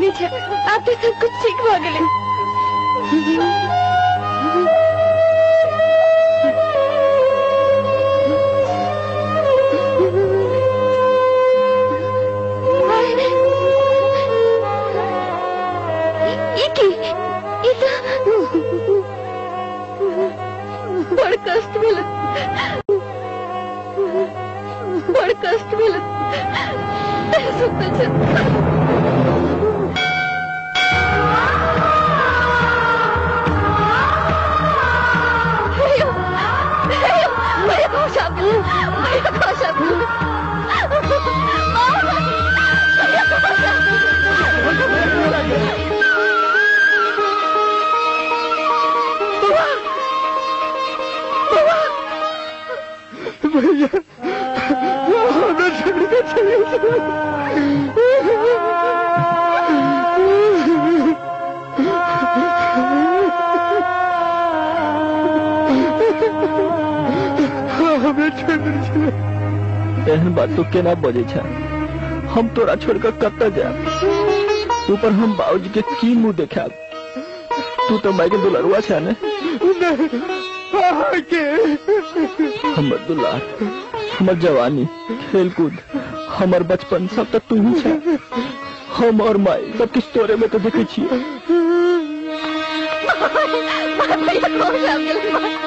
राजा आप तो सब कुछ ठीक हो गए। बड़ कष्ट मिला, बड़ कष्ट मिला। भैया हमें छोड़ के चले हमें छोड़ चले। एहन बात तो केना बजे छा, हम तोरा छोड़कर कत्ता जा। ऊपर हम बाबूजी के की मुंह देखा। तू तो माई के दुलरुआ छा ने। हमर दुलार, हमर जवानी, खेलकूद, हमर बचपन सब तक तू ही छा। हम और माई सब कुछ तोरे में तो देखे छिए।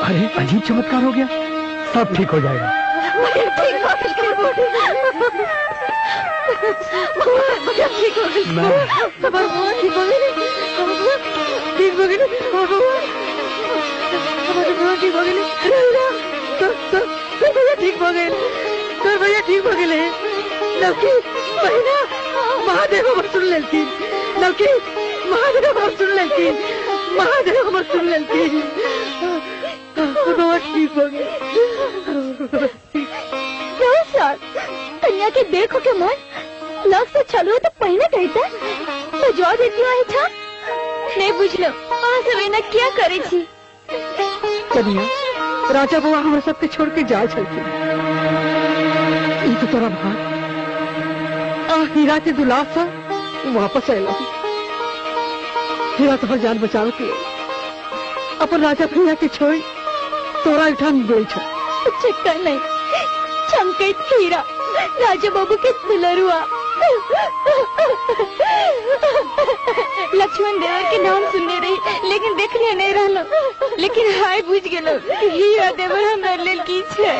अरे अजीब चमत्कार हो गया, सब ठीक हो जाएगा। ठीक हो गए, तो भैया ठीक हो गए। लवकी बहना महादेव हमर सुन लेती, लवकी महादेव हमर सुन लेती, महादेव हमर सुन लेती। ठीक हो गए। कन्या के देखो के मन लग से चलो तो पहले कहता तो जो देती है था नहीं बुझलो सब ना क्या करे छी। कन्या राजा बुआ हमारे सबके छोड़ के जा चलती। तो तोरा भाग हीरा के दुलार सा वापस आयला। हीरा तो जान बचाव के अपन राजा भैया के छोड़ तोरा उठान गई छ। चक्कर नहीं चमके हीरा राजा बाबू के दुलरुआ लक्ष्मण देवर के नाम सुनने रही लेकिन देखने नहीं रहना। लेकिन हाय बुझ गए हीरा देवर हमरा लेल की छे।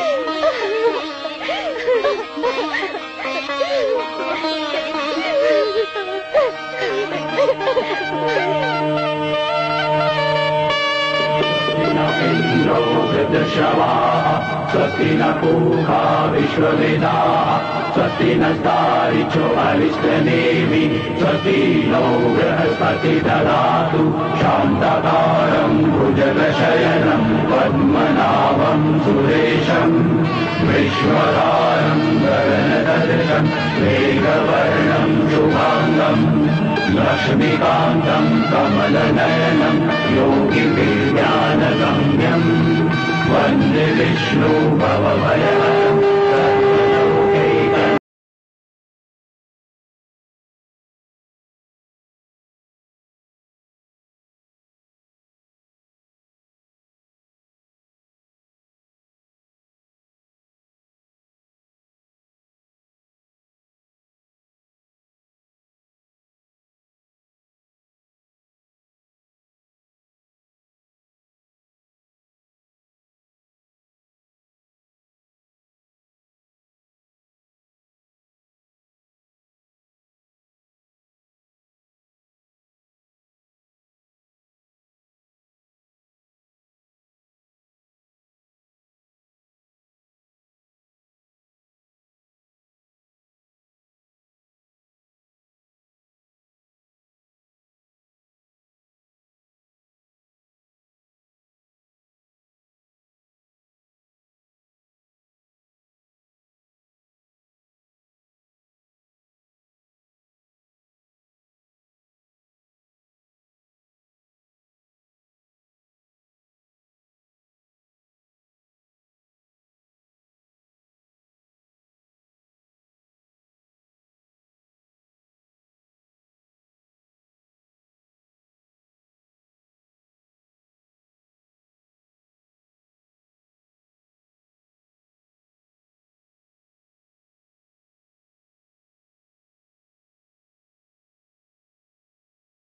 स्वस्ति न पूषा विश्ववेदाः स्वस्ति नस्तारिचो अरिष्टनेमि स्वस्ति नो बृहस्पति ददातु शान्ताकारं भुजगशयनं पद्मनाभं सुरेशं विश्वधारं गगनसदृशं मेघवर्णं शुभाङ्गं लक्ष्मीकान्तं कमलनयनं योगिविज्ञानगम्यं वन्दे विष्णु भवभयहरं